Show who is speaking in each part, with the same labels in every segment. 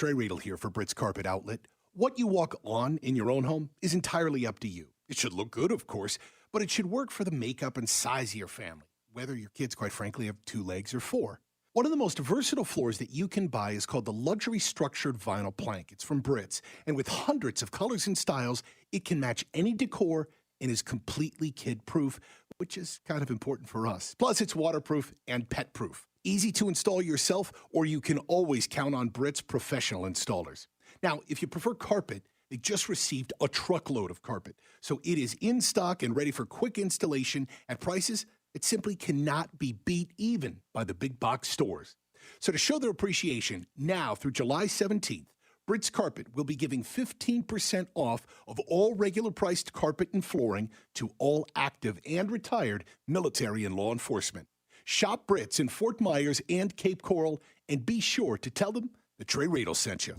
Speaker 1: Trey Riedel here for Brits Carpet Outlet. What you walk on in your own home is entirely up to you. It should look good, of course, but it should work for the makeup and size of your family, whether your kids, quite frankly, have 2 legs or 4. One of the most versatile floors that you can buy is called the Luxury Structured Vinyl Plank. It's from Brits, and with hundreds of colors and styles, it can match any decor and is completely kid-proof, which is kind of important for us. Plus, it's waterproof and pet-proof. Easy to install yourself, or you can always count on Brits professional installers. Now, if you prefer carpet, they just received a truckload of carpet, so it is in stock and ready for quick installation at prices that simply cannot be beat even by the big box stores. So to show their appreciation, now through July 17th, Brits Carpet will be giving 15% off of all regular priced carpet and flooring to all active and retired military and law enforcement. Shop Brits in Fort Myers and Cape Coral, and be sure to tell them that Trey Riedel sent you.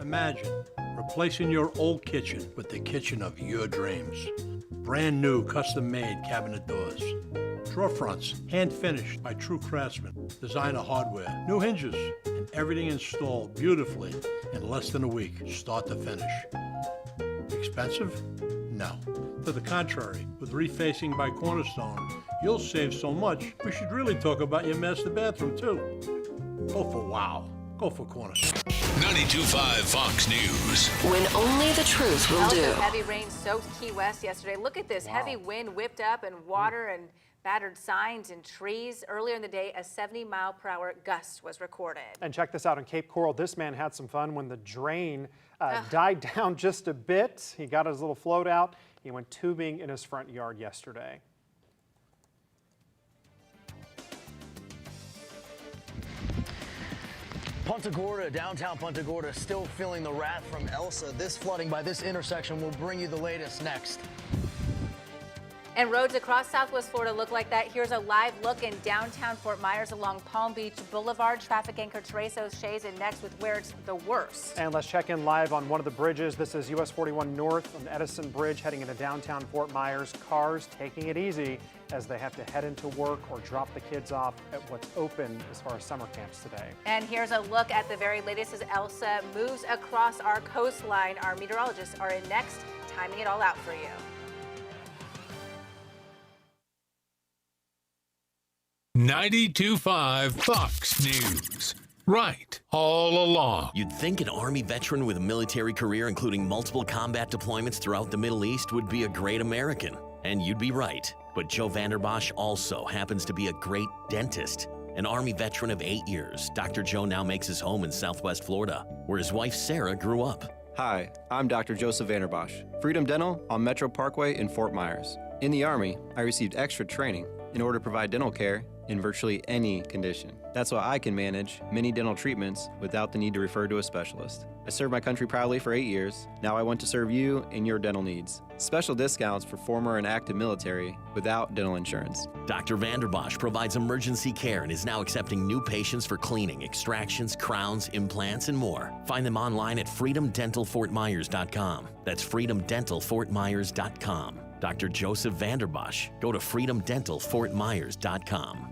Speaker 2: Imagine replacing your old kitchen with the kitchen of your dreams. Brand new custom-made cabinet doors. Drawer fronts, hand-finished by true craftsmen. Designer hardware, new hinges, and everything installed beautifully in less than a week, start to finish. Expensive? No. To the contrary, with refacing by Cornerstone, you'll save so much, we should really talk about your master bathroom, too. Go for wow. Go for Cornerstone.
Speaker 3: 92.5 Fox News.
Speaker 4: When only the truth will do.
Speaker 5: Heavy rain soaked Key West yesterday. Look at this. Wow. Heavy wind whipped up and water and battered signs and trees. Earlier in the day, a 70-mile-per-hour gust was recorded.
Speaker 6: And check this out. In Cape Coral, this man had some fun when the drain died down just a bit. He got his little float out. He went tubing in his front yard yesterday.
Speaker 7: Punta Gorda, downtown Punta Gorda, still feeling the wrath from Elsa. This flooding by this intersection will bring you the latest next.
Speaker 5: And roads across Southwest Florida look like that. Here's a live look in downtown Fort Myers along Palm Beach Boulevard. Traffic anchor Trace O'Shea's in next with where it's the worst.
Speaker 6: And let's check in live on one of the bridges. This is US 41 North on Edison Bridge heading into downtown Fort Myers. Cars taking it easy as they have to head into work or drop the kids off at what's open as far as summer camps today.
Speaker 5: And here's a look at the very latest as Elsa moves across our coastline. Our meteorologists are in next, timing it all out for you.
Speaker 3: .5 Fox News. Right, all along.
Speaker 8: You'd think an Army veteran with a military career including multiple combat deployments throughout the Middle East would be a great American. And you'd be right. But Joe Vanderbosch also happens to be a great dentist. An Army veteran of 8 years, Dr. Joe now makes his home in Southwest Florida, where his wife Sarah grew up.
Speaker 9: Hi, I'm Dr. Joseph Vanderbosch, Freedom Dental on Metro Parkway in Fort Myers. In the Army, I received extra training in order to provide dental care in virtually any condition. That's why I can manage many dental treatments without the need to refer to a specialist. I served my country proudly for 8 years. Now I want to serve you and your dental needs. Special discounts for former and active military without dental insurance.
Speaker 8: Dr. Vanderbosch provides emergency care and is now accepting new patients for cleaning, extractions, crowns, implants, and more. Find them online at freedomdentalfortmyers.com. That's freedomdentalfortmyers.com. Dr. Joseph Vanderbosch. Go to freedomdentalfortmyers.com.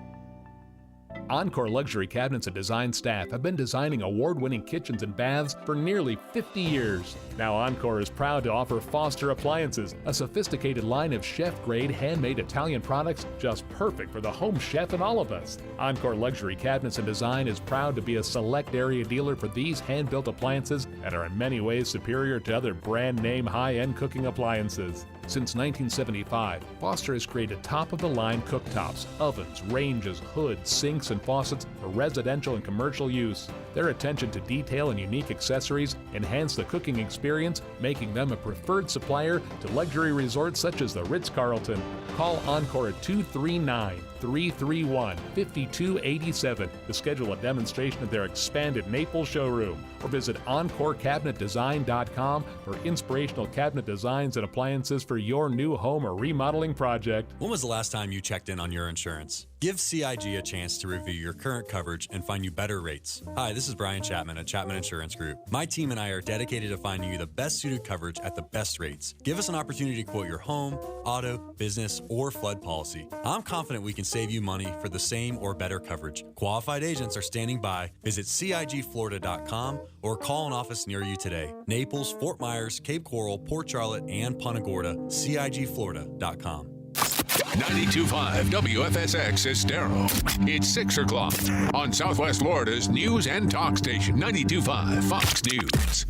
Speaker 10: Encore Luxury Cabinets and Design staff have been designing award-winning kitchens and baths for nearly 50 years. Now Encore is proud to offer Foster Appliances, a sophisticated line of chef-grade handmade Italian products just perfect for the home chef and all of us. Encore Luxury Cabinets and Design is proud to be a select area dealer for these hand-built appliances that are in many ways superior to other brand-name high-end cooking appliances. Since 1975, Foster has created top-of-the-line cooktops, ovens, ranges, hoods, sinks, and faucets for residential and commercial use. Their attention to detail and unique accessories enhance the cooking experience, making them a preferred supplier to luxury resorts such as the Ritz-Carlton. Call Encore at 239-331-5287 to schedule a demonstration of their expanded Naples showroom, or visit EncoreCabinetDesign.com for inspirational cabinet designs and appliances for your new home or remodeling project.
Speaker 11: When was the last time you checked in on your insurance? Give CIG a chance to review your current coverage and find you better rates. Hi, this is Brian Chapman at Chapman Insurance Group. My team and I are dedicated to finding you the best suited coverage at the best rates. Give us an opportunity to quote your home, auto, business, or flood policy. I'm confident we can save you money for the same or better coverage. Qualified agents are standing by. Visit CIGFlorida.com or call an office near you today. Naples, Fort Myers, Cape Coral, Port Charlotte, and Punta Gorda. CIGFlorida.com.
Speaker 3: 92.5 WFSX Estero. It's 6 o'clock on Southwest Florida's news and talk station, 92.5 Fox News.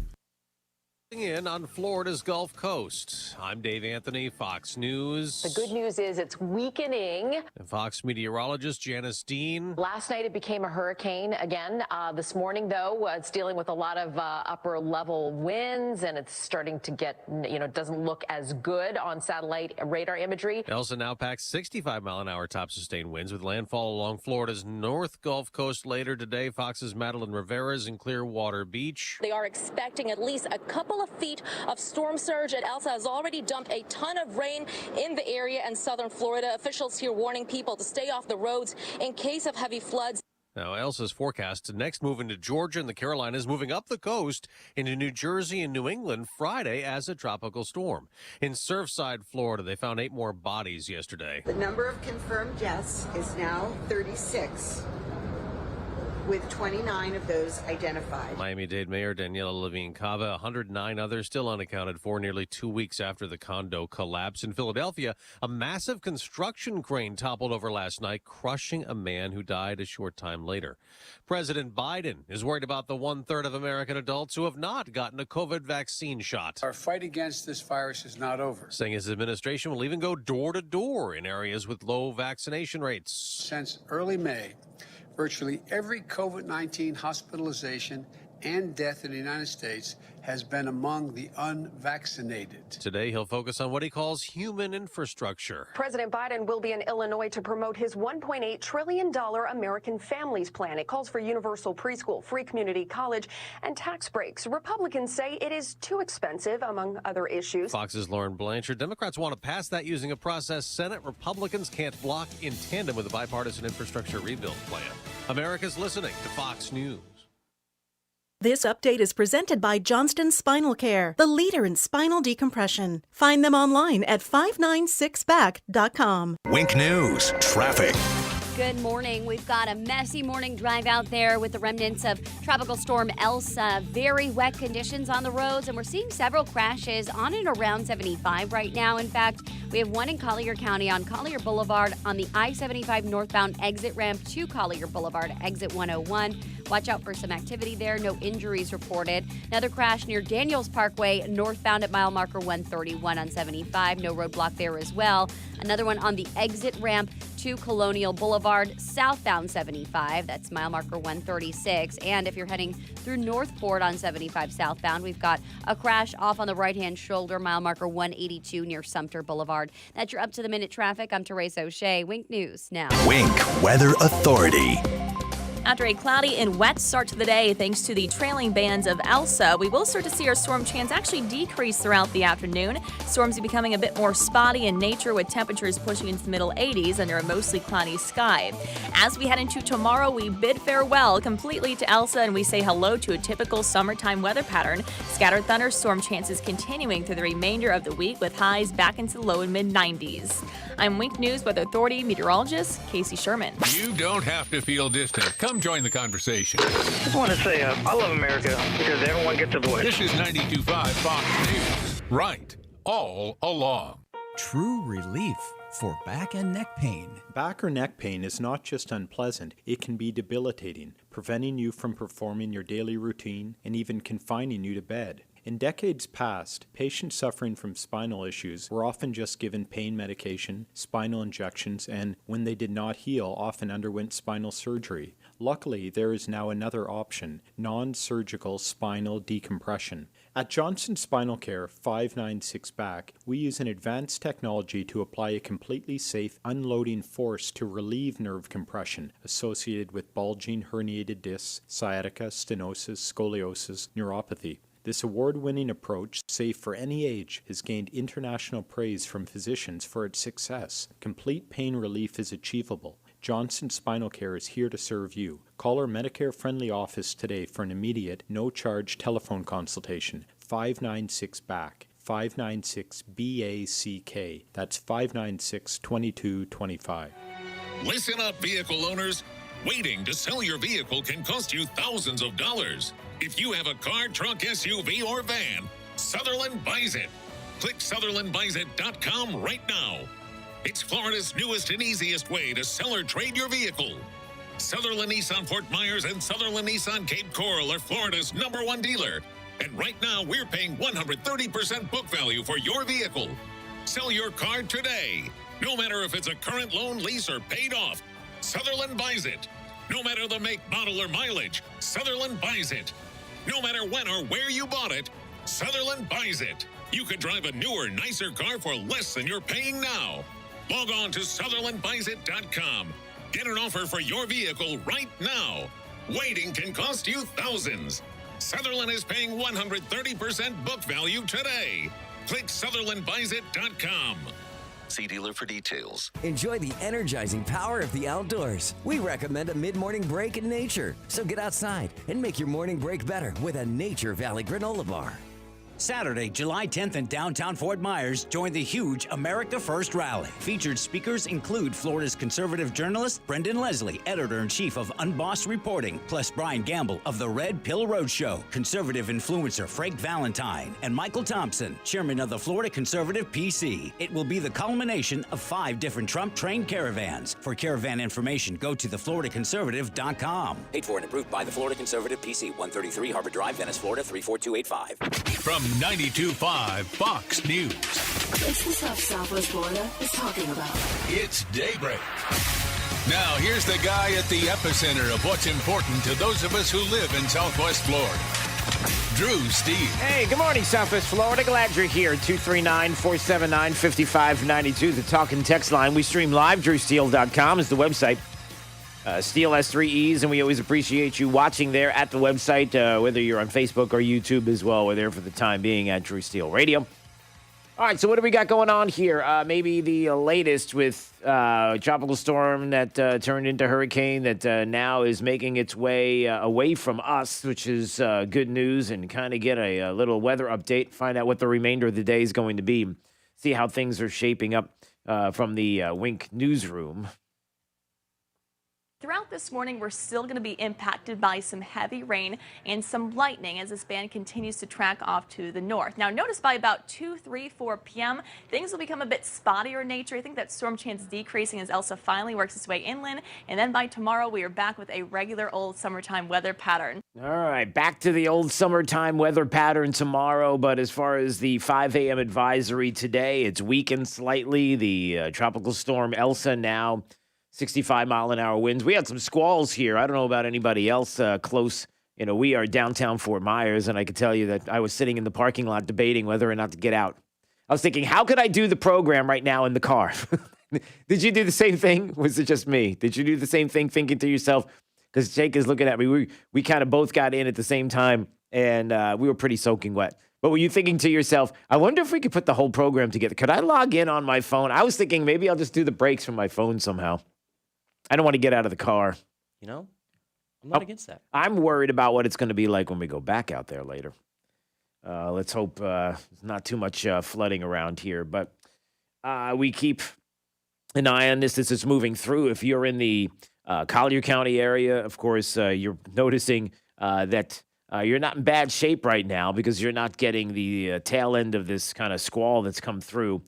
Speaker 12: In on Florida's Gulf Coast. I'm Dave Anthony, Fox News.
Speaker 13: The good news is it's weakening.
Speaker 12: And Fox meteorologist Janice Dean.
Speaker 13: Last night it became a hurricane again. This morning, though, it's dealing with a lot of upper level winds, and it's starting to get, doesn't look as good on satellite radar imagery.
Speaker 12: Elsa now packs 65-mile-an-hour top sustained winds with landfall along Florida's north Gulf Coast later today. Fox's Madeline Rivera's in Clearwater Beach.
Speaker 14: They are expecting at least a couple of feet of storm surge, and Elsa has already dumped a ton of rain in the area in southern Florida. Officials here warning people to stay off the roads in case of heavy floods.
Speaker 12: Now, Elsa's forecast to next move into Georgia and the Carolinas, moving up the coast into New Jersey and New England Friday as a tropical storm. In Surfside, Florida, they found 8 more bodies yesterday.
Speaker 15: The number of confirmed deaths is now 36. With 29 of those identified.
Speaker 12: Miami-Dade Mayor Daniela Levine Cava, 109 others still unaccounted for nearly 2 weeks after the condo collapse. In Philadelphia, a massive construction crane toppled over last night, crushing a man who died a short time later. President Biden is worried about the 1/3 of American adults who have not gotten a COVID vaccine shot.
Speaker 16: Our fight against this virus is not over.
Speaker 12: Saying his administration will even go door to door in areas with low vaccination rates.
Speaker 16: Since early May, virtually every COVID-19 hospitalization and death in the United States has been among the unvaccinated.
Speaker 12: Today, he'll focus on what he calls human infrastructure.
Speaker 13: President Biden will be in Illinois to promote his $1.8 trillion American Families Plan. It calls for universal preschool, free community college, and tax breaks. Republicans say it is too expensive, among other issues.
Speaker 12: Fox's Lauren Blanchard. Democrats want to pass that using a process Senate Republicans can't block in tandem with a bipartisan infrastructure rebuild plan. America's listening to Fox News.
Speaker 17: This update is presented by Johnston Spinal Care, the leader in spinal decompression. Find them online at 596back.com.
Speaker 3: Wink News, traffic.
Speaker 18: Good morning. We've got a messy morning drive out there with the remnants of Tropical Storm Elsa. Very wet conditions on the roads, and we're seeing several crashes on and around 75 right now. In fact, we have one in Collier County on Collier Boulevard on the I-75 northbound exit ramp to Collier Boulevard, exit 101. Watch out for some activity there. No injuries reported. Another crash near Daniels Parkway northbound at mile marker 131 on 75. No roadblock there as well. Another one on the exit ramp to Colonial Boulevard southbound 75. That's mile marker 136. And if you're heading through Northport on 75 southbound, we've got a crash off on the right-hand shoulder, mile marker 182 near Sumter Boulevard. That's your up-to-the-minute traffic. I'm Teresa O'Shea. Wink News now.
Speaker 3: Wink Weather Authority.
Speaker 19: After a cloudy and wet start to the day, thanks to the trailing bands of Elsa, we will start to see our storm chance actually decrease throughout the afternoon. Storms are becoming a bit more spotty in nature, with temperatures pushing into the middle 80s under a mostly cloudy sky. As we head into tomorrow, we bid farewell completely to Elsa and we say hello to a typical summertime weather pattern. Scattered thunderstorm chances continuing through the remainder of the week, with highs back into the low and mid-90s. I'm Wink News Weather Authority meteorologist Casey Sherman.
Speaker 3: You don't have to feel distant. Come join the conversation.
Speaker 20: I just want to say I love America because everyone gets a voice.
Speaker 3: This is 92.5 Fox News. Right. All along.
Speaker 21: True relief for back and neck pain.
Speaker 22: Back or neck pain is not just unpleasant, it can be debilitating, preventing you from performing your daily routine and even confining you to bed. In decades past, patients suffering from spinal issues were often just given pain medication, spinal injections, and, when they did not heal, often underwent spinal surgery. Luckily, there is now another option, non-surgical spinal decompression. At Johnson Spinal Care 596 Back, we use an advanced technology to apply a completely safe unloading force to relieve nerve compression associated with bulging herniated discs, sciatica, stenosis, scoliosis, neuropathy. This award-winning approach, safe for any age, has gained international praise from physicians for its success. Complete pain relief is achievable. Johnson Spinal Care is here to serve you. Call our Medicare-friendly office today for an immediate, no-charge telephone consultation. 596-BACK. 596-BACK. That's 596-2225.
Speaker 3: Listen up, vehicle owners. Waiting to sell your vehicle can cost you thousands of dollars. If you have a car, truck, SUV, or van, Sutherland buys it. Click SutherlandBuysIt.com right now. It's Florida's newest and easiest way to sell or trade your vehicle. Sutherland Nissan Fort Myers and Sutherland Nissan Cape Coral are Florida's #1 dealer. And right now, we're paying 130% book value for your vehicle. Sell your car today. No matter if it's a current loan, lease, or paid off, Sutherland buys it. No matter the make, model, or mileage, Sutherland buys it. No matter when or where you bought it, Sutherland buys it. You could drive a newer, nicer car for less than you're paying now. Log on to SutherlandBuysIt.com. Get an offer for your vehicle right now. Waiting can cost you thousands. Sutherland is paying 130% book value today. Click SutherlandBuysIt.com.
Speaker 1: See dealer for details.
Speaker 2: Enjoy the energizing power of the outdoors. We recommend a mid-morning break in nature. So get outside and make your morning break better with a Nature Valley granola bar.
Speaker 23: Saturday, July 10th in downtown Fort Myers, join the huge America First rally. Featured speakers include Florida's conservative journalist Brendan Leslie, editor-in-chief of Unbossed Reporting, plus Brian Gamble of the Red Pill Roadshow, conservative influencer Frank Valentine, and Michael Thompson, chairman of the Florida Conservative PC. It will be the culmination of 5 different Trump-trained caravans. For caravan information, go to thefloridaconservative.com.
Speaker 24: Paid for and approved by the Florida Conservative PC, 133 Harbor Drive, Venice, Florida, 34285.
Speaker 3: From 92.5 Fox News.
Speaker 4: It's the stuff Southwest Florida is talking about.
Speaker 3: It's Daybreak. Now, here's the guy at the epicenter of what's important to those of us who live in Southwest Florida. Drew Steele.
Speaker 25: Hey, good morning, Southwest Florida. Glad you're here. 239-479-5592, the talk and text line. We stream live. DrewSteele.com is the website. Steele has 3 E's, and we always appreciate you watching there at the website, whether you're on Facebook or YouTube as well. We're there for the time being at Drew Steele Radio. All right, so what do we got going on here? Maybe the latest with tropical storm that turned into hurricane that now is making its way away from us, which is good news, and kind of get a little weather update, find out what the remainder of the day is going to be, see how things are shaping up from the Wink newsroom.
Speaker 19: Throughout this morning, we're still going to be impacted by some heavy rain and some lightning as this band continues to track off to the north. Now, notice by about 2, 3, 4 p.m., things will become a bit spottier in nature. I think that storm chance decreasing as Elsa finally works its way inland. And then by tomorrow, we are back with a regular old summertime weather pattern.
Speaker 25: All right, back to the old summertime weather pattern tomorrow. But as far as the 5 a.m. advisory today, it's weakened slightly. The tropical storm Elsa now 65-mile-an-hour winds. We had some squalls here. I don't know about anybody else close. You know, we are downtown Fort Myers, and I can tell you that I was sitting in the parking lot debating whether or not to get out. I was thinking, how could I do the program right now in the car? Did you do the same thing? Was it just me? Did you do the same thing thinking to yourself? Because Jake is looking at me. We kind of both got in at the same time, and we were pretty soaking wet. But were you thinking to yourself, I wonder if we could put the whole program together? Could I log in on my phone? I was thinking maybe I'll just do the breaks from my phone somehow. I don't want to get out of the car.
Speaker 26: You know, I'm not against that.
Speaker 25: I'm worried about what it's going to be like when we go back out there later. Let's hope there's not too much flooding around here. But we keep an eye on this. This is moving through. If you're in the Collier County area, of course, you're noticing that you're not in bad shape right now because you're not getting the tail end of this kind of squall that's come through.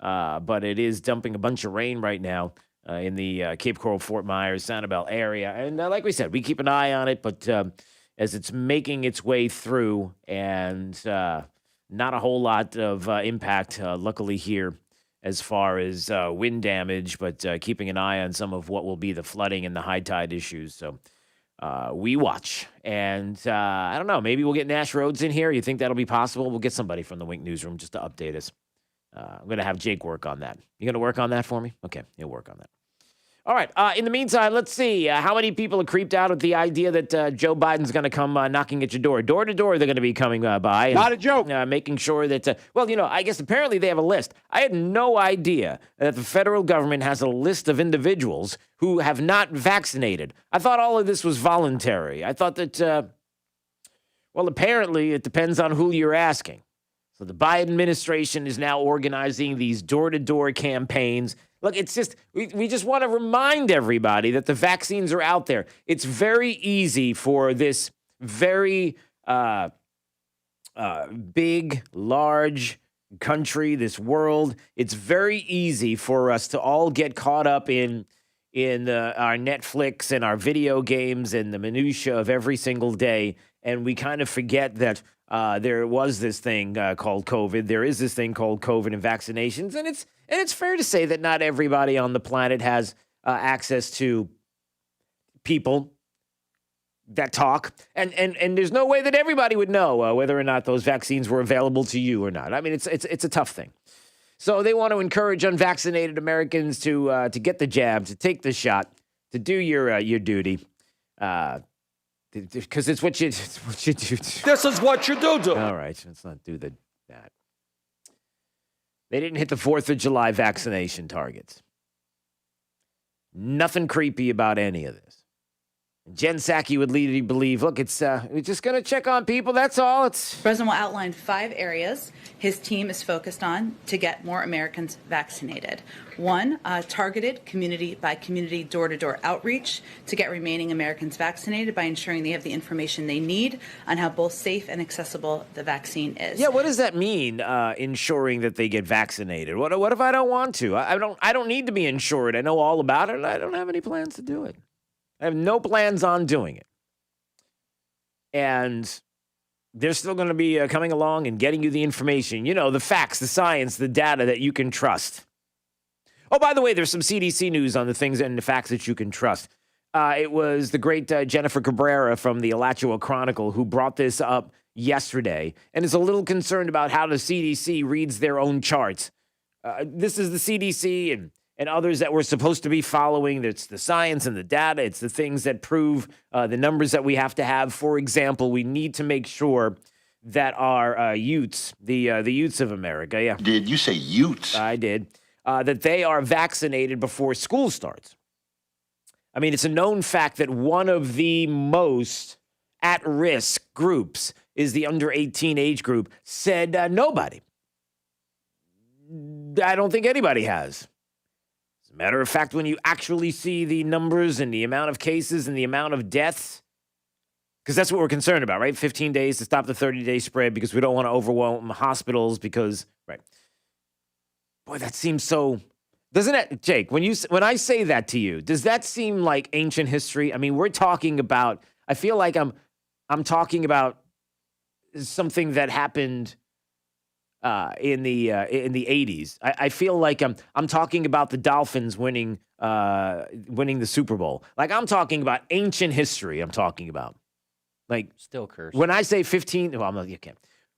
Speaker 25: But it is dumping a bunch of rain right now. In the Cape Coral, Fort Myers, Sanibel area. And like we said, we keep an eye on it, but as it's making its way through and not a whole lot of impact, luckily here, as far as wind damage, but keeping an eye on some of what will be the flooding and the high tide issues. So we watch. And I don't know, maybe we'll get Nash Rhodes in here. You think that'll be possible? We'll get somebody from the Wink newsroom just to update us. I'm going to have Jake work on that. You going to work on that for me? Okay, he'll work on that. All right. In the meantime, let's see how many people are creeped out at the idea that Joe Biden's going to come knocking at your door. Door to door, they're going to be coming by. And,
Speaker 5: not a joke.
Speaker 25: Making sure that, I guess apparently they have a list. I had no idea that the federal government has a list of individuals who have not vaccinated. I thought all of this was voluntary. I thought that, apparently it depends on who you're asking. So the Biden administration is now organizing these door-to-door campaigns. Look, it's just, we just want to remind everybody that the vaccines are out there. It's very easy for this very big, large country, this world. It's very easy for us to all get caught up in our Netflix and our video games and the minutia of every single day. And we kind of forget that there was this thing called COVID. There is this thing called COVID and vaccinations. And it's fair to say that not everybody on the planet has access to people that talk. And there's no way that everybody would know whether or not those vaccines were available to you or not. I mean, it's a tough thing. So they want to encourage unvaccinated Americans to get the jab, to take the shot, to do your duty. Because it's what you do.
Speaker 5: This is what you do.
Speaker 25: All right, let's not do that. They didn't hit the 4th of July vaccination targets. Nothing creepy about any of this. Jen Psaki would lead you to believe, look, we're just going to check on people, that's all.
Speaker 6: The president will outline 5 areas his team is focused on to get more Americans vaccinated. 1, targeted community-by-community door-to-door outreach to get remaining Americans vaccinated by ensuring they have the information they need on how both safe and accessible the vaccine is.
Speaker 25: Yeah, what does that mean, ensuring that they get vaccinated? What if I don't want to? I don't need to be insured. I know all about it, and I don't have any plans to do it. I have no plans on doing it. And they're still going to be coming along and getting you the information, the facts, the science, the data that you can trust. Oh, by the way, there's some CDC news on the things and the facts that you can trust. It was the great Jennifer Cabrera from the Alachua Chronicle who brought this up yesterday and is a little concerned about how the CDC reads their own charts. This is the CDC and others that we're supposed to be following. It's the science and the data. It's the things that prove the numbers that we have to have. For example, we need to make sure that our youths, the youths of America, yeah.
Speaker 1: Did you say youths?
Speaker 25: I did. That they are vaccinated before school starts. I mean, it's a known fact that one of the most at-risk groups is the under 18 age group. Said nobody. I don't think anybody has. As a matter of fact, when you actually see the numbers and the amount of cases and the amount of deaths, because that's what we're concerned about, right? 15 days to stop the 30-day spread because we don't want to overwhelm hospitals because, right. Boy, that seems so, doesn't it, Jake, when I say that to you, does that seem like ancient history? I mean, we're talking about, I feel like I'm talking about something that happened in the 80s. I feel like I'm talking about the Dolphins winning the Super Bowl. Like I'm talking about ancient history. I'm talking about like
Speaker 26: still cursed.
Speaker 25: When I say 15, well, no, you can't.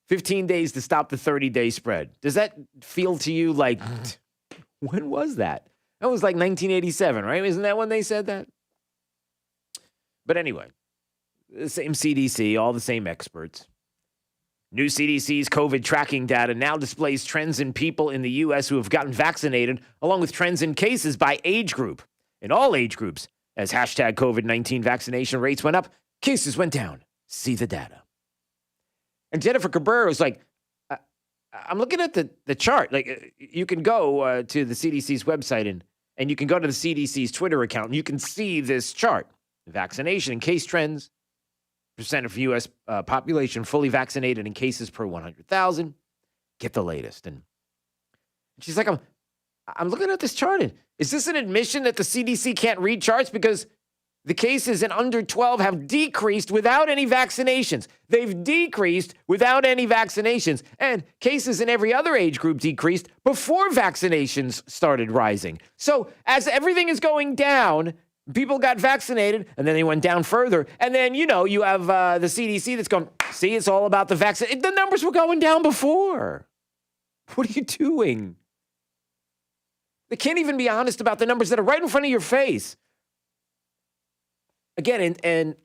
Speaker 25: 15 days to stop the 30-day spread. Does that feel to you like when was that? That was like 1987, right? Isn't that when they said that? But anyway, the same CDC, all the same experts. New CDC's COVID tracking data now displays trends in people in the U.S. who have gotten vaccinated, along with trends in cases by age group, in all age groups. As hashtag COVID-19 vaccination rates went up, cases went down. See the data. And Jennifer Cabrera was like, I'm looking at the chart. Like, you can go to the CDC's website and you can go to the CDC's Twitter account and you can see this chart. Vaccination and case trends. Percent of U.S. Population fully vaccinated in cases per 100,000. Get the latest. And she's like, I'm looking at this chart. And is this an admission that the CDC can't read charts? Because the cases in under 12 have decreased without any vaccinations. They've decreased without any vaccinations. And cases in every other age group decreased before vaccinations started rising. So as everything is going down, people got vaccinated, and then they went down further. And then, you have the CDC that's going, see, it's all about the vaccine. The numbers were going down before. What are you doing? They can't even be honest about the numbers that are right in front of your face. Again, and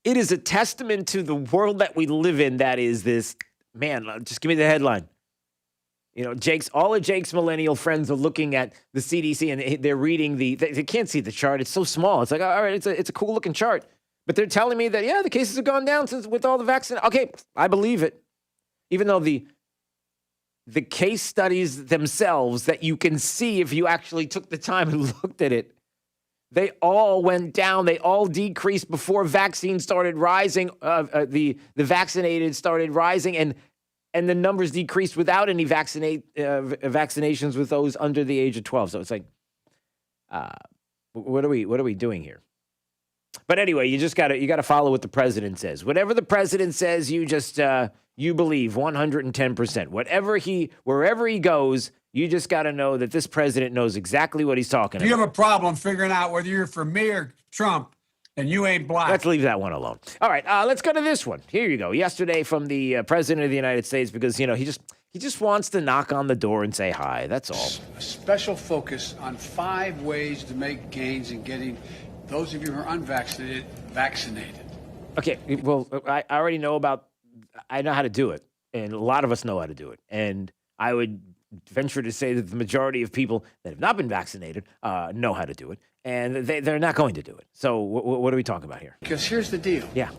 Speaker 25: it is a testament to the world that we live in that is this, man, just give me the headline. You know, all of Jake's millennial friends are looking at the CDC and they're reading they can't see the chart. It's so small. It's like, all right, it's a cool looking chart. But they're telling me that, yeah, the cases have gone down since with all the vaccine. Okay, I believe it. Even though the case studies themselves that you can see if you actually took the time and looked at it, they all went down. They all decreased before vaccines started rising. The vaccinated started rising, and the numbers decreased without any vaccinations with those under the age of 12. So it's like, what are we doing here? But anyway, you gotta follow what the president says. Whatever the president says, you just you believe 110%. Wherever he goes, you just got to know that this president knows exactly what he's talking about.
Speaker 16: If you have a problem figuring out whether you're for me or Trump, then you ain't black.
Speaker 25: Let's leave that one alone. All right, let's go to this one. Here you go. Yesterday from the president of the United States, because, you know, he just wants to knock on the door and say hi. That's all.
Speaker 16: A special focus on 5 ways to make gains in getting those of you who are unvaccinated vaccinated.
Speaker 25: Okay, well, I already know I know how to do it, and a lot of us know how to do it. And I would venture to say that the majority of people that have not been vaccinated know how to do it, and they're not going to do it. So what are we talking about here?
Speaker 16: Because here's the deal.
Speaker 25: Yeah.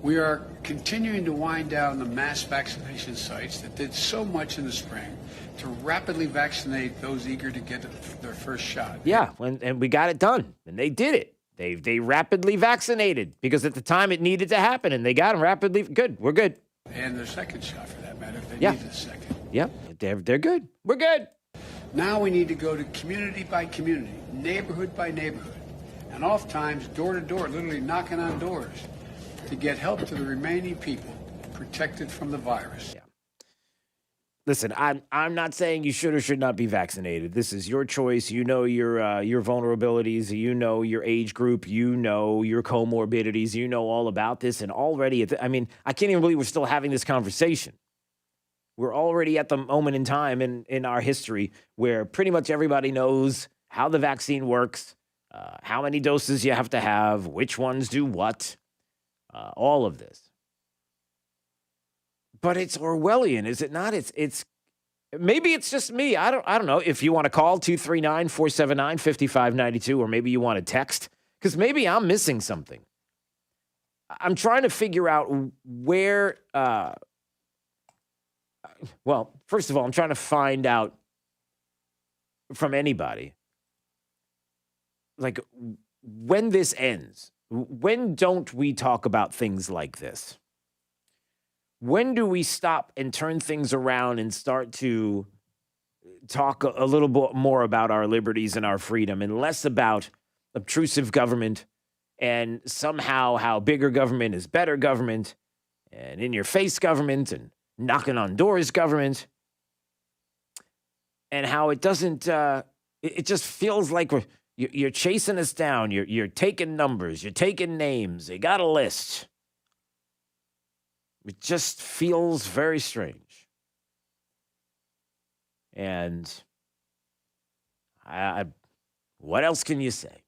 Speaker 16: We are continuing to wind down the mass vaccination sites that did so much in the spring to rapidly vaccinate those eager to get their first shot.
Speaker 25: Yeah, and we got it done, and they did it. They rapidly vaccinated because at the time it needed to happen, and they got them rapidly. Good, we're good.
Speaker 16: And their second shot, for that matter, if they need a second.
Speaker 25: Yeah, they're good. We're good.
Speaker 16: Now we need to go to community by community, neighborhood by neighborhood, and oftentimes door to door, literally knocking on doors, to get help to the remaining people protected from the virus.
Speaker 25: Yeah. Listen, I'm not saying you should or should not be vaccinated. This is your choice. You know your vulnerabilities. You know your age group. You know your comorbidities. You know all about this. And already, I can't even believe we're still having this conversation. We're already at the moment in time in our history where pretty much everybody knows how the vaccine works, how many doses you have to have, which ones do what, all of this. But it's Orwellian, is it not? It's maybe it's just me. I don't know. If you want to call 239-479-5592, or maybe you want to text, because maybe I'm missing something. I'm trying to figure out where. Well, first of all, I'm trying to find out from anybody, like, when this ends. When don't we talk about things like this? When do we stop and turn things around and start to talk a little bit more about our liberties and our freedom and less about obtrusive government and somehow how bigger government is better government and in-your-face government and knocking on doors government, and how it doesn't, it just feels like you're chasing us down. You're taking numbers. You're taking names. You got a list. It just feels very strange. And what else can you say?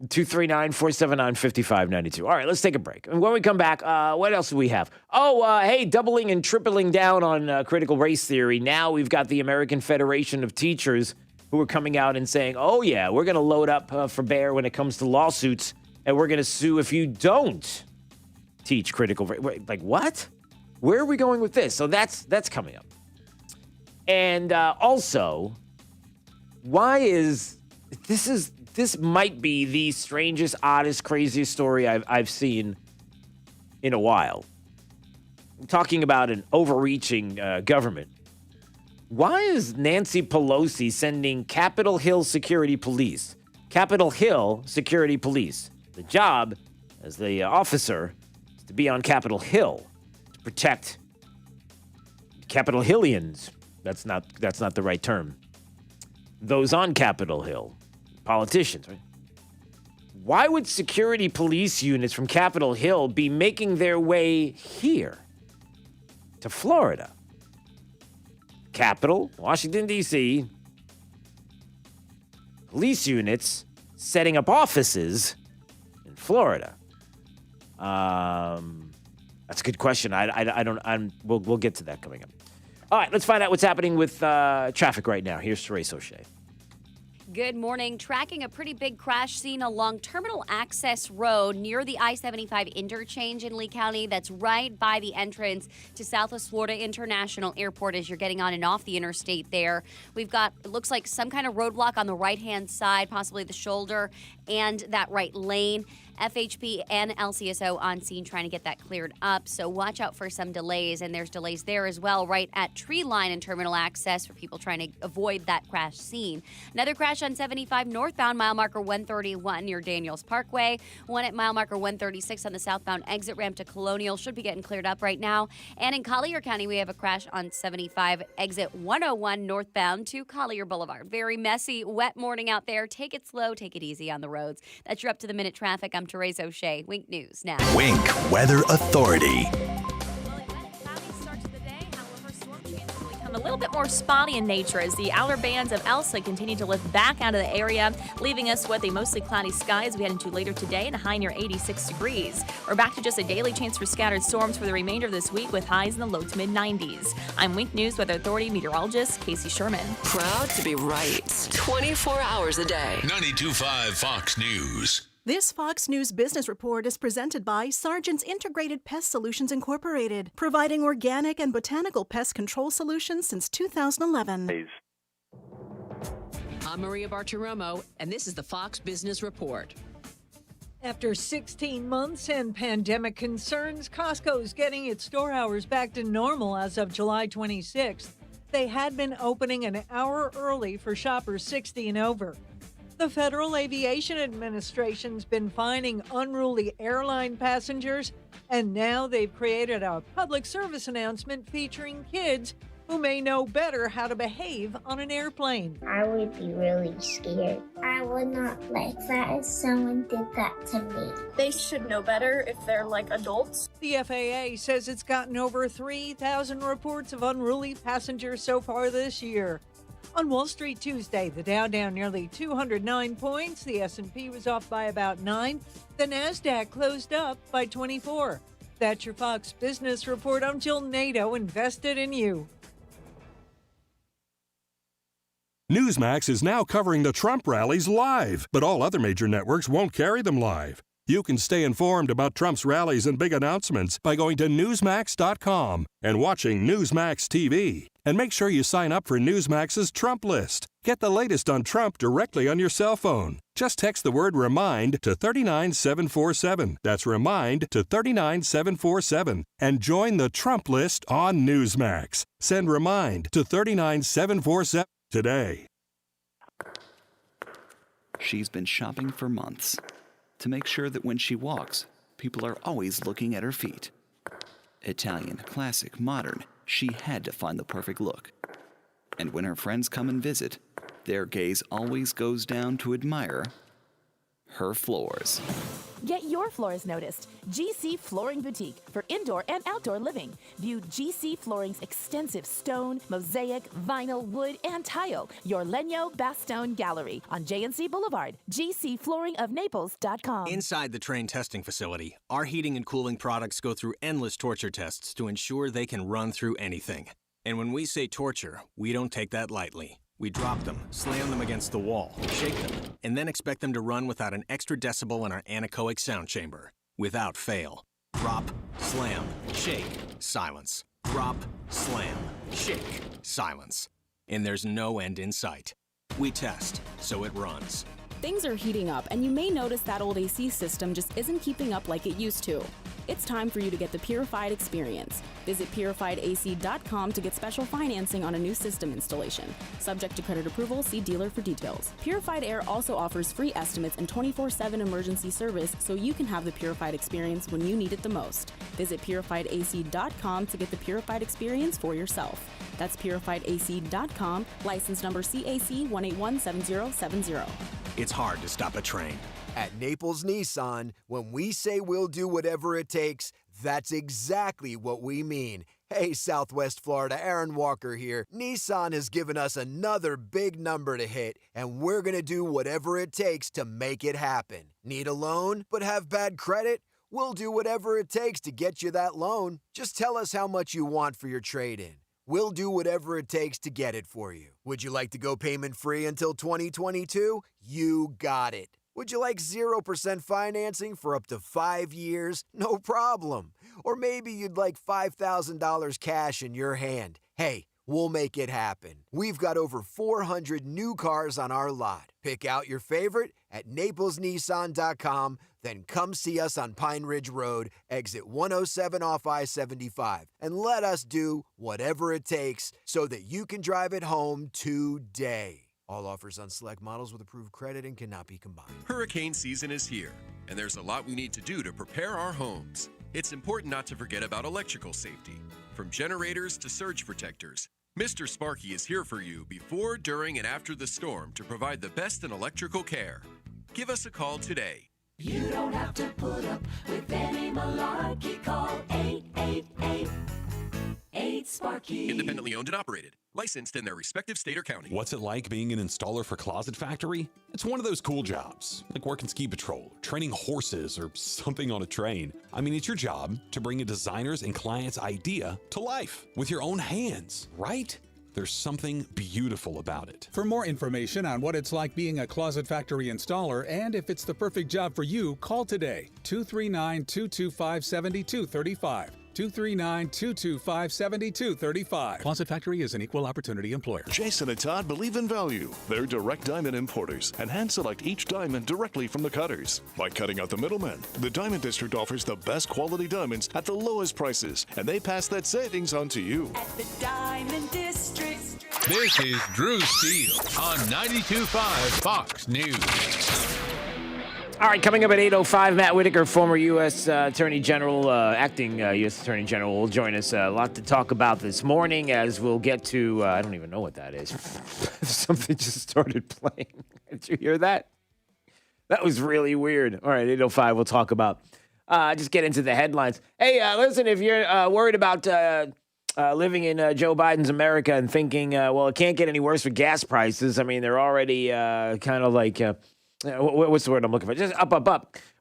Speaker 25: 239-479-5592. All right, let's take a break. And when we come back, what else do we have? Hey, doubling and tripling down on critical race theory. Now we've got the American Federation of Teachers who are coming out and saying, oh, yeah, we're going to load up for bear when it comes to lawsuits, and we're going to sue if you don't teach critical race. Like, what? Where are we going with this? So that's coming up. And also, why is this might be the strangest, oddest, craziest story I've seen in a while. I'm talking about an overreaching government. Why is Nancy Pelosi sending Capitol Hill Security Police? Capitol Hill Security Police. The job as the officer is to be on Capitol Hill to protect Capitol Hillians. That's not the right term. Those on Capitol Hill. Politicians, right? Why would security police units from Capitol Hill be making their way here to Florida? Capital, Washington, D.C., police units setting up offices in Florida? That's a good question. We'll get to that coming up. All right, let's find out what's happening with traffic right now. Here's Therese O'Shea.
Speaker 18: Good morning. Tracking a pretty big crash scene along Terminal Access Road near the I-75 interchange in Lee County. That's right by the entrance to Southwest Florida International Airport as you're getting on and off the interstate there. We've got, it looks like some kind of roadblock on the right-hand side, possibly the shoulder and that right lane. FHP and LCSO on scene trying to get that cleared up. So watch out for some delays, and there's delays there as well right at Tree Line and Terminal Access for people trying to avoid that crash scene. Another crash on 75 northbound, mile marker 131 near Daniels Parkway. One at mile marker 136 on the southbound exit ramp to Colonial. Should be getting cleared up right now. And in Collier County, we have a crash on 75 exit 101 northbound to Collier Boulevard. Very messy, wet morning out there. Take it slow, take it easy on the roads. That's your up-to-the-minute traffic. I'm Therese O'Shea. Wink News now.
Speaker 1: Wink Weather Authority.
Speaker 19: A little bit more spotty in nature as the outer bands of Elsa continue to lift back out of the area, leaving us with a mostly cloudy sky as we head into later today and a high near 86 degrees. We're back to just a daily chance for scattered storms for the remainder of this week with highs in the low to mid-90s. I'm Wink News Weather Authority meteorologist Casey Sherman.
Speaker 4: Proud to be right 24 hours a day.
Speaker 3: 92.5 Fox News.
Speaker 17: This Fox News Business Report is presented by Sargent's Integrated Pest Solutions Incorporated, providing organic and botanical pest control solutions since 2011.
Speaker 4: I'm Maria Bartiromo, and this is the Fox Business Report.
Speaker 7: After 16 months and pandemic concerns, Costco's getting its store hours back to normal as of July 26th. They had been opening an hour early for shoppers 60 and over. The Federal Aviation Administration's been fining unruly airline passengers, and now they've created a public service announcement featuring kids who may know better how to behave on an airplane.
Speaker 8: I would be really scared. I would not like that if someone did that to me.
Speaker 9: They should know better if they're like adults.
Speaker 7: The FAA says it's gotten over 3,000 reports of unruly passengers so far this year. On Wall Street Tuesday, the Dow down nearly 209 points. The S&P was off by about 9. The NASDAQ closed up by 24. That's your Fox Business Report. I'm Jill Nato, invested in you.
Speaker 10: Newsmax is now covering the Trump rallies live, but all other major networks won't carry them live. You can stay informed about Trump's rallies and big announcements by going to Newsmax.com and watching Newsmax TV. And make sure you sign up for Newsmax's Trump list. Get the latest on Trump directly on your cell phone. Just text the word REMIND to 39747. That's REMIND to 39747. And join the Trump list on Newsmax. Send REMIND to 39747 today.
Speaker 11: She's been shopping for months to make sure that when she walks, people are always looking at her feet. Italian, classic, modern, she had to find the perfect look. And when her friends come and visit, their gaze always goes down to admire her floors.
Speaker 14: Get your floors noticed. GC Flooring Boutique for indoor and outdoor living. View GC Flooring's extensive stone, mosaic, vinyl, wood, and tile. Your Legno Bastogne Gallery on JNC Boulevard. GCFlooringofNaples.com.
Speaker 27: Inside the Train testing facility, our heating and cooling products go through endless torture tests to ensure they can run through anything. And when we say torture, we don't take that lightly. We drop them, slam them against the wall, shake them, and then expect them to run without an extra decibel in our anechoic sound chamber. Without fail. Drop, slam, shake, silence. Drop, slam, shake, silence. And there's no end in sight. We test, so it runs.
Speaker 28: Things are heating up, and you may notice that old AC system just isn't keeping up like it used to. It's time for you to get the Purified experience. Visit purifiedac.com to get special financing on a new system installation. Subject to credit approval, see dealer for details. Purified Air also offers free estimates and 24/7 emergency service so you can have the Purified experience when you need it the most. Visit purifiedac.com to get the Purified experience for yourself. That's purifiedac.com, license number CAC 1817070.
Speaker 27: It's hard to stop a train.
Speaker 29: At Naples Nissan, when we say we'll do whatever it takes, that's exactly what we mean.
Speaker 2: Hey, Southwest Florida, Aaron Walker here. Nissan has given us another big number to hit, and we're going to do whatever it takes to make it happen. Need a loan, but have bad credit? We'll do whatever it takes to get you that loan. Just tell us how much you want for your trade-in. We'll do whatever it takes to get it for you. Would you like to go payment-free until 2022? You got it. Would you like 0% financing for up to 5 years? No problem. Or maybe you'd like $5,000 cash in your hand. Hey, we'll make it happen. We've got over 400 new cars on our lot. Pick out your favorite at NaplesNissan.com, then come see us on Pine Ridge Road, exit 107 off I-75, and let us do whatever it takes so that you can drive it home today. All offers on select models with approved credit and cannot be combined.
Speaker 12: Hurricane season is here, and there's a lot we need to do to prepare our homes. It's important not to forget about electrical safety. From generators to surge protectors, Mr. Sparky is here for you before, during, and after the storm to provide the best in electrical care. Give us a call today.
Speaker 4: You don't have to put up with any malarkey. Call 888-8-SPARKY.
Speaker 12: Independently owned and operated. Licensed in their respective state or county.
Speaker 13: What's it like being an installer for Closet Factory? It's one of those cool jobs, like working ski patrol, training horses, or something on a train. I mean, it's your job to bring a designer's and client's idea to life with your own hands, right? There's something beautiful about it.
Speaker 15: For more information on what it's like being a Closet Factory installer and if it's the perfect job for you, call today, 239-225-7235. 239-225-7235. Closet Factory is an equal opportunity employer.
Speaker 20: Jason and Todd believe in value. They're direct diamond importers and hand select each diamond directly from the cutters. By cutting out the middlemen, the Diamond District offers the best quality diamonds at the lowest prices, and they pass that savings on to you.
Speaker 4: At the Diamond District.
Speaker 21: This is Drew Steele on 92.5 Fox News.
Speaker 25: All right, coming up at 8:05, Matt Whitaker, former U.S. Attorney General, acting U.S. Attorney General, will join us. A lot to talk about this morning as we'll get to, I don't even know what that is. Something just started playing. Did you hear that? That was really weird. All right, 8:05, we'll talk about, just get into the headlines. Hey, listen, if you're worried about living in Joe Biden's America and thinking, well, it can't get any worse with gas prices. I mean, they're already kind of like... what's the word I'm looking for? Just up.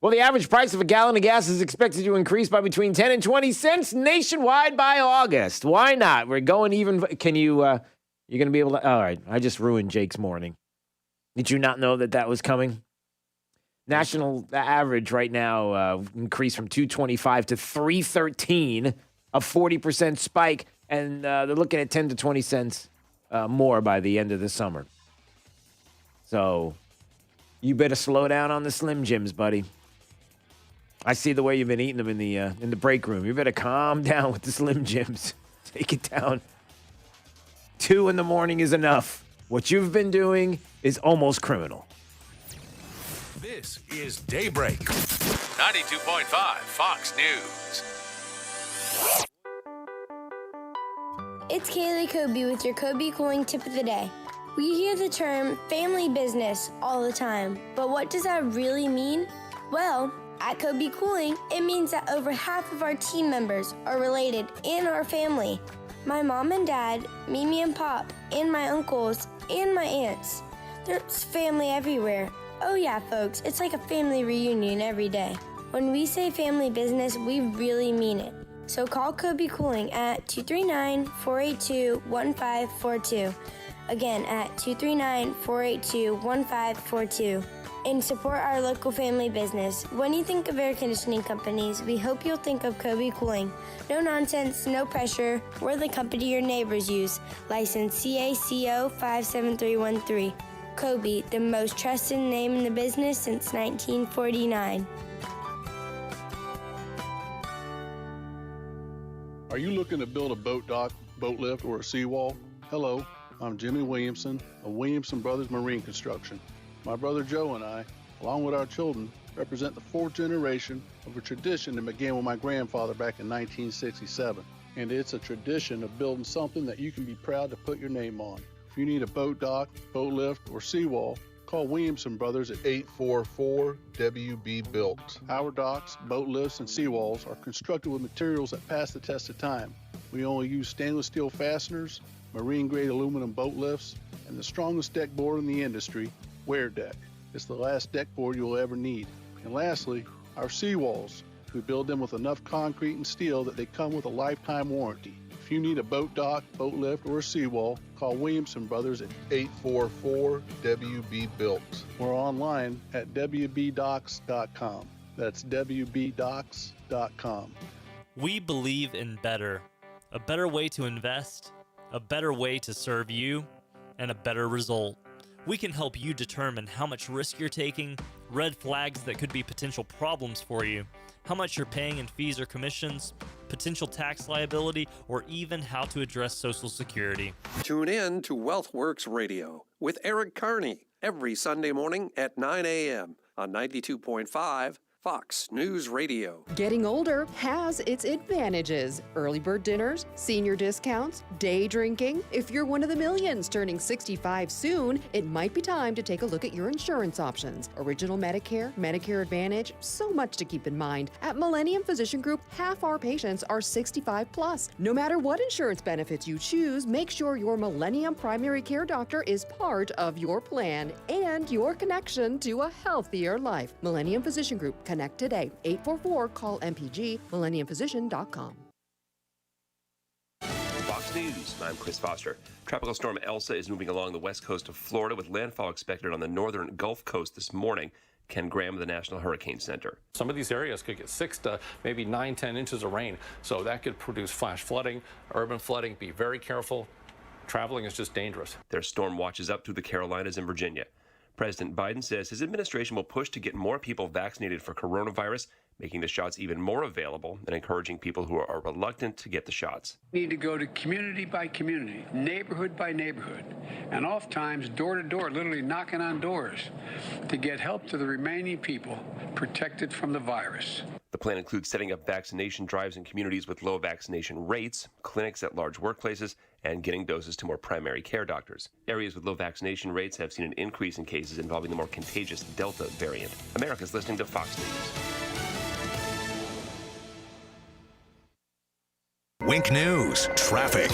Speaker 25: Well, the average price of a gallon of gas is expected to increase by between 10 and 20 cents nationwide by August. Why not? We're going even. Can you, you're going to be able to. All right. I just ruined Jake's morning. Did you not know that was coming? National average right now increased from 225 to 313, a 40% spike. And they're looking at 10 to 20 cents more by the end of the summer. So... you better slow down on the Slim Jims, buddy. I see the way you've been eating them in the break room. You better calm down with the Slim Jims. Take it down. 2 in the morning is enough. What you've been doing is almost criminal.
Speaker 21: This is Daybreak. 92.5 Fox News.
Speaker 22: It's Kaylee Kobe with your Kobe Cooling Tip of the Day. We hear the term family business all the time, but what does that really mean? Well, at Kobe Cooling, it means that over half of our team members are related in our family. My mom and dad, Mimi and Pop, and my uncles, and my aunts. There's family everywhere. Oh yeah, folks, it's like a family reunion every day. When we say family business, we really mean it. So call Kobe Cooling at 239-482-1542. Again, at 239-482-1542. And support our local family business. When you think of air conditioning companies, we hope you'll think of Kobe Cooling. No nonsense, no pressure. We're the company your neighbors use. License CACO 57313. Kobe, the most trusted name in the business since 1949.
Speaker 23: Are you looking to build a boat dock, boat lift, or a seawall? Hello. I'm Jimmy Williamson of Williamson Brothers Marine Construction. My brother Joe and I, along with our children, represent the fourth generation of a tradition that began with my grandfather back in 1967. And it's a tradition of building something that you can be proud to put your name on. If you need a boat dock, boat lift, or seawall, call Williamson Brothers at 844-WB-BUILT. Our docks, boat lifts, and seawalls are constructed with materials that pass the test of time. We only use stainless steel fasteners, marine-grade aluminum boat lifts, and the strongest deck board in the industry, Wear Deck. It's the last deck board you'll ever need. And lastly, our seawalls. We build them with enough concrete and steel that they come with a lifetime warranty. If you need a boat dock, boat lift, or a seawall, call Williamson Brothers at 844-WB-BUILT. We're online at WBDocks.com. That's WBDocks.com.
Speaker 1: We believe in better. A better way to invest, a better way to serve you, and a better result. We can help you determine how much risk you're taking, red flags that could be potential problems for you, how much you're paying in fees or commissions, potential tax liability, or even how to address Social Security.
Speaker 5: Tune in to WealthWorks Radio with Eric Carney every Sunday morning at 9 a.m. on 92.5 Fox News Radio.
Speaker 6: Getting older has its advantages. Early bird dinners, senior discounts, day drinking. If you're one of the millions turning 65 soon, it might be time to take a look at your insurance options. Original Medicare, Medicare Advantage, so much to keep in mind. At Millennium Physician Group, half our patients are 65 plus. No matter what insurance benefits you choose, make sure your Millennium primary care doctor is part of your plan and your connection to a healthier life. Millennium Physician Group. Connect today. 844-CALL-MPG, millenniumphysician.com.
Speaker 16: Fox News, I'm Chris Foster. Tropical storm Elsa is moving along the west coast of Florida with landfall expected on the northern Gulf Coast this morning. Ken Graham of the National Hurricane Center.
Speaker 18: Some of these areas could get 6 to maybe 9, 10 inches of rain. So that could produce flash flooding, urban flooding. Be very careful. Traveling is just dangerous.
Speaker 16: There's storm watches up through the Carolinas and Virginia. President Biden says his administration will push to get more people vaccinated for coronavirus, making the shots even more available and encouraging people who are reluctant to get the shots.
Speaker 19: We need to go to community by community, neighborhood by neighborhood, and oftentimes door to door, literally knocking on doors to get help to the remaining people protected from the virus.
Speaker 16: The plan includes setting up vaccination drives in communities with low vaccination rates, clinics at large workplaces, and getting doses to more primary care doctors. Areas with low vaccination rates have seen an increase in cases involving the more contagious Delta variant. America's listening to Fox News.
Speaker 24: Wink News, traffic.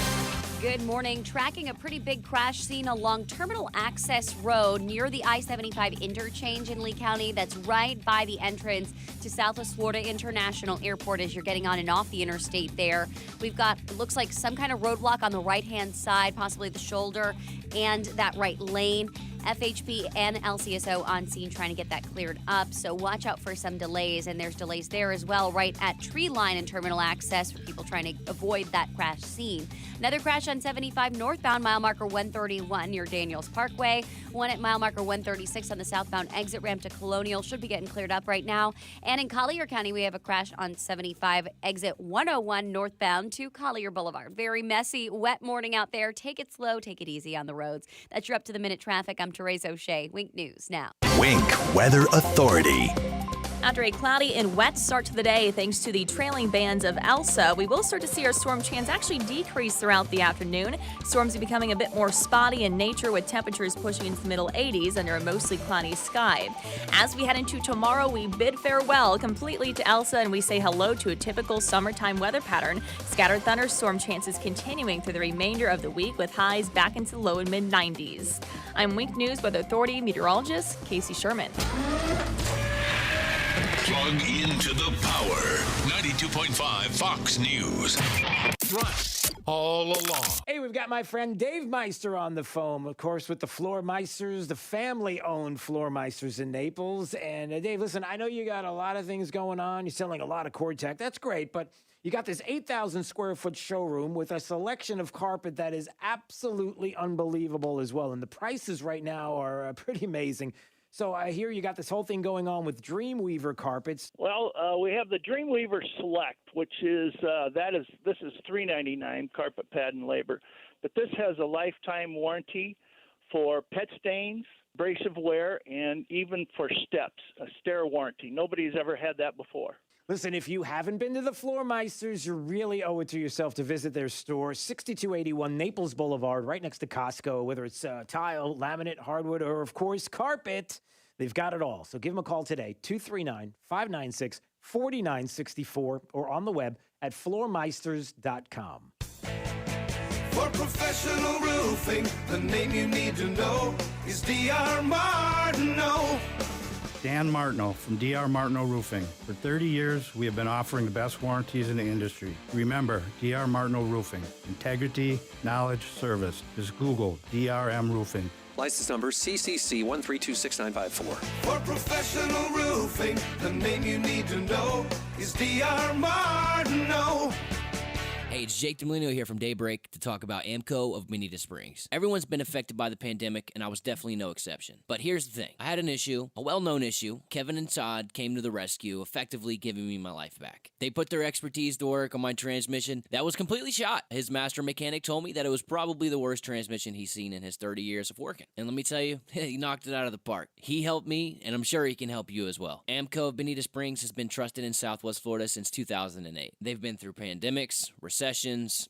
Speaker 26: Good morning. Tracking a pretty big crash scene along Terminal Access Road near the I-75 interchange in Lee County. That's right by the entrance to Southwest Florida International Airport as you're getting on and off the interstate there. We've got, it looks like some kind of roadblock on the right-hand side, possibly the shoulder and that right lane. FHP and LCSO on scene trying to get that cleared up, so watch out for some delays, and there's delays there as well right at Tree Line and Terminal Access for people trying to avoid that crash scene. Another crash on 75 northbound, mile marker 131 near Daniels Parkway. One at mile marker 136 on the southbound exit ramp to Colonial. Should be getting cleared up right now. And in Collier County, we have a crash on 75 exit 101 northbound to Collier Boulevard. Very messy, wet morning out there. Take it slow, take it easy on the roads. That's your up-to-the-minute traffic. I'm Therese O'Shea. Wink News now.
Speaker 24: Wink Weather Authority.
Speaker 29: After a cloudy and wet start to the day, thanks to the trailing bands of Elsa, we will start to see our storm chance actually decrease throughout the afternoon. Storms are becoming a bit more spotty in nature with temperatures pushing into the middle 80s under a mostly cloudy sky. As we head into tomorrow, we bid farewell completely to Elsa and we say hello to a typical summertime weather pattern. Scattered thunderstorm chances continuing through the remainder of the week with highs back into the low and mid 90s. I'm Wink News Weather Authority meteorologist Casey Sherman.
Speaker 21: Plug into the power. 92.5 Fox News. Right. All along.
Speaker 30: Hey, we've got my friend Dave Meister on the phone, of course, with the Floor Meisters, the family-owned Floor Meisters in Naples. And Dave, listen, I know you got a lot of things going on. You're selling a lot of cord tech. That's great, but you got this 8,000 square foot showroom with a selection of carpet that is absolutely unbelievable as well. And the prices right now are pretty amazing. So I hear you got this whole thing going on with Dreamweaver carpets.
Speaker 31: Well, we have the Dreamweaver Select, which is this is $3.99 carpet pad and labor, but this has a lifetime warranty for pet stains, abrasive wear, and even for steps, a stair warranty. Nobody's ever had that before.
Speaker 30: Listen, if you haven't been to the Floor Meisters, you really owe it to yourself to visit their store, 6281 Naples Boulevard, right next to Costco. Whether it's tile, laminate, hardwood, or, of course, carpet, they've got it all. So give them a call today, 239-596-4964, or on the web at floormeisters.com.
Speaker 2: For professional roofing, the name you need to know is D.R. Martineau.
Speaker 3: Dan Martineau from D.R. Martineau Roofing. For 30 years, we have been offering the best warranties in the industry. Remember, D.R. Martineau Roofing. Integrity, knowledge, service. Just Google DRM Roofing.
Speaker 5: License number CCC 1326954.
Speaker 2: For professional roofing, the name you need to know is D.R. Martineau.
Speaker 7: Hey, it's Jake DeMolino here from Daybreak to talk about AMCO of Bonita Springs. Everyone's been affected by the pandemic, and I was definitely no exception. But here's the thing. I had an issue, a well-known issue. Kevin and Todd came to the rescue, effectively giving me my life back. They put their expertise to work on my transmission. That was completely shot. His master mechanic told me that it was probably the worst transmission he's seen in his 30 years of working. And let me tell you, he knocked it out of the park. He helped me, and I'm sure he can help you as well. AMCO of Bonita Springs has been trusted in Southwest Florida since 2008. They've been through pandemics, recessions,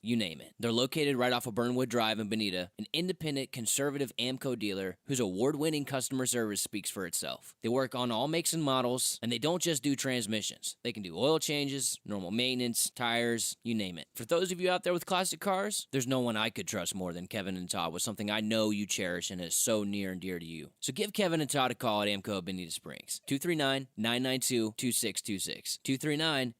Speaker 7: you name it. They're located right off of Burnwood Drive in Bonita, an independent, conservative AMCO dealer whose award-winning customer service speaks for itself. They work on all makes and models, and they don't just do transmissions. They can do oil changes, normal maintenance, tires, you name it. For those of you out there with classic cars, there's no one I could trust more than Kevin and Todd with something I know you cherish and is so near and dear to you. So give Kevin and Todd a call at AMCO of Bonita Springs, 239-992-2626,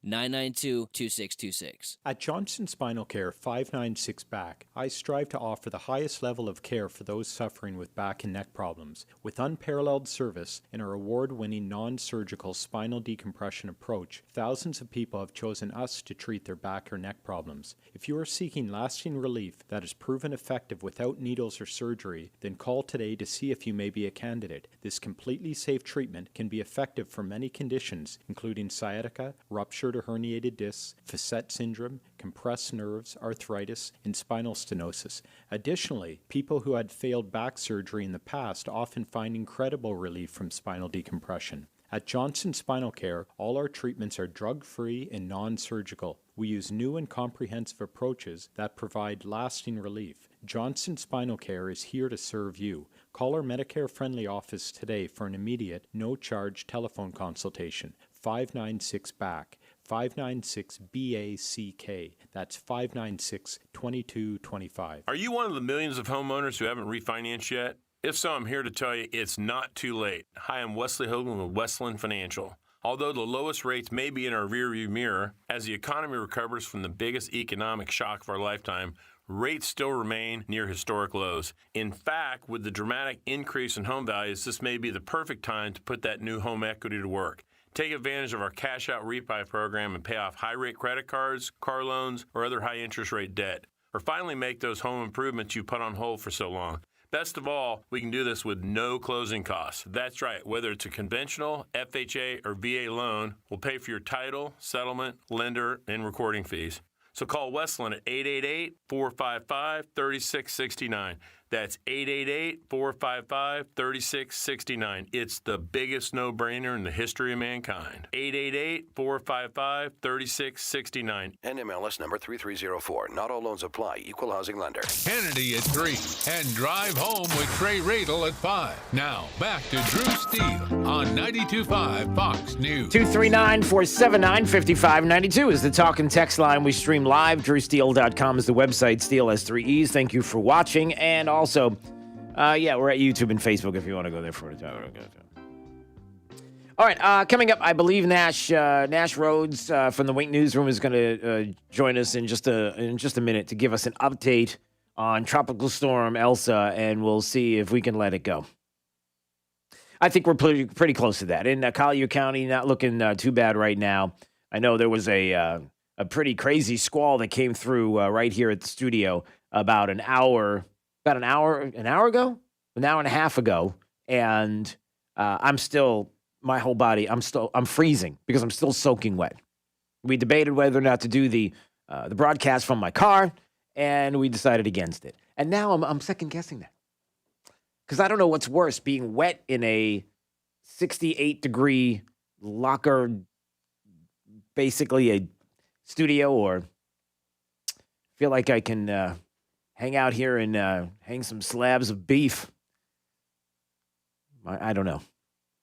Speaker 7: 239-992-2626.
Speaker 8: At Johnson Spinal Care 596 Back, I strive to offer the highest level of care for those suffering with back and neck problems. With unparalleled service and our award-winning non-surgical spinal decompression approach, thousands of people have chosen us to treat their back or neck problems. If you are seeking lasting relief that is proven effective without needles or surgery, then call today to see if you may be a candidate. This completely safe treatment can be effective for many conditions, including sciatica, ruptured or herniated discs, facet syndrome, compressed nerves, arthritis, and spinal stenosis. Additionally, people who had failed back surgery in the past often find incredible relief from spinal decompression. At Johnson Spinal Care, all our treatments are drug-free and non-surgical. We use new and comprehensive approaches that provide lasting relief. Johnson Spinal Care is here to serve you. Call our Medicare-friendly office today for an immediate, no-charge telephone consultation. 596-BACK. 596-BACK. That's 596-2225.
Speaker 9: Are you one of the millions of homeowners who haven't refinanced yet? If so, I'm here to tell you it's not too late. Hi, I'm Wesley Hogan with Westland Financial. Although the lowest rates may be in our rearview mirror, as the economy recovers from the biggest economic shock of our lifetime, rates still remain near historic lows. In fact, with the dramatic increase in home values, this may be the perfect time to put that new home equity to work. Take advantage of our cash out refi program and pay off high-rate credit cards, car loans, or other high-interest rate debt. Or finally make those home improvements you put on hold for so long. Best of all, we can do this with no closing costs. That's right, whether it's a conventional, FHA, or VA loan, we'll pay for your title, settlement, lender, and recording fees. So call Westland at 888-455-3669. That's 888-455-3669. It's the biggest no-brainer in the history of mankind. 888-455-3669.
Speaker 10: NMLS number 3304. Not all loans apply. Equal housing lender.
Speaker 21: Kennedy at 3 and Drive Home with Trey Radel at 5. Now, back to Drew Steele on 92.5 Fox News.
Speaker 25: 239-479-5592 is the talk and text line. We stream live. DrewSteele.com is the website. Steele has 3 E's. Thank you for watching. And also, we're at YouTube and Facebook if you want to go there for it. All right, coming up, I believe Nash Rhodes from the Wink Newsroom is going to join us in just a minute to give us an update on Tropical Storm Elsa, and we'll see if we can let it go. I think we're pretty close to that. In Collier County, not looking too bad right now. I know there was a pretty crazy squall that came through right here at the studio about an hour and a half ago, and I'm freezing because I'm still soaking wet. We debated whether or not to do the broadcast from my car, and we decided against it. And now I'm second guessing that because I don't know what's worse, being wet in a 68-degree locker, basically a studio, or feel like I can hang out here and hang some slabs of beef. I don't know.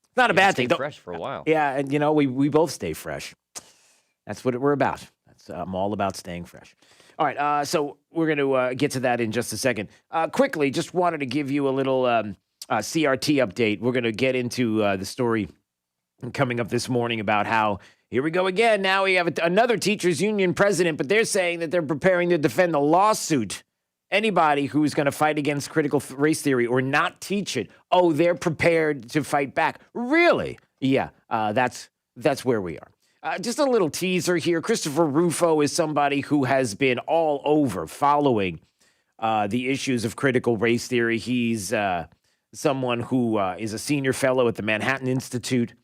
Speaker 25: It's not a bad thing.
Speaker 11: Fresh for a while.
Speaker 25: Yeah, and we both stay fresh. That's what we're about. I'm all about staying fresh. All right, so we're going to get to that in just a second. Quickly, just wanted to give you a little C.R.T. update. We're going to get into the story coming up this morning about how, here we go again, now we have another teachers union president, but they're saying that they're preparing to defend the lawsuit. Anybody who's going to fight against critical race theory or not teach it, they're prepared to fight back. Really? Yeah, that's where we are. Just a little teaser here. Christopher Rufo is somebody who has been all over following the issues of critical race theory. He's someone who is a senior fellow at the Manhattan Institute.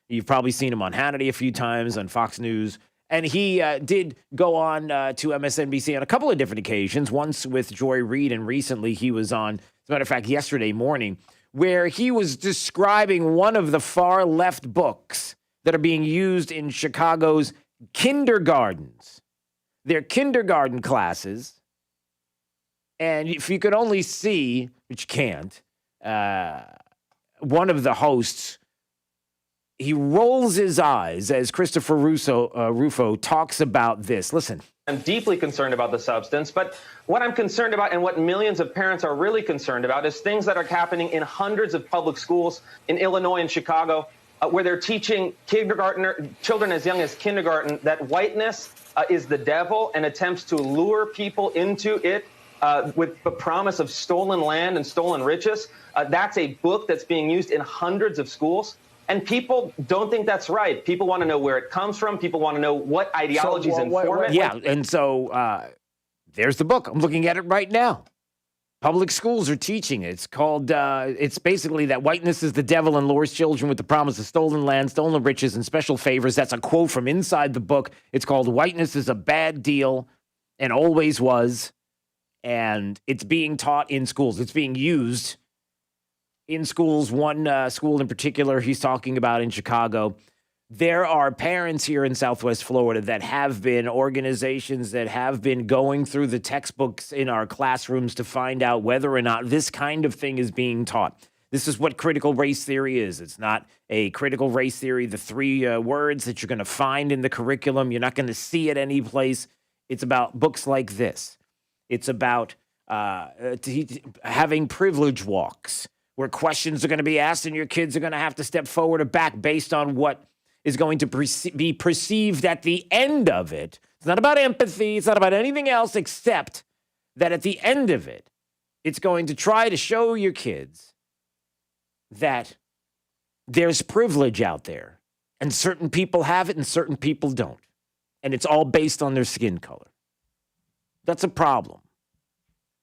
Speaker 25: You've probably seen him on Hannity a few times on Fox News. And he did go on to MSNBC on a couple of different occasions, once with Joy Reid, and recently he was on, as a matter of fact, yesterday morning, where he was describing one of the far left books that are being used in Chicago's kindergartens. They're kindergarten classes. And if you could only see, which you can't, one of the hosts, he rolls his eyes as Christopher Rufo talks about this. Listen.
Speaker 4: I'm deeply concerned about the substance, but what I'm concerned about and what millions of parents are really concerned about is things that are happening in hundreds of public schools in Illinois and Chicago, where they're teaching children as young as kindergarten that whiteness is the devil and attempts to lure people into it with the promise of stolen land and stolen riches. That's a book that's being used in hundreds of schools. And people don't think that's right. People want to know where it comes from. People want to know what ideologies inform it.
Speaker 25: Yeah, and so there's the book. I'm looking at it right now. Public schools are teaching it. It's called, it's basically that whiteness is the devil and lures children with the promise of stolen land, stolen riches, and special favors. That's a quote from inside the book. It's called Whiteness is a Bad Deal and Always Was. And it's being taught in schools. It's being used in schools. One school in particular he's talking about in Chicago. There are parents here in Southwest Florida that have been, organizations that have been going through the textbooks in our classrooms to find out whether or not this kind of thing is being taught. This is what critical race theory is. It's not a critical race theory, the three words that you're going to find in the curriculum. You're not going to see it any place. It's about books like this. It's about having privilege walks, where questions are going to be asked and your kids are going to have to step forward or back based on what is going to be perceived at the end of it. It's not about empathy. It's not about anything else except that at the end of it, it's going to try to show your kids that there's privilege out there and certain people have it and certain people don't. And it's all based on their skin color. That's a problem.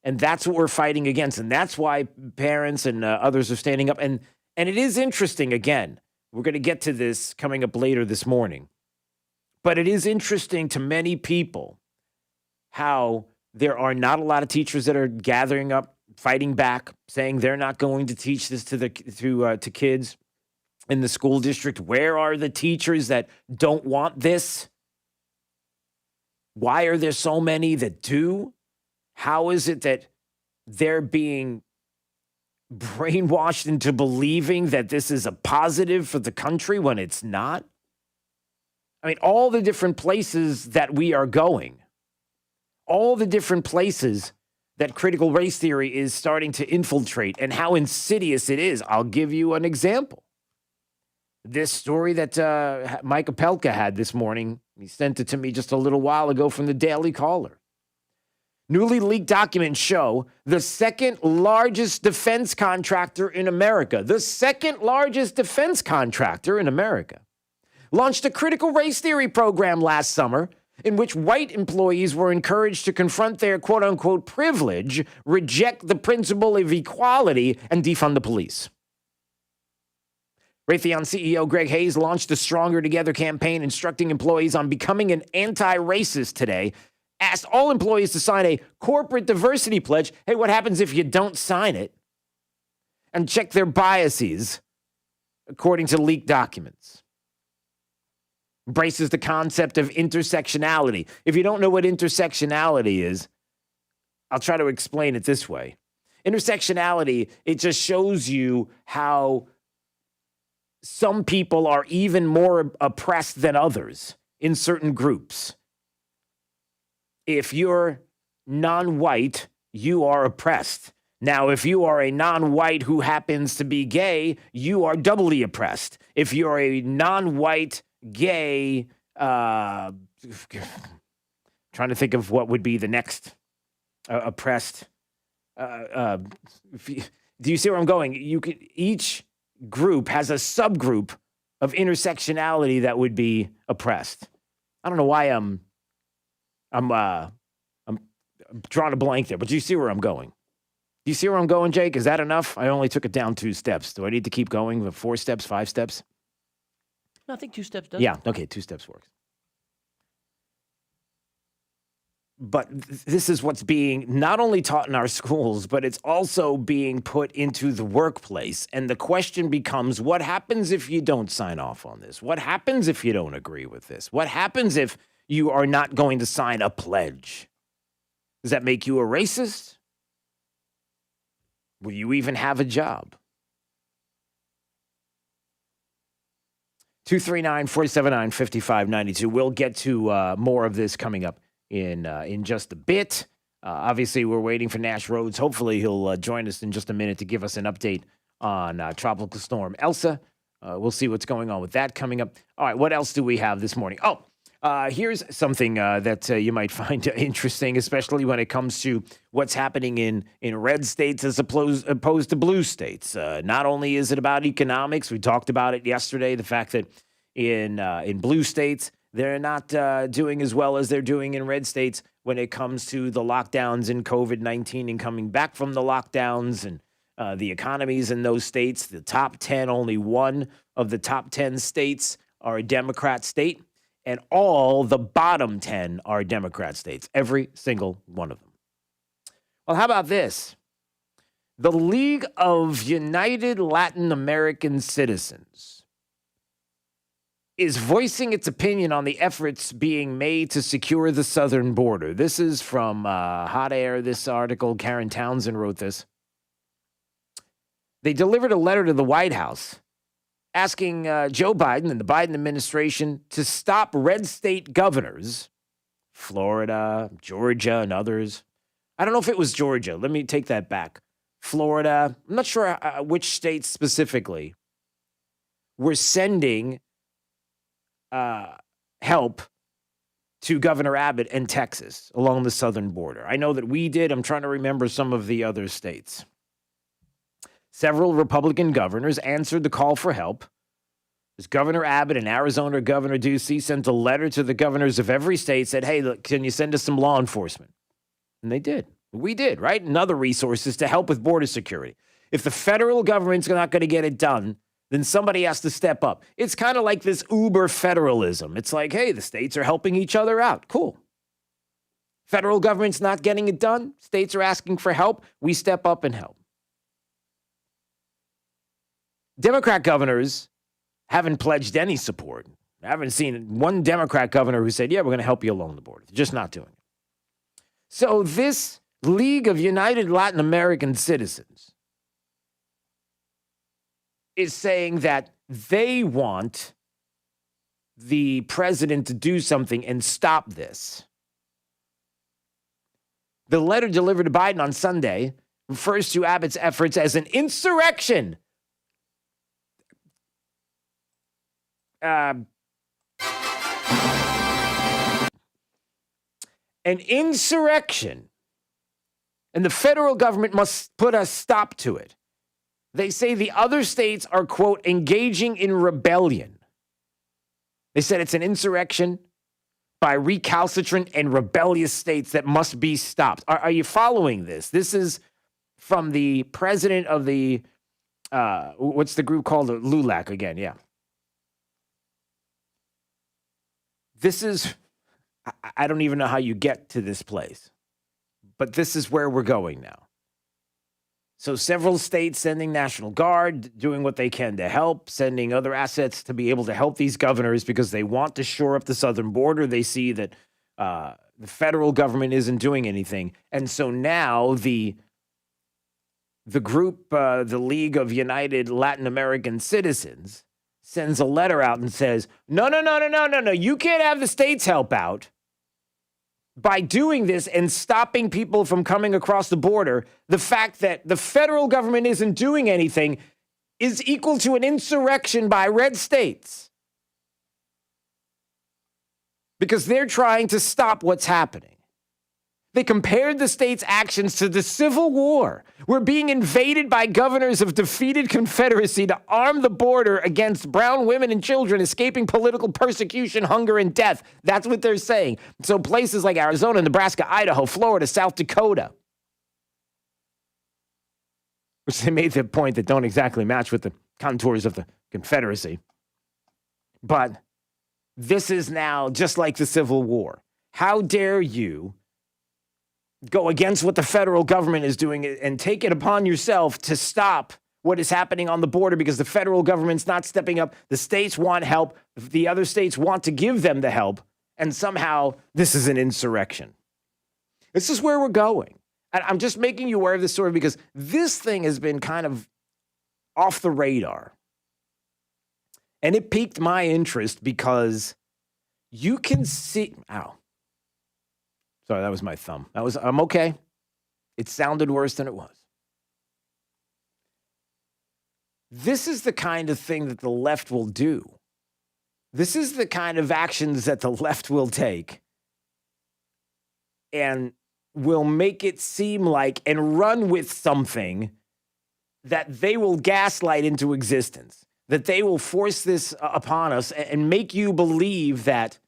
Speaker 25: And that's what we're fighting against. And that's why parents and others are standing up. And it is interesting, again, we're going to get to this coming up later this morning. But it is interesting to many people how there are not a lot of teachers that are gathering up, fighting back, saying they're not going to teach this to kids in the school district. Where are the teachers that don't want this? Why are there so many that do? How is it that they're being brainwashed into believing that this is a positive for the country when it's not? I mean, all the different places that we are going, all the different places that critical race theory is starting to infiltrate and how insidious it is. I'll give you an example. This story that Mike Opelka had this morning, he sent it to me just a little while ago from the Daily Caller. Newly leaked documents show the second largest defense contractor in America, launched a critical race theory program last summer in which white employees were encouraged to confront their quote-unquote privilege, reject the principle of equality, and defund the police. Raytheon CEO Greg Hayes launched a Stronger Together campaign instructing employees on becoming an anti-racist today, asked all employees to sign a corporate diversity pledge. Hey, what happens if you don't sign it? And check their biases, according to leaked documents. Embraces the concept of intersectionality. If you don't know what intersectionality is, I'll try to explain it this way. Intersectionality, it just shows you how some people are even more oppressed than others in certain groups. If you're non-white, you are oppressed. Now, if you are a non-white who happens to be gay, you are doubly oppressed. If you're a non-white gay, trying to think of what would be the next oppressed. Do you see where I'm going? Each group has a subgroup of intersectionality that would be oppressed. I don't know why I'm drawing a blank there, but do you see where I'm going? Do you see where I'm going, Jake? Is that enough? I only took it down 2 steps. Do I need to keep going with 4 steps, 5 steps?
Speaker 7: No, I think 2 steps does.
Speaker 25: Yeah, okay, 2 steps works. But this is what's being not only taught in our schools, but it's also being put into the workplace. And the question becomes, what happens if you don't sign off on this? What happens if you don't agree with this? What happens if you are not going to sign a pledge? Does that make you a racist? Will you even have a job? 239-479-5592. We'll get to more of this coming up in just a bit. Obviously, we're waiting for Nash Rhodes. Hopefully, he'll join us in just a minute to give us an update on Tropical Storm Elsa. We'll see what's going on with that coming up. All right, what else do we have this morning? Here's something that you might find interesting, especially when it comes to what's happening in red states as opposed to blue states. Not only is it about economics, we talked about it yesterday, the fact that in blue states, they're not doing as well as they're doing in red states when it comes to the lockdowns and COVID-19 and coming back from the lockdowns and the economies in those states. The top 10, only one of the top 10 states are a Democrat state, and all the bottom 10 are Democrat states, every single one of them. Well, how about this? The League of United Latin American Citizens is voicing its opinion on the efforts being made to secure the southern border. This is from Hot Air, this article. Karen Townsend wrote this. They delivered a letter to the White House asking Joe Biden and the Biden administration to stop red state governors, Florida, Georgia, and others. I don't know if it was Georgia. Let me take that back. Florida, I'm not sure which states specifically were sending help to Governor Abbott and Texas along the southern border. I know that we did. I'm trying to remember some of the other states. Several Republican governors answered the call for help. As Governor Abbott and Arizona Governor Ducey sent a letter to the governors of every state, said, hey, look, can you send us some law enforcement? And they did. We did, right? And other resources to help with border security. If the federal government's not going to get it done, then somebody has to step up. It's kind of like this uber federalism. It's like, hey, the states are helping each other out. Cool. Federal government's not getting it done. States are asking for help. We step up and help. Democrat governors haven't pledged any support. I haven't seen one Democrat governor who said, yeah, we're going to help you along the border. They're just not doing it. So this League of United Latin American Citizens is saying that they want the president to do something and stop this. The letter delivered to Biden on Sunday refers to Abbott's efforts as an insurrection. An insurrection. And the federal government must put a stop to it. They say the other states are, quote, engaging in rebellion. They said it's an insurrection by recalcitrant and rebellious states that must be stopped. Are you following this? This is from the president of the, what's the group called? LULAC again, yeah. This is, I don't even know how you get to this place, but this is where we're going now. So several states sending National Guard, doing what they can to help, sending other assets to be able to help these governors because they want to shore up the southern border. They see that the federal government isn't doing anything. And so now the group, the League of United Latin American Citizens, sends a letter out and says, no, you can't have the states help out. by doing this and stopping people from coming across the border, the fact that the federal government isn't doing anything is equal to an insurrection by red states. Because they're trying to stop what's happening. They compared the state's actions to the Civil War. We're being invaded by governors of defeated Confederacy to arm the border against brown women and children escaping political persecution, hunger, and death. That's what they're saying. So places like Arizona, Nebraska, Idaho, Florida, South Dakota, which they made the point that don't exactly match with the contours of the Confederacy. But this is now just like the Civil War. How dare you go against what the federal government is doing and take it upon yourself to stop what is happening on the border because the federal government's not stepping up. The states want help. The other states want to give them the help. And somehow this is an insurrection. This is where we're going. And I'm just making you aware of this story because this thing has been kind of off the radar. And it piqued my interest because you can see, ow. Sorry, that was my thumb. I'm okay. It sounded worse than it was. This is the kind of thing that the left will do. This is the kind of actions that the left will take and will make it seem like and run with something that they will gaslight into existence, that they will force this upon us and make you believe that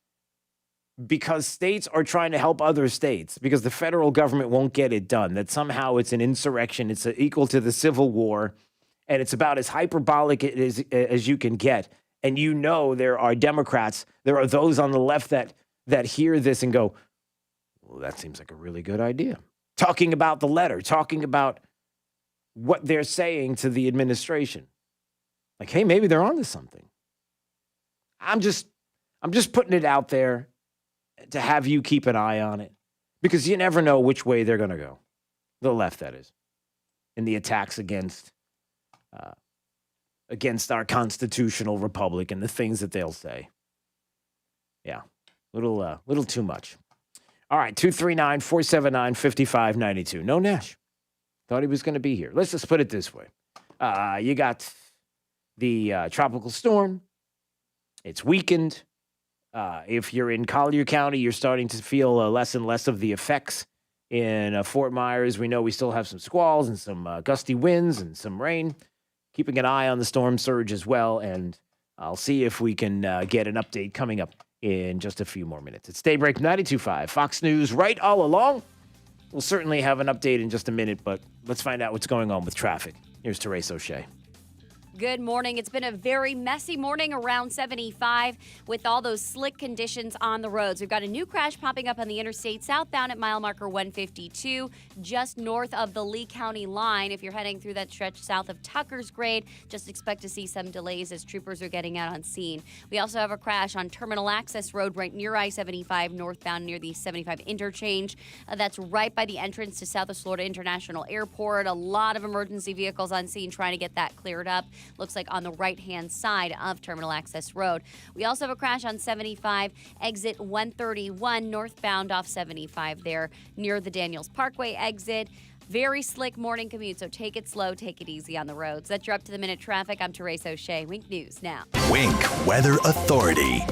Speaker 25: because states are trying to help other states, because the federal government won't get it done, that somehow it's an insurrection, it's equal to the Civil War, and it's about as hyperbolic as you can get. And you know there are Democrats, there are those on the left that hear this and go, well, that seems like a really good idea. Talking about the letter, talking about what they're saying to the administration. Like, hey, maybe they're onto something. I'm just putting it out there to have you keep an eye on it, because you never know which way they're going to go. The left, that is, in the attacks against our constitutional republic and the things that they'll say. Yeah, little too much. All right, 239-479-5592. No Nash. Thought he was going to be here. Let's just put it this way. You got the tropical storm. It's weakened. If you're in Collier County, you're starting to feel less and less of the effects. In Fort Myers, we know we still have some squalls and some gusty winds and some rain. Keeping an eye on the storm surge as well, and I'll see if we can get an update coming up in just a few more minutes. It's Daybreak 92.5, Fox News, right all along. We'll certainly have an update in just a minute, but let's find out what's going on with traffic. Here's Therese O'Shea.
Speaker 26: Good morning. It's been a very messy morning around 75 with all those slick conditions on the roads. We've got a new crash popping up on the interstate southbound at mile marker 152, just north of the Lee County line. If you're heading through that stretch south of Tucker's Grade, just expect to see some delays as troopers are getting out on scene. We also have a crash on Terminal Access Road right near I-75 northbound near the 75 interchange. That's right by the entrance to Southwest Florida International Airport. A lot of emergency vehicles on scene trying to get that cleared up. Looks like on the right-hand side of Terminal Access Road. We also have a crash on 75, exit 131, northbound off 75 there near the Daniels Parkway exit. Very slick morning commute, so take it slow, take it easy on the roads. That's your up-to-the-minute traffic. I'm Therese O'Shea. Wink News now.
Speaker 24: Wink Weather Authority.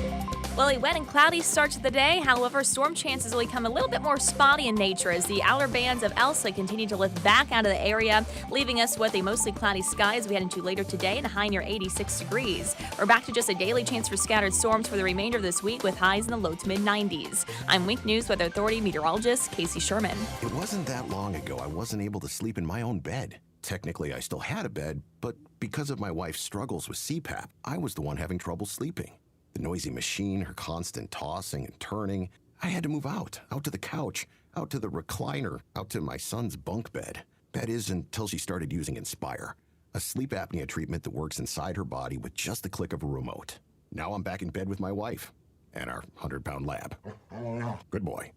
Speaker 29: Well, a wet and cloudy start to the day. However, storm chances will become a little bit more spotty in nature as the outer bands of Elsa continue to lift back out of the area, leaving us with a mostly cloudy sky as we head into later today and a high near 86 degrees. We're back to just a daily chance for scattered storms for the remainder of this week with highs in the low to mid-90s. I'm Wink News Weather Authority meteorologist Casey Sherman.
Speaker 24: It wasn't that long ago I wasn't able to sleep in my own bed. Technically, I still had a bed, but because of my wife's struggles with CPAP, I was the one having trouble sleeping. The noisy machine, her constant tossing and turning. I had to move out to the couch, out to the recliner, out to my son's bunk bed. That is until she started using Inspire, a sleep apnea treatment that works inside her body with just the click of a remote. Now I'm back in bed with my wife and our 100-pound lab. Good boy.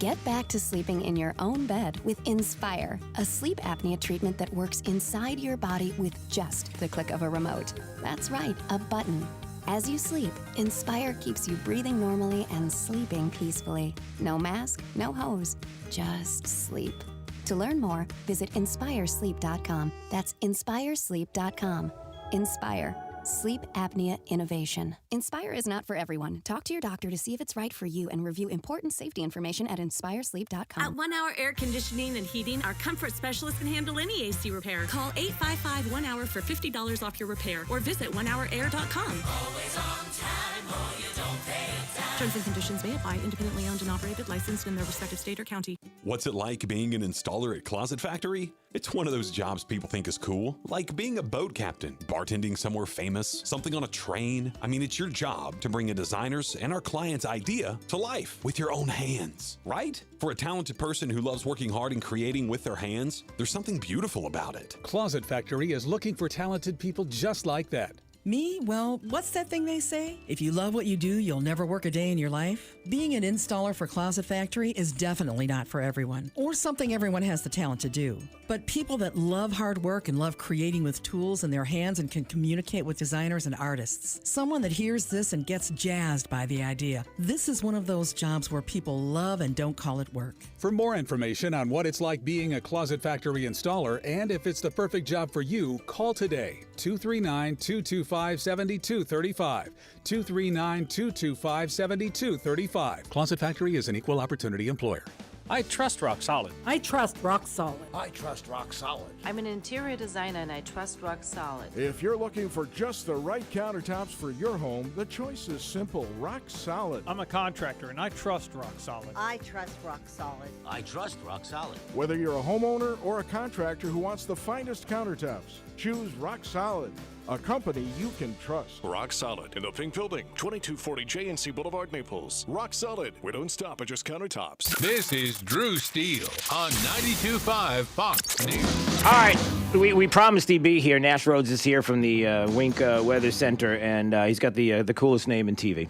Speaker 11: Get back to sleeping in your own bed with Inspire, a sleep apnea treatment that works inside your body with just the click of a remote. That's right, a button. As you sleep, Inspire keeps you breathing normally and sleeping peacefully. No mask, no hose, just sleep. To learn more, visit inspiresleep.com. That's inspiresleep.com. Inspire. Sleep apnea innovation. Inspire is not for everyone. Talk to your doctor to see if it's right for you and review important safety information at inspiresleep.com.
Speaker 1: At 1 Hour Air Conditioning and Heating, our comfort specialist can handle any AC repair. Call 855 1 Hour for $50 off your repair or visit onehourair.com.
Speaker 2: Always on time or you don't pay a dime.
Speaker 1: Terms and conditions may apply. Independently owned and operated, licensed in their respective state or county.
Speaker 12: What's it like being an installer at Closet Factory? It's one of those jobs people think is cool, like being a boat captain, bartending somewhere famous, something on a train. I mean, it's your job to bring a designer's and our client's idea to life with your own hands, right? For a talented person who loves working hard and creating with their hands, there's something beautiful about it.
Speaker 13: Closet Factory is looking for talented people just like that.
Speaker 14: Me? Well, what's that thing they say? If you love what you do, you'll never work a day in your life. Being an installer for Closet Factory is definitely not for everyone, or something everyone has the talent to do. But people that love hard work and love creating with tools in their hands and can communicate with designers and artists. Someone that hears this and gets jazzed by the idea. This is one of those jobs where people love and don't call it work.
Speaker 13: For more information on what it's like being a Closet Factory installer and if it's the perfect job for you, call today, 239-225-7235, 239-225-7235. Closet Factory is an equal opportunity employer.
Speaker 15: I trust Rock Solid.
Speaker 14: I trust Rock Solid.
Speaker 15: I trust Rock Solid.
Speaker 17: I'm an interior designer and I trust Rock Solid.
Speaker 20: If you're looking for just the right countertops for your home, the choice is simple. Rock Solid.
Speaker 15: I'm a contractor and I trust Rock Solid.
Speaker 22: I trust Rock Solid.
Speaker 23: I trust Rock Solid.
Speaker 20: Whether you're a homeowner or a contractor who wants the finest countertops, choose Rock Solid, a company you can trust.
Speaker 27: Rock Solid in the Pink Building, 2240 J&C Boulevard, Naples. Rock Solid. We don't stop at just countertops.
Speaker 21: This is Drew Steele on 92.5 Fox News.
Speaker 25: All right, we promised he'd be here. Nash Rhodes is here from the Wink Weather Center, and he's got the coolest name in TV.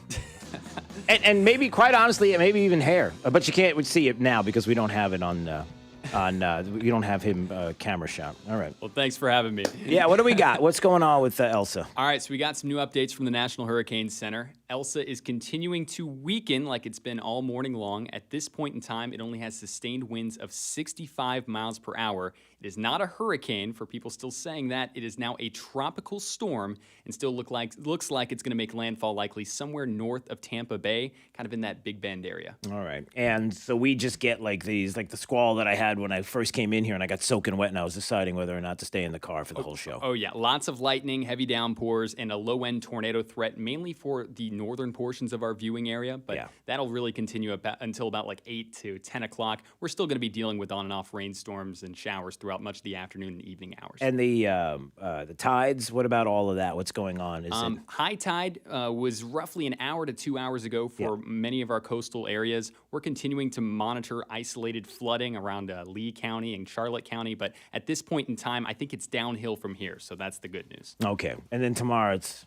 Speaker 25: and maybe, quite honestly, maybe even hair. But you can't see it now because we don't have it on we don't have him camera shot. All right.
Speaker 28: Well, thanks for having me.
Speaker 25: Yeah, what do we got? What's going on with Elsa?
Speaker 28: All right, so we got some new updates from the National Hurricane Center. Elsa is continuing to weaken like it's been all morning long. At this point in time, it only has sustained winds of 65 miles per hour. It is not a hurricane, for people still saying that. It is now a tropical storm and still looks like it's going to make landfall likely somewhere north of Tampa Bay, kind of in that Big Bend area.
Speaker 25: All right. And so we just get like these, like the squall that I had when I first came in here and I got soaking wet and I was deciding whether or not to stay in the car for the whole show.
Speaker 28: Oh, yeah. Lots of lightning, heavy downpours, and a low-end tornado threat, mainly for the northern portions of our viewing area. But that'll really continue until about like 8 to 10 o'clock. We're still going to be dealing with on and off rainstorms and showers throughout much of the afternoon and evening hours.
Speaker 25: And the tides, what about all of that? What's going on?
Speaker 28: High tide was roughly an hour to 2 hours ago for many of our coastal areas. We're continuing to monitor isolated flooding around Lee County and Charlotte County, but at this point in time, I think it's downhill from here, so that's the good news.
Speaker 25: Okay, and then tomorrow it's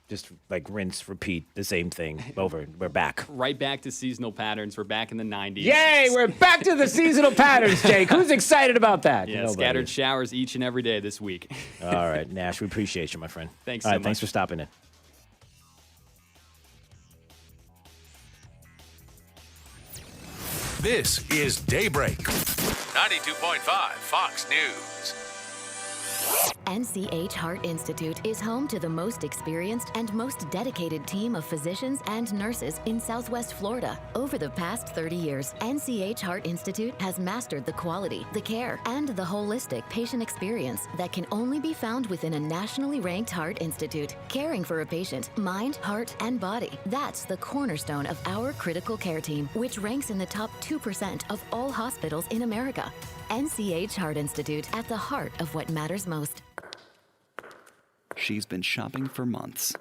Speaker 25: just rinse, repeat, the same thing over. We're back.
Speaker 28: Right back to seasonal patterns. We're back in the 90s.
Speaker 25: Yay, we're back to the seasonal patterns, Jake. Who's excited about that?
Speaker 28: Yeah, scattered showers each and every day this week.
Speaker 25: All right, Nash, we appreciate you, my friend.
Speaker 28: Thanks
Speaker 25: so
Speaker 28: much.
Speaker 25: Thanks for stopping in.
Speaker 21: This is Daybreak, 92.5 Fox News.
Speaker 32: NCH Heart Institute is home to the most experienced and most dedicated team of physicians and nurses in Southwest Florida. Over the past 30 years, NCH Heart Institute has mastered the quality, the care, and the holistic patient experience that can only be found within a nationally ranked heart institute. Caring for a patient, mind, heart, and body. That's the cornerstone of our critical care team, which ranks in the top 2% of all hospitals in America. NCH Heart Institute, at the heart of what matters most.
Speaker 33: She's been shopping for months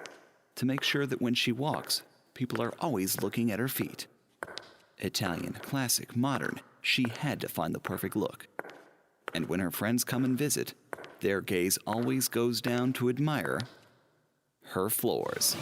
Speaker 33: to make sure that when she walks, people are always looking at her feet. Italian, classic, modern, she had to find the perfect look. And when her friends come and visit, their gaze always goes down to admire her floors.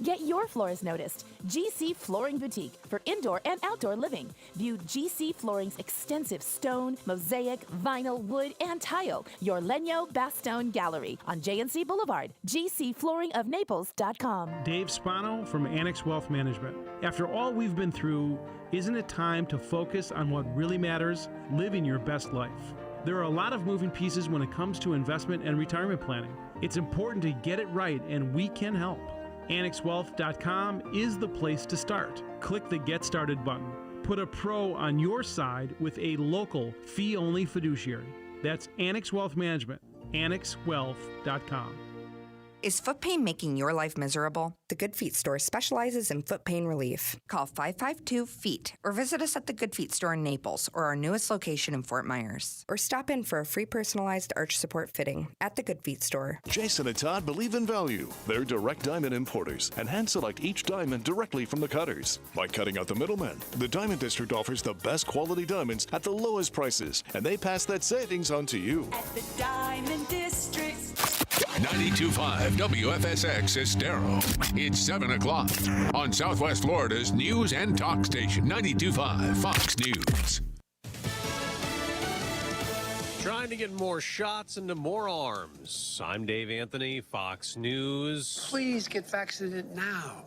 Speaker 3: Get your floors noticed. GC Flooring Boutique for indoor and outdoor living. View GC Flooring's extensive stone, mosaic, vinyl, wood, and tile. Your Lenyo Bastone Gallery on JNC Boulevard. GCFlooringofNaples.com.
Speaker 4: Dave Spinal from Annex Wealth Management. After all we've been through, isn't it time to focus on what really matters? Living your best life. There are a lot of moving pieces when it comes to investment and retirement planning. It's important to get it right, and we can help. AnnexWealth.com is the place to start. Click the Get Started button. Put a pro on your side with a local, fee-only fiduciary. That's Annex Wealth Management, AnnexWealth.com.
Speaker 5: Is foot pain making your life miserable? The Good Feet store specializes in foot pain relief. Call 552-FEET or visit us at the Good Feet store in Naples or our newest location in Fort Myers. Or stop in for a free personalized arch support fitting at the Good Feet store.
Speaker 27: Jason and Todd believe in value. They're direct diamond importers and hand select each diamond directly from the cutters. By cutting out the middlemen, the Diamond District offers the best quality diamonds at the lowest prices, and they pass that savings on to you.
Speaker 3: At the Diamond District.
Speaker 21: 92.5 WFSX Estero. It's 7 o'clock on Southwest Florida's news and talk station, 92.5 Fox News.
Speaker 6: Trying to get more shots into more arms. I'm Dave Anthony, Fox News.
Speaker 8: Please get vaccinated now.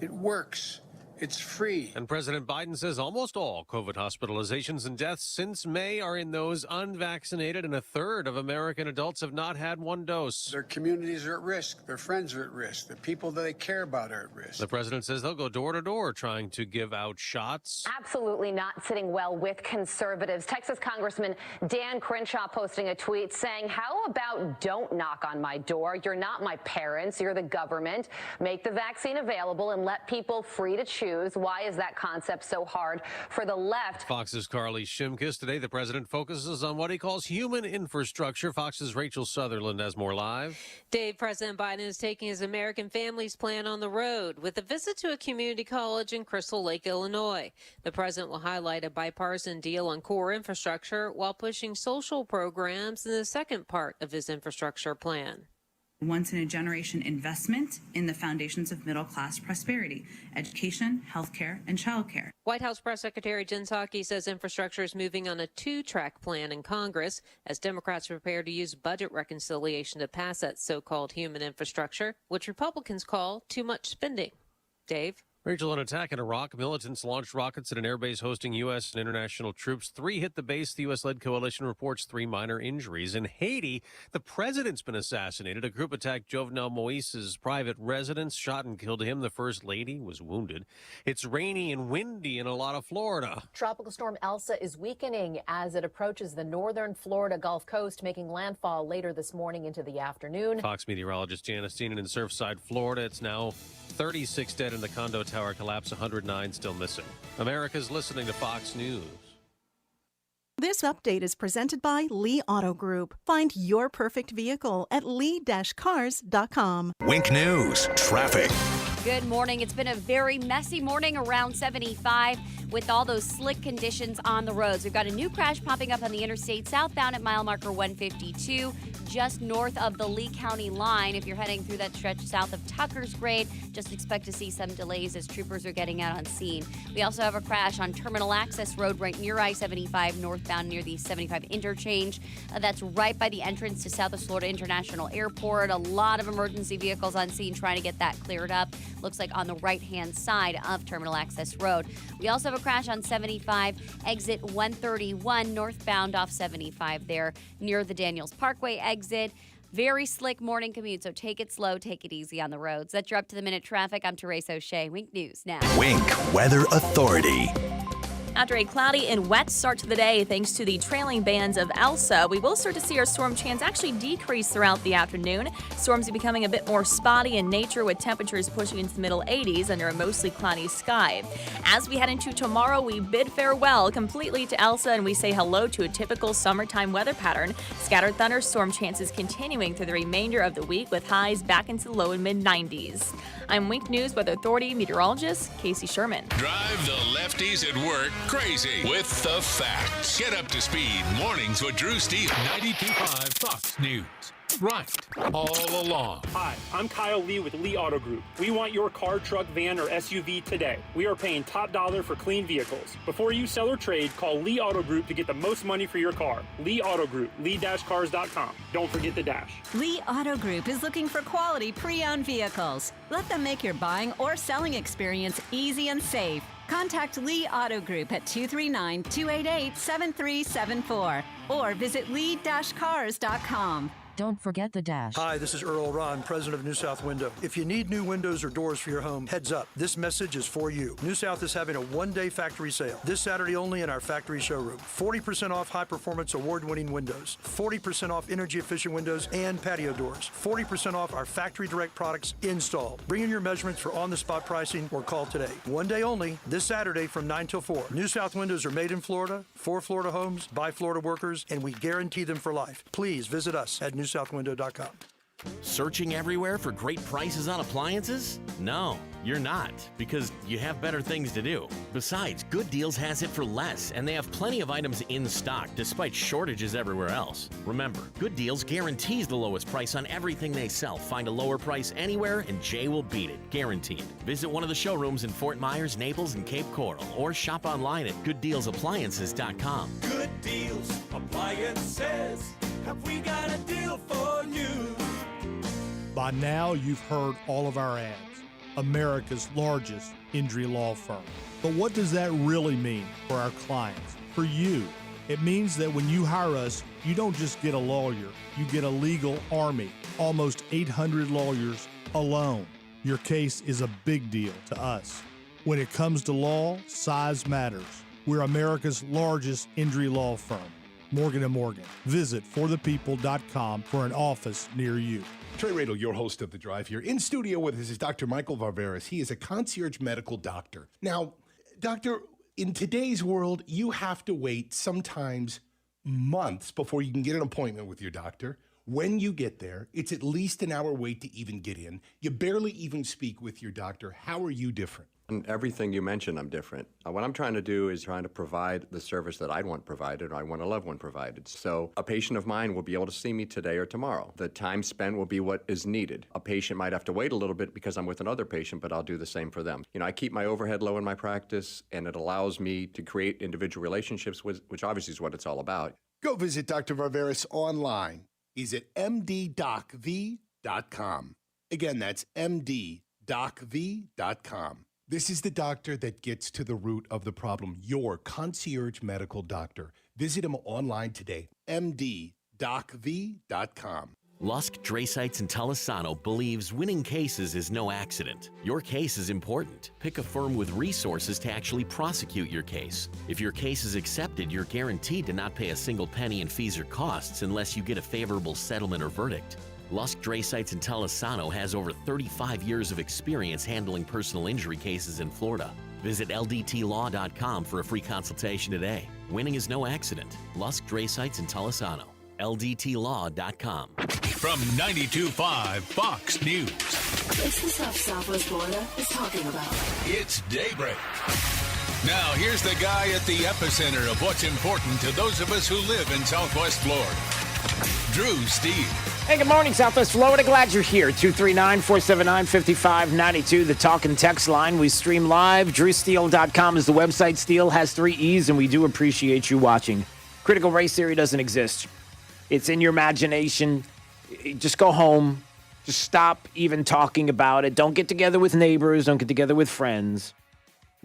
Speaker 8: It works. It's free.
Speaker 6: And President Biden says almost all COVID hospitalizations and deaths since May are in those unvaccinated, and a third of American adults have not had one dose.
Speaker 8: Their communities are at risk. Their friends are at risk. The people that they care about are at risk.
Speaker 6: The president says they'll go door to door trying to give out shots.
Speaker 9: Absolutely not sitting well with conservatives. Texas Congressman Dan Crenshaw posting a tweet saying, "How about don't knock on my door? You're not my parents. You're the government. Make the vaccine available and let people free to choose. Why is that concept so hard for the left?"
Speaker 6: Fox's Carly Shimkus. Today, the president focuses on what he calls human infrastructure. Fox's Rachel Sutherland has more live.
Speaker 10: Dave, President Biden is taking his American Families Plan on the road with a visit to a community college in Crystal Lake, Illinois. The president will highlight a bipartisan deal on core infrastructure while pushing social programs in the second part of his infrastructure plan.
Speaker 16: Once-in-a-generation investment in the foundations of middle-class prosperity, education, healthcare, and childcare.
Speaker 10: White House Press Secretary Jen Psaki says infrastructure is moving on a two-track plan in Congress as Democrats prepare to use budget reconciliation to pass that so-called human infrastructure, which Republicans call too much spending. Dave?
Speaker 6: Rachel, an attack in Iraq. Militants launched rockets at an airbase hosting U.S. and international troops. 3 hit the base. The U.S.-led coalition reports 3 minor injuries. In Haiti, the president's been assassinated. A group attacked Jovenel Moise's private residence, shot and killed him. The first lady was wounded. It's rainy and windy in a lot of Florida.
Speaker 18: Tropical storm Elsa is weakening as it approaches the northern Florida Gulf Coast, making landfall later this morning into the afternoon.
Speaker 6: Fox meteorologist Janice Steenan in Surfside, Florida. It's now 36 dead in the Condo Tower collapse, 109 still missing. America's listening to Fox News.
Speaker 19: This update is presented by Lee Auto Group. Find your perfect vehicle at lee-cars.com.
Speaker 23: Wink News, traffic.
Speaker 26: Good morning. It's been a very messy morning around 75 with all those slick conditions on the roads. We've got a new crash popping up on the interstate southbound at mile marker 152, just north of the Lee County line. If you're heading through that stretch south of Tucker's Grade, just expect to see some delays as troopers are getting out on scene. We also have a crash on Terminal Access Road right near I-75 northbound near the 75 interchange. That's right by the entrance to Southwest Florida International Airport. A lot of emergency vehicles on scene trying to get that cleared up. Looks like on the right-hand side of Terminal Access Road. We also have a crash on 75, exit 131 northbound off 75 there near the Daniels Parkway exit. Very slick morning commute, so take it slow, take it easy on the roads. That's your up-to-the-minute traffic. I'm Therese O'Shea. Wink News now.
Speaker 23: Wink Weather Authority.
Speaker 29: After a cloudy and wet start to the day, thanks to the trailing bands of Elsa, we will start to see our storm chance actually decrease throughout the afternoon. Storms are becoming a bit more spotty in nature with temperatures pushing into the middle 80s under a mostly cloudy sky. As we head into tomorrow, we bid farewell completely to Elsa and we say hello to a typical summertime weather pattern. Scattered thunderstorm chances continuing through the remainder of the week with highs back into the low and mid-90s. I'm Wink News Weather Authority meteorologist Casey Sherman.
Speaker 21: Drive the lefties at work crazy with the facts. Get up to speed. Mornings with Drew Steele. 92.5 Fox News. Right, all along.
Speaker 1: Hi, I'm Kyle Lee with Lee Auto Group. We want your car, truck, van, or SUV today. We are paying top dollar for clean vehicles. Before you sell or trade, call Lee Auto Group to get the most money for your car. Lee Auto Group, lee-cars.com. Don't forget the dash.
Speaker 2: Lee Auto Group is looking for quality pre-owned vehicles. Let them make your buying or selling experience easy and safe. Contact Lee Auto Group at 239-288-7374 or visit lee-cars.com.
Speaker 7: Don't forget the dash.
Speaker 11: Hi, this is Earl Ron, president of New South Window. If you need new windows or doors for your home, heads up. This message is for you. New South is having a one-day factory sale. This Saturday only in our factory showroom. 40% off high-performance award-winning windows. 40% off energy-efficient windows and patio doors. 40% off our factory direct products installed. Bring in your measurements for on-the-spot pricing or call today. One day only, this Saturday from 9 till 4. New South windows are made in Florida, for Florida homes, by Florida workers, and we guarantee them for life. Please visit us at newsouthwindow.com.
Speaker 12: Searching everywhere for great prices on appliances? No, you're not, because you have better things to do. Besides, Good Deals has it for less, and they have plenty of items in stock despite shortages everywhere else. Remember, Good Deals guarantees the lowest price on everything they sell. Find a lower price anywhere, and Jay will beat it, guaranteed. Visit one of the showrooms in Fort Myers, Naples, and Cape Coral, or shop online at gooddealsappliances.com.
Speaker 13: Good Deals Appliances. Have we got a deal for you?
Speaker 14: By now, you've heard all of our ads. America's largest injury law firm. But what does that really mean for our clients, for you? It means that when you hire us, you don't just get a lawyer, you get a legal army, almost 800 lawyers alone. Your case is a big deal to us. When it comes to law, size matters. We're America's largest injury law firm. Morgan & Morgan. Visit forthepeople.com for an office near you.
Speaker 15: Trey Radel, your host of The Drive here. In studio with us is Dr. Michael Varvaris. He is a concierge medical doctor. Now, doctor, in today's world, you have to wait sometimes months before you can get an appointment with your doctor. When you get there, it's at least an hour wait to even get in. You barely even speak with your doctor. How are you different?
Speaker 17: And everything you mentioned, I'm different. What I'm trying to do is trying to provide the service that I'd want provided or I want a loved one provided. So a patient of mine will be able to see me today or tomorrow. The time spent will be what is needed. A patient might have to wait a little bit because I'm with another patient, but I'll do the same for them. You know, I keep my overhead low in my practice, and it allows me to create individual relationships, which obviously is what it's all about.
Speaker 15: Go visit Dr. Varvaris online. He's at mddocv.com. Again, that's mddocv.com. This is the doctor that gets to the root of the problem, your concierge medical doctor. Visit him online today, mddocv.com.
Speaker 12: Lusk, Drasites, and Talisano believes winning cases is no accident. Your case is important. Pick a firm with resources to actually prosecute your case. If your case is accepted, you're guaranteed to not pay a single penny in fees or costs unless you get a favorable settlement or verdict. Lusk, Drasites, and Talisano has over 35 years of experience handling personal injury cases in Florida. Visit ldtlaw.com for a free consultation today. Winning is no accident. Lusk, Drasites, and Talisano. ldtlaw.com.
Speaker 21: From 92.5 Fox News.
Speaker 22: It's the stuff Southwest Florida is talking about.
Speaker 21: It's Daybreak. Now, here's the guy at the epicenter of what's important to those of us who live in Southwest Florida. Drew Steele.
Speaker 25: Hey, good morning, Southwest Florida. Glad you're here. 239-479-5592, the talk and text line. We stream live. DrewSteele.com is the website. Steele has 3 E's, and we do appreciate you watching. Critical race theory doesn't exist. It's in your imagination. Just go home. Just stop even talking about it. Don't get together with neighbors. Don't get together with friends.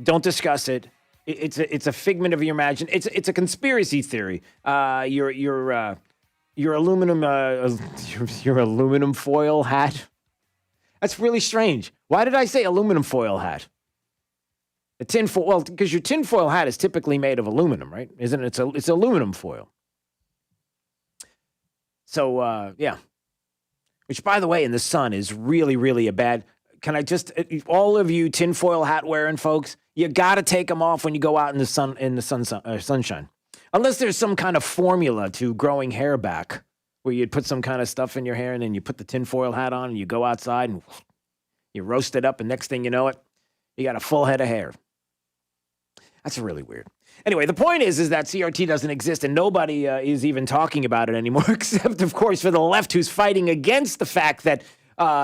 Speaker 25: Don't discuss it. It's a figment of your imagination. It's a conspiracy theory. Your aluminum foil hat. That's really strange. Why did I say aluminum foil hat? A tin foil. Well, because your tin foil hat is typically made of aluminum, right? Isn't it? It's aluminum foil. So yeah. Which, by the way, in the sun is really, really a bad. Can I just all of you tinfoil hat wearing folks? You got to take them off when you go out in the sunshine. Unless there's some kind of formula to growing hair back, where you'd put some kind of stuff in your hair and then you put the tinfoil hat on and you go outside and you roast it up, and next thing you know it, you got a full head of hair. That's really weird. Anyway, the point is that CRT doesn't exist and nobody is even talking about it anymore, except, of course, for the left who's fighting against the fact that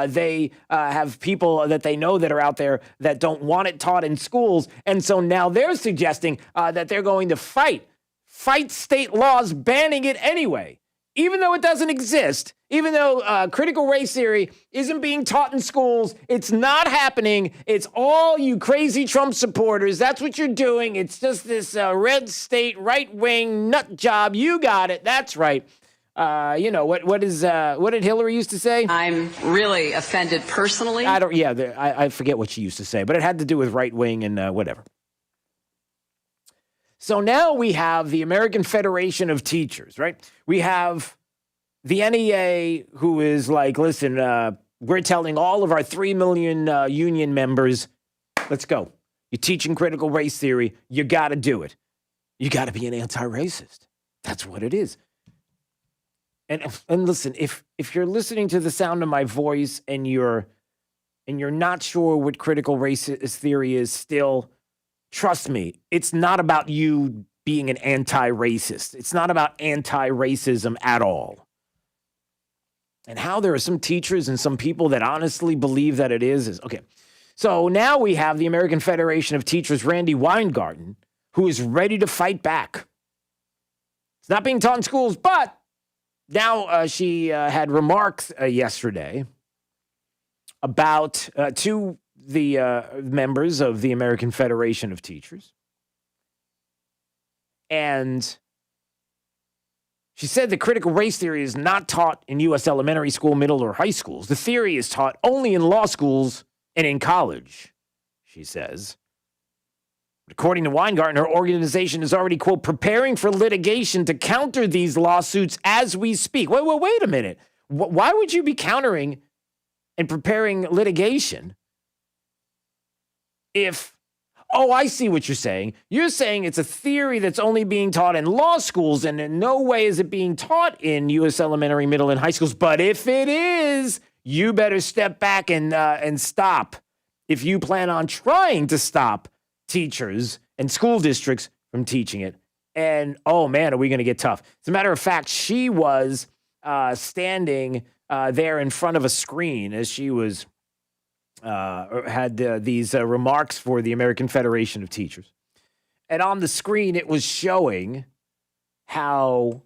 Speaker 25: they have people that they know that are out there that don't want it taught in schools. And so now they're suggesting that they're going to fight state laws banning it anyway, even though it doesn't exist, even though critical race theory isn't being taught in schools. It's not happening. It's all you crazy Trump supporters. That's what you're doing. It's just this red state right-wing nut job. You got it. That's right. What did Hillary used to say?
Speaker 3: I'm really offended personally.
Speaker 25: I forget what she used to say, but it had to do with right-wing and whatever. So now we have the American Federation of Teachers, right? We have the NEA who is like, listen, we're telling all of our 3 million union members, let's go. You're teaching critical race theory. You got to do it. You got to be an anti-racist. That's what it is. And listen, if you're listening to the sound of my voice and you're not sure what critical race theory is still, trust me, it's not about you being an anti-racist. It's not about anti-racism at all. And how there are some teachers and some people that honestly believe that it is okay. So now we have the American Federation of Teachers, Randy Weingarten, who is ready to fight back. It's not being taught in schools, but now she had remarks yesterday about to the members of the American Federation of Teachers. And she said that critical race theory is not taught in U.S. elementary school, middle, or high schools. The theory is taught only in law schools and in college, she says. According to Weingarten, her organization is already, quote, preparing for litigation to counter these lawsuits as we speak. Wait a minute. Why would you be countering and preparing litigation if, I see what you're saying. You're saying it's a theory that's only being taught in law schools, and in no way is it being taught in U.S. elementary, middle, and high schools. But if it is, you better step back and stop. If you plan on trying to stop teachers and school districts from teaching it. And, oh, man, are we going to get tough. As a matter of fact, she was standing there in front of a screen as she was had these remarks for the American Federation of Teachers. And on the screen, it was showing how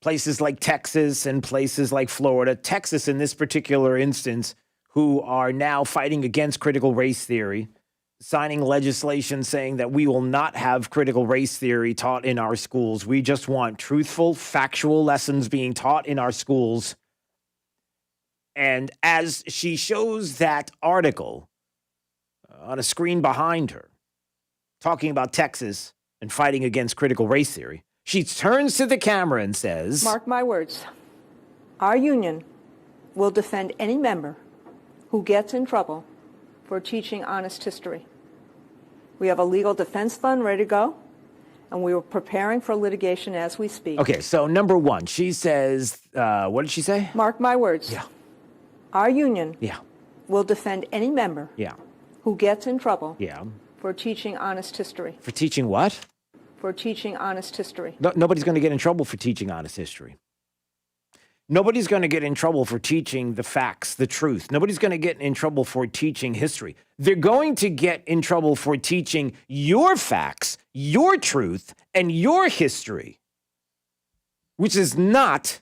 Speaker 25: places like Texas and places like Florida, Texas in this particular instance, who are now fighting against critical race theory, signing legislation saying that we will not have critical race theory taught in our schools. We just want truthful, factual lessons being taught in our schools. And as she shows that article on a screen behind her, talking about Texas and fighting against critical race theory, she turns to the camera and says,
Speaker 4: "Mark my words, our union will defend any member who gets in trouble for teaching honest history. We have a legal defense fund ready to go, and we are preparing for litigation as we speak."
Speaker 25: Okay, so number one, she says, what did she say?
Speaker 4: Mark my words.
Speaker 25: Yeah.
Speaker 4: Our union
Speaker 25: Yeah.
Speaker 4: will defend any member
Speaker 25: Yeah.
Speaker 4: who gets in trouble
Speaker 25: Yeah.
Speaker 4: for teaching honest history.
Speaker 25: For teaching what?
Speaker 4: For teaching honest history.
Speaker 25: Nobody's going to get in trouble for teaching honest history. Nobody's going to get in trouble for teaching the facts, the truth. Nobody's going to get in trouble for teaching history. They're going to get in trouble for teaching your facts, your truth, and your history, which is not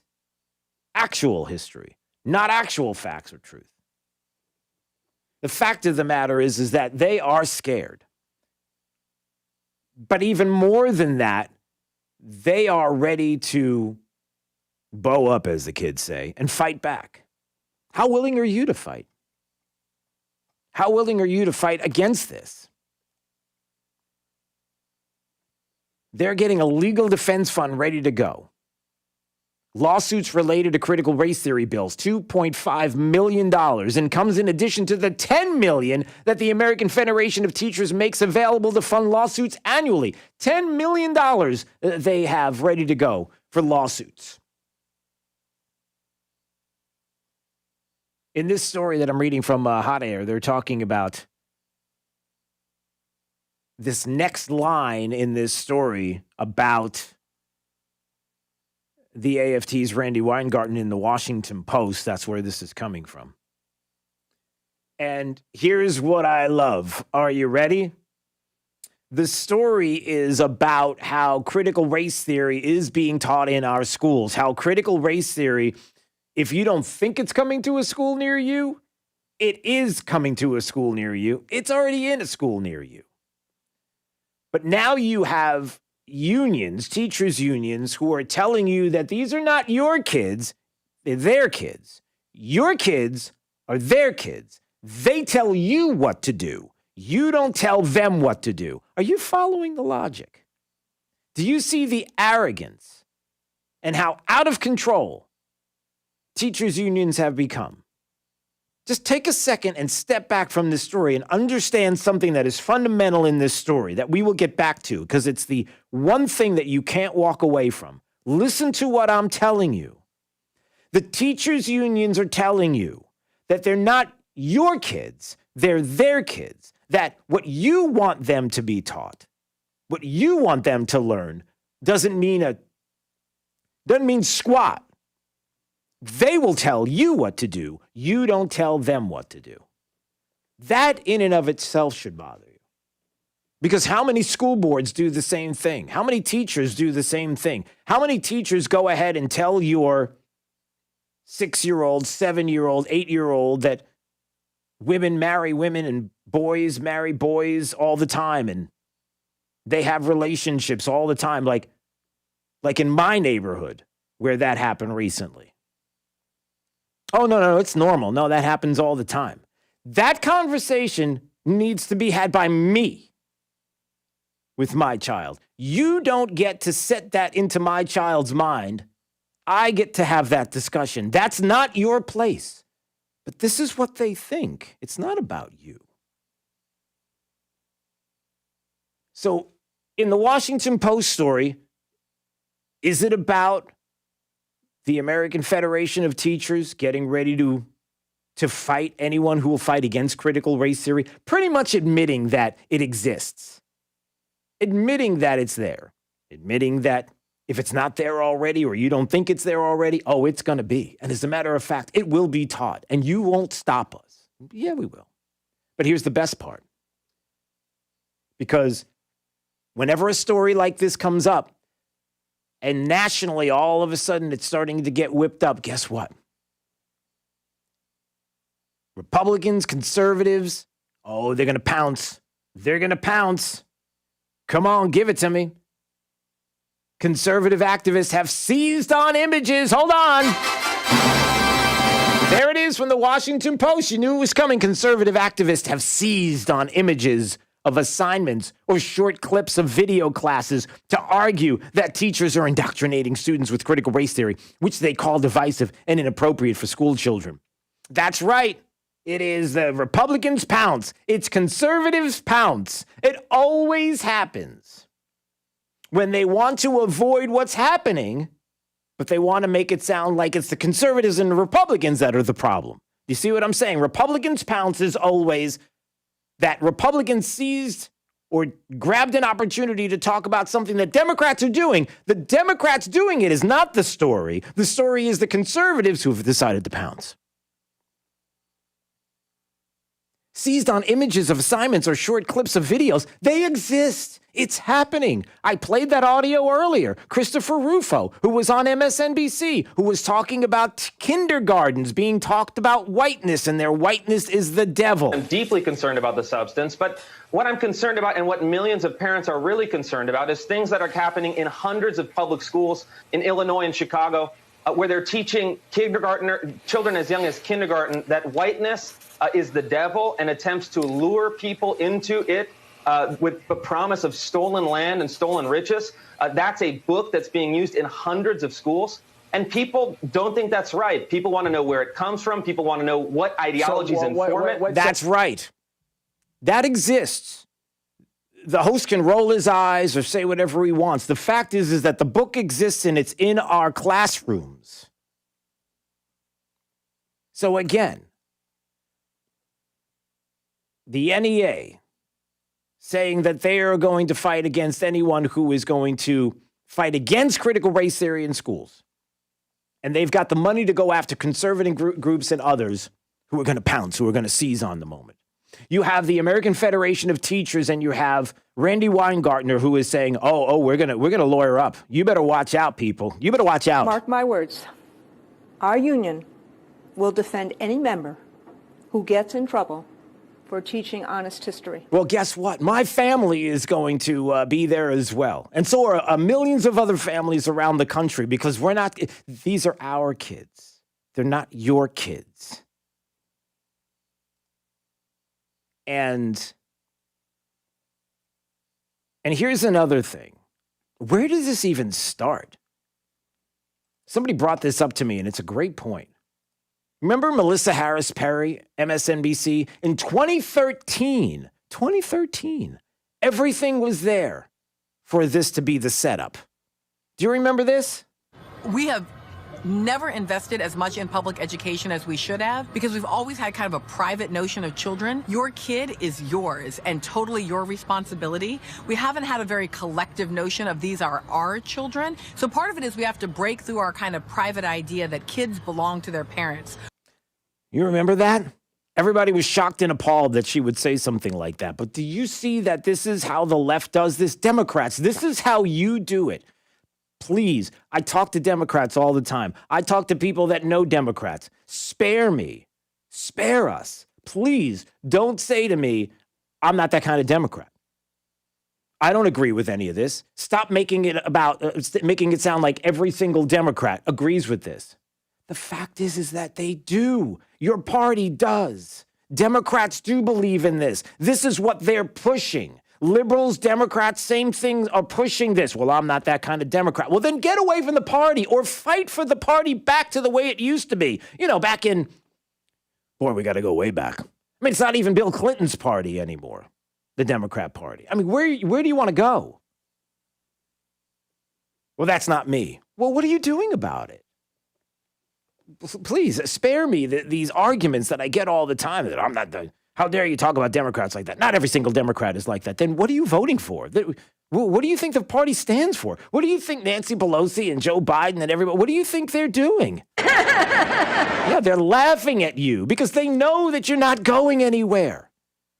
Speaker 25: actual history, not actual facts or truth. The fact of the matter is that they are scared. But even more than that, they are ready to bow up, as the kids say, and fight back. How willing are you to fight? How willing are you to fight against this? They're getting a legal defense fund ready to go. Lawsuits related to critical race theory bills, $2.5 million, and comes in addition to the $10 million that the American Federation of Teachers makes available to fund lawsuits annually. $10 million they have ready to go for lawsuits. In this story that I'm reading from Hot Air, they're talking about this next line in this story about the AFT's Randy Weingarten in the Washington Post. That's where this is coming from. And here's what I love. Are you ready? The story is about how critical race theory is being taught in our schools. How critical race theory, if you don't think it's coming to a school near you, it is coming to a school near you. It's already in a school near you. But now you have unions, teachers' unions, who are telling you that these are not your kids, they're their kids. Your kids are their kids. They tell you what to do. You don't tell them what to do. Are you following the logic? Do you see the arrogance and how out of control teachers' unions have become? Just take a second and step back from this story and understand something that is fundamental in this story that we will get back to, because it's the one thing that you can't walk away from. Listen to what I'm telling you. The teachers' unions are telling you that they're not your kids, they're their kids. That what you want them to be taught, what you want them to learn, doesn't mean squat. They will tell you what to do. You don't tell them what to do. That in and of itself should bother you. Because how many school boards do the same thing? How many teachers do the same thing? How many teachers go ahead and tell your 6-year-old, 7-year-old, 8-year-old that women marry women and boys marry boys all the time, and they have relationships all the time, like in my neighborhood where that happened recently? Oh, no, it's normal. No, that happens all the time. That conversation needs to be had by me with my child. You don't get to set that into my child's mind. I get to have that discussion. That's not your place. But this is what they think. It's not about you. So in the Washington Post story, is it about the American Federation of Teachers getting ready to fight anyone who will fight against critical race theory? Pretty much admitting that it exists. Admitting that it's there. Admitting that if it's not there already, or you don't think it's there already, it's going to be. And as a matter of fact, it will be taught, and you won't stop us. Yeah, we will. But here's the best part. Because whenever a story like this comes up, and nationally, all of a sudden, it's starting to get whipped up, guess what? Republicans, conservatives, they're going to pounce. They're going to pounce. Come on, give it to me. Conservative activists have seized on images. Hold on. There it is from the Washington Post. You knew it was coming. Conservative activists have seized on images of assignments or short clips of video classes to argue that teachers are indoctrinating students with critical race theory, which they call divisive and inappropriate for school children. That's right. It is the Republicans pounce. It's conservatives pounce. It always happens when they want to avoid what's happening, but they want to make it sound like it's the conservatives and the Republicans that are the problem. You see what I'm saying? Republicans pounce is always that Republicans seized or grabbed an opportunity to talk about something that Democrats are doing. The Democrats doing it is not the story. The story is the conservatives who have decided to pounce. Seized on images of assignments or short clips of videos. They exist. It's happening. I played that audio earlier. Christopher Rufo, who was on MSNBC, who was talking about kindergartens being talked about whiteness, and their whiteness is the devil.
Speaker 5: I'm deeply concerned about the substance, but what I'm concerned about and what millions of parents are really concerned about is things that are happening in hundreds of public schools in Illinois and Chicago, where they're teaching children as young as kindergarten that whiteness is the devil, and attempts to lure people into it with the promise of stolen land and stolen riches. That's a book that's being used in hundreds of schools. And people don't think that's right. People want to know where it comes from. People want to know what ideologies inform it.
Speaker 25: That's right. That exists. The host can roll his eyes or say whatever he wants. The fact is that the book exists and it's in our classrooms. So again, the NEA saying that they are going to fight against anyone who is going to fight against critical race theory in schools. And they've got the money to go after conservative groups and others who are going to pounce, who are going to seize on the moment. You have the American Federation of Teachers, and you have Randy Weingartner, who is saying, we're gonna lawyer up. You better watch out, people. You better watch out.
Speaker 4: Mark my words. Our union will defend any member who gets in trouble for teaching honest history.
Speaker 25: Well, guess what? My family is going to be there as well. And so are millions of other families around the country, because these are our kids. They're not your kids. And here's another thing. Where does this even start? Somebody brought this up to me, and it's a great point. Remember Melissa Harris Perry, MSNBC? In 2013, everything was there for this to be the setup. Do you remember this?
Speaker 7: We have never invested as much in public education as we should have, because we've always had kind of a private notion of children. Your kid is yours and totally your responsibility. We haven't had a very collective notion of these are our children. So part of it is we have to break through our kind of private idea that kids belong to their parents.
Speaker 25: You remember that? Everybody was shocked and appalled that she would say something like that. But do you see that this is how the left does this? Democrats, this is how you do it. Please, I talk to Democrats all the time. I talk to people that know Democrats. Spare me. Spare us. Please don't say to me, I'm not that kind of Democrat. I don't agree with any of this. Stop making it sound like every single Democrat agrees with this. The fact is that they do. Your party does. Democrats do believe in this. This is what they're pushing. Liberals, Democrats, same thing, are pushing this. Well, I'm not that kind of Democrat. Well, then get away from the party or fight for the party back to the way it used to be. You know, back in, boy, we got to go way back. I mean, it's not even Bill Clinton's party anymore, the Democrat Party. I mean, where do you want to go? Well, that's not me. Well, what are you doing about it? Please spare me these arguments that I get all the time that I'm not the. How dare you talk about Democrats like that? Not every single Democrat is like that. Then what are you voting for? What do you think the party stands for? What do you think Nancy Pelosi and Joe Biden and everybody, what do you think they're doing? Yeah, they're laughing at you because they know that you're not going anywhere.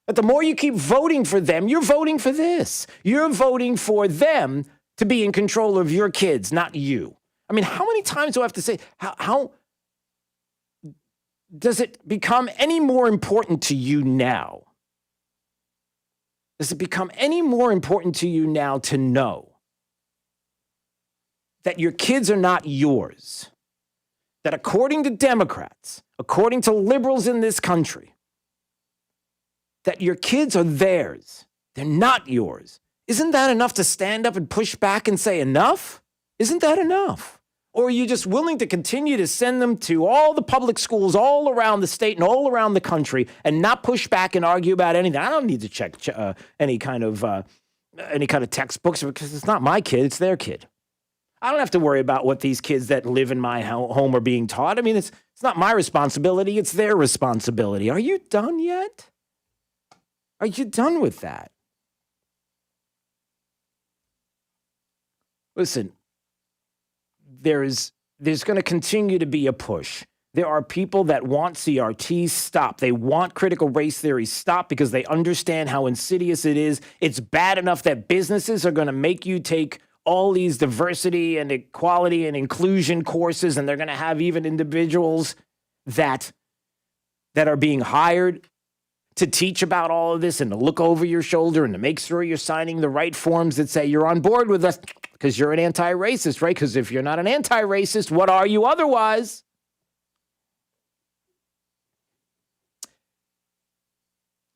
Speaker 25: But the more you keep voting for them, you're voting for this. You're voting for them to be in control of your kids, not you. I mean, how many times do I have to say, how does it become any more important to you now? Does it become any more important to you now to know that your kids are not yours? That according to Democrats, according to liberals in this country, that your kids are theirs. They're not yours. Isn't that enough to stand up and push back and say enough? Isn't that enough? Or are you just willing to continue to send them to all the public schools all around the state and all around the country and not push back and argue about anything? I don't need to check any kind of textbooks because it's not my kid, it's their kid. I don't have to worry about what these kids that live in my home are being taught. I mean, it's not my responsibility, it's their responsibility. Are you done yet? Are you done with that? Listen, there's going to continue to be a push. There are people that want C.R.T. stopped. They want critical race theory stopped because they understand how insidious it is. It's bad enough that businesses are going to make you take all these diversity and equality and inclusion courses, and they're going to have even individuals that are being hired to teach about all of this and to look over your shoulder and to make sure you're signing the right forms that say you're on board with us because you're an anti-racist, right? Because if you're not an anti-racist, what are you otherwise?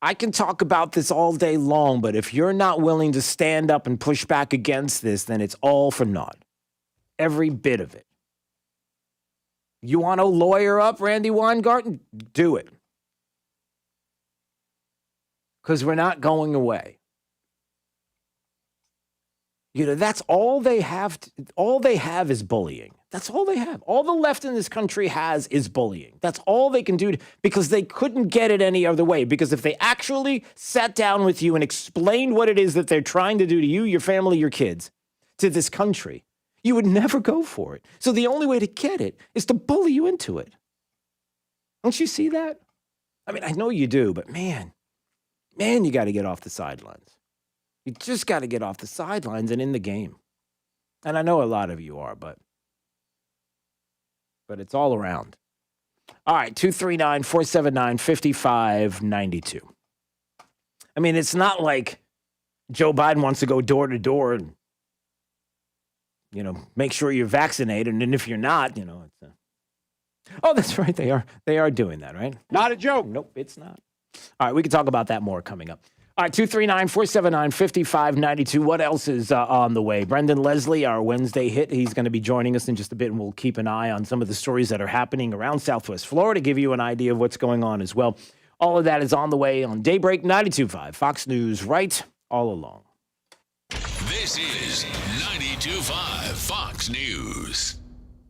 Speaker 25: I can talk about this all day long, but if you're not willing to stand up and push back against this, then it's all for naught. Every bit of it. You want to lawyer up Randy Weingarten? Do it. Because we're not going away. That's all they have. All they have is bullying. That's all they have. All the left in this country has is bullying. That's all they can do because they couldn't get it any other way. Because if they actually sat down with you and explained what it is that they're trying to do to you, your family, your kids, to this country, you would never go for it. So the only way to get it is to bully you into it. Don't you see that? I mean, I know you do, but man, you got to get off the sidelines. You just got to get off the sidelines and in the game. And I know a lot of you are, but it's all around. All right, 239-479-5592. I mean, it's not like Joe Biden wants to go door to door and, make sure you're vaccinated. And if you're not, it's oh, that's right. They are doing that, right? Not a joke. Nope, it's not. All right, we can talk about that more coming up. All right, 239-479-5592. What else is on the way? Brendan Leslie, our Wednesday hit. He's going to be joining us in just a bit, and we'll keep an eye on some of the stories that are happening around Southwest Florida, give you an idea of what's going on as well. All of that is on the way on Daybreak 92.5, Fox News, right all along.
Speaker 21: This is 92.5 Fox News.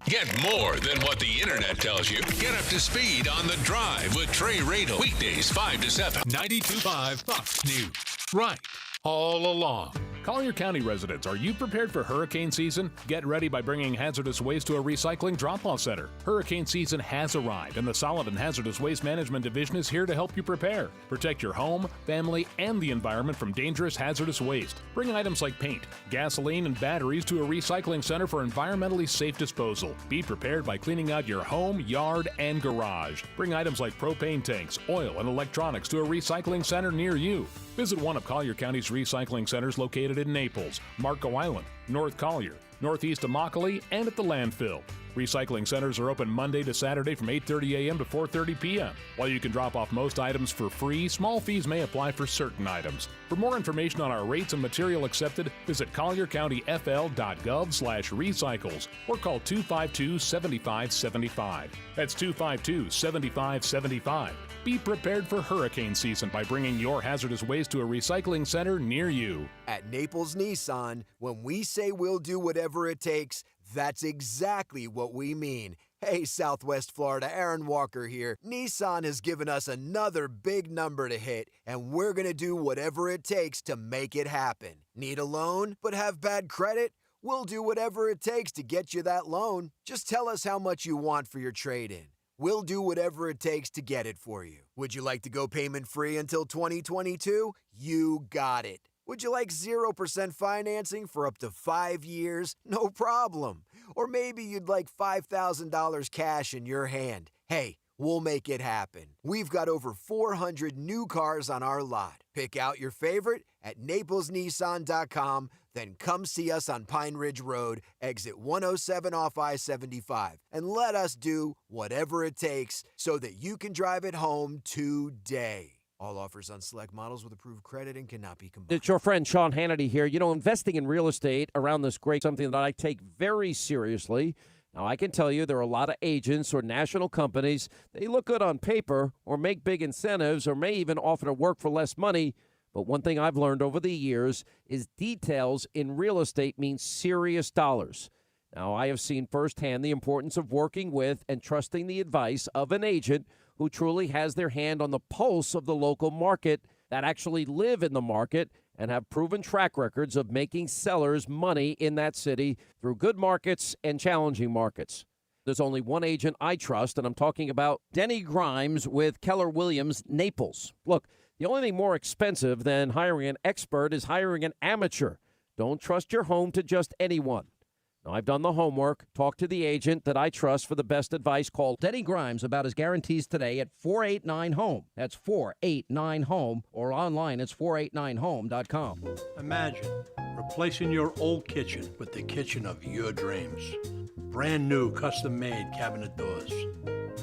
Speaker 21: Get more than what the internet tells you. Get up to speed on The Drive with Trey Radel. Weekdays 5 to 7. 92.5 Fox News. Right. All along.
Speaker 8: Collier County residents, are you prepared for hurricane season? Get ready by bringing hazardous waste to a recycling drop-off center. Hurricane season has arrived, and the Solid and Hazardous Waste Management Division is here to help you prepare. Protect your home, family, and the environment from dangerous hazardous waste. Bring items like paint, gasoline, and batteries to a recycling center for environmentally safe disposal. Be prepared by cleaning out your home, yard, and garage. Bring items like propane tanks, oil, and electronics to a recycling center near you. Visit one of Collier County's recycling centers located in Naples, Marco Island, North Collier, northeast of Immokalee, and at the landfill. Recycling centers are open Monday to Saturday from 8:30 a.m. to 4:30 p.m. While you can drop off most items for free, small fees may apply for certain items. For more information on our rates and material accepted, visit colliercountyfl.gov/recycles or call 252-7575. That's 252-7575. Be prepared for hurricane season by bringing your hazardous waste to a recycling center near you.
Speaker 9: At Naples Nissan, when we say we'll do whatever it takes, that's exactly what we mean. Hey, Southwest Florida, Aaron Walker here. Nissan has given us another big number to hit, and we're going to do whatever it takes to make it happen. Need a loan, but have bad credit? We'll do whatever it takes to get you that loan. Just tell us how much you want for your trade-in. We'll do whatever it takes to get it for you. Would you like to go payment-free until 2022? You got it. Would you like 0% financing for up to 5 years? No problem. Or maybe you'd like $5,000 cash in your hand. Hey, we'll make it happen. We've got over 400 new cars on our lot. Pick out your favorite at naplesnissan.com, then come see us on Pine Ridge Road, exit 107 off I-75, and let us do whatever it takes so that you can drive it home today. All offers on select models with approved credit and cannot be combined.
Speaker 10: It's your friend Sean Hannity here. Investing in real estate around this great something that I take very seriously. Now, I can tell you there are a lot of agents or national companies. They look good on paper or make big incentives or may even offer to work for less money. But one thing I've learned over the years is details in real estate mean serious dollars. Now, I have seen firsthand the importance of working with and trusting the advice of an agent who truly has their hand on the pulse of the local market, that actually live in the market and have proven track records of making sellers money in that city through good markets and challenging markets. There's only one agent I trust, and I'm talking about Denny Grimes with Keller Williams Naples. Look, the only thing more expensive than hiring an expert is hiring an amateur. Don't trust your home to just anyone. Now, I've done the homework. Talk to the agent that I trust for the best advice. Call Denny Grimes about his guarantees today at 489-HOME. That's 489-HOME, or online it's 489home.com.
Speaker 11: Imagine replacing your old kitchen with the kitchen of your dreams. Brand new custom-made cabinet doors.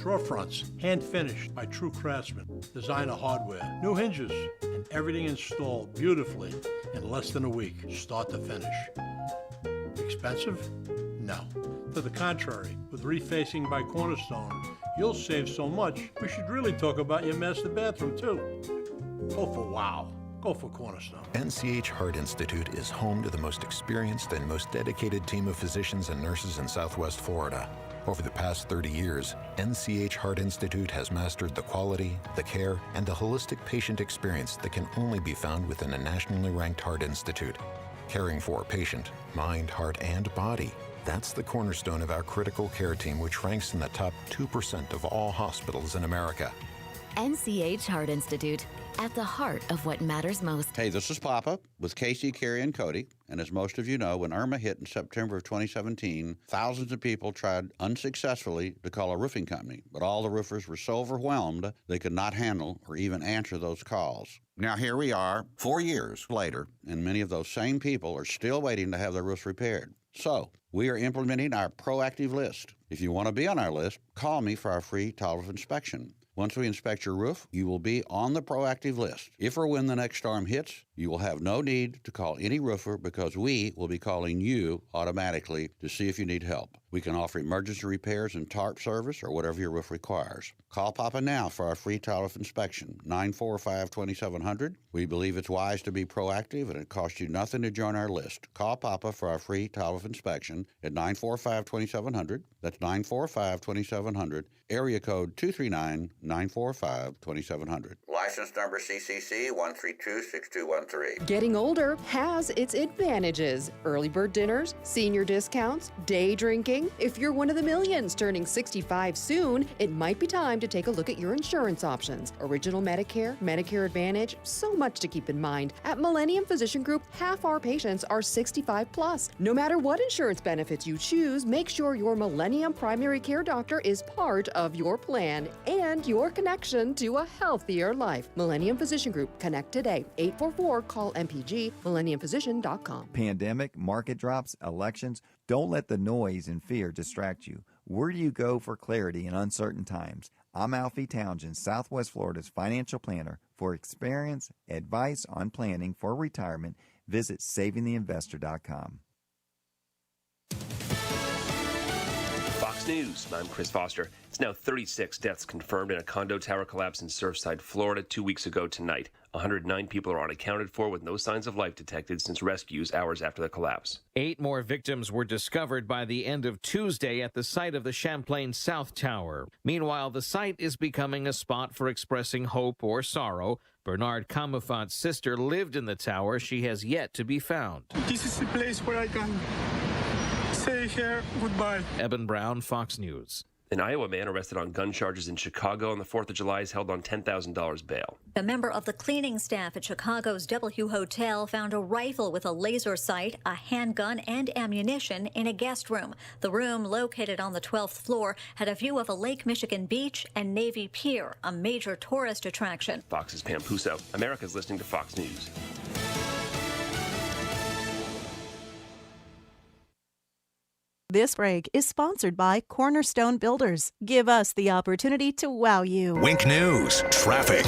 Speaker 11: Drawer fronts, hand-finished by true craftsmen. Designer hardware, new hinges, and everything installed beautifully in less than a week, start to finish. Expensive? No. To the contrary, with refacing by Cornerstone, you'll save so much, we should really talk about your master bathroom too. Oh, for wow.
Speaker 6: go for Cornerstone.
Speaker 23: NCH Heart Institute is home to the most experienced and most dedicated team of physicians and nurses in Southwest Florida. Over the past 30 years, NCH Heart Institute has mastered the quality, the care, and the holistic patient experience that can only be found within a nationally ranked heart institute. Caring for patient, mind, heart, and body. That's the cornerstone of our critical care team, which ranks in the top 2% of all hospitals in America.
Speaker 16: NCH Heart Institute, at the heart of what matters most.
Speaker 18: Hey, this is Papa with Casey, Carrie, and Cody. And as most of you know, when Irma hit in September of 2017, thousands of people tried unsuccessfully to call a roofing company, but all the roofers were so overwhelmed they could not handle or even answer those calls. Now here we are, 4 years later, and many of those same people are still waiting to have their roofs repaired. So, we are implementing our proactive list. If you want to be on our list, call me for our free tolerance inspection. Once we inspect your roof, you will be on the proactive list. If or when the next storm hits, you will have no need to call any roofer because we will be calling you automatically to see if you need help. We can offer emergency repairs and tarp service or whatever your roof requires. Call Papa now for our free tolerance inspection, 945-2700. We believe it's wise to be proactive and it costs you nothing to join our list. Call Papa for our free tolerance inspection at 945-2700. That's 945-2700, area code 239-945-2700.
Speaker 19: License number CCC 1326213.
Speaker 20: Getting older has its advantages. Early bird dinners, senior discounts, day drinking. If you're one of the millions turning 65 soon, it might be time to take a look at your insurance options. Original Medicare, Medicare Advantage, so much to keep in mind. At Millennium Physician Group, half our patients are 65 plus. No matter what insurance benefits you choose, make sure your Millennium primary care doctor is part of your plan and your connection to a healthier life. Millennium Physician Group. Connect today. 844-CALL-MPG, millenniumphysician.com.
Speaker 24: Pandemic, market drops, elections. Don't let the noise and fear distract you. Where do you go for clarity in uncertain times? I'm Alfie Townsend, Southwest Florida's financial planner. For experience, advice on planning for retirement, visit savingtheinvestor.com.
Speaker 26: Fox News, I'm Chris Foster. It's now 36 deaths confirmed in a condo tower collapse in Surfside, Florida 2 weeks ago tonight. 109 people are unaccounted for with no signs of life detected since rescues hours after the collapse.
Speaker 27: 8 more victims were discovered by the end of Tuesday at the site of the Champlain South Tower. Meanwhile, the site is becoming a spot for expressing hope or sorrow. Bernard Camufat's sister lived in the tower. She has yet to be found.
Speaker 28: This is the place where I can say here goodbye.
Speaker 27: Eben Brown, Fox News.
Speaker 26: An Iowa man arrested on gun charges in Chicago on the 4th of July is held on $10,000 bail.
Speaker 30: A member of the cleaning staff at Chicago's W Hotel found a rifle with a laser sight, a handgun, and ammunition in a guest room. The room, located on the 12th floor, had a view of a Lake Michigan beach and Navy Pier, a major tourist attraction.
Speaker 26: Fox's Pam Puso. America's listening to Fox News.
Speaker 31: This break is sponsored by Cornerstone Builders. Give us the opportunity to wow you.
Speaker 23: Wink News, traffic.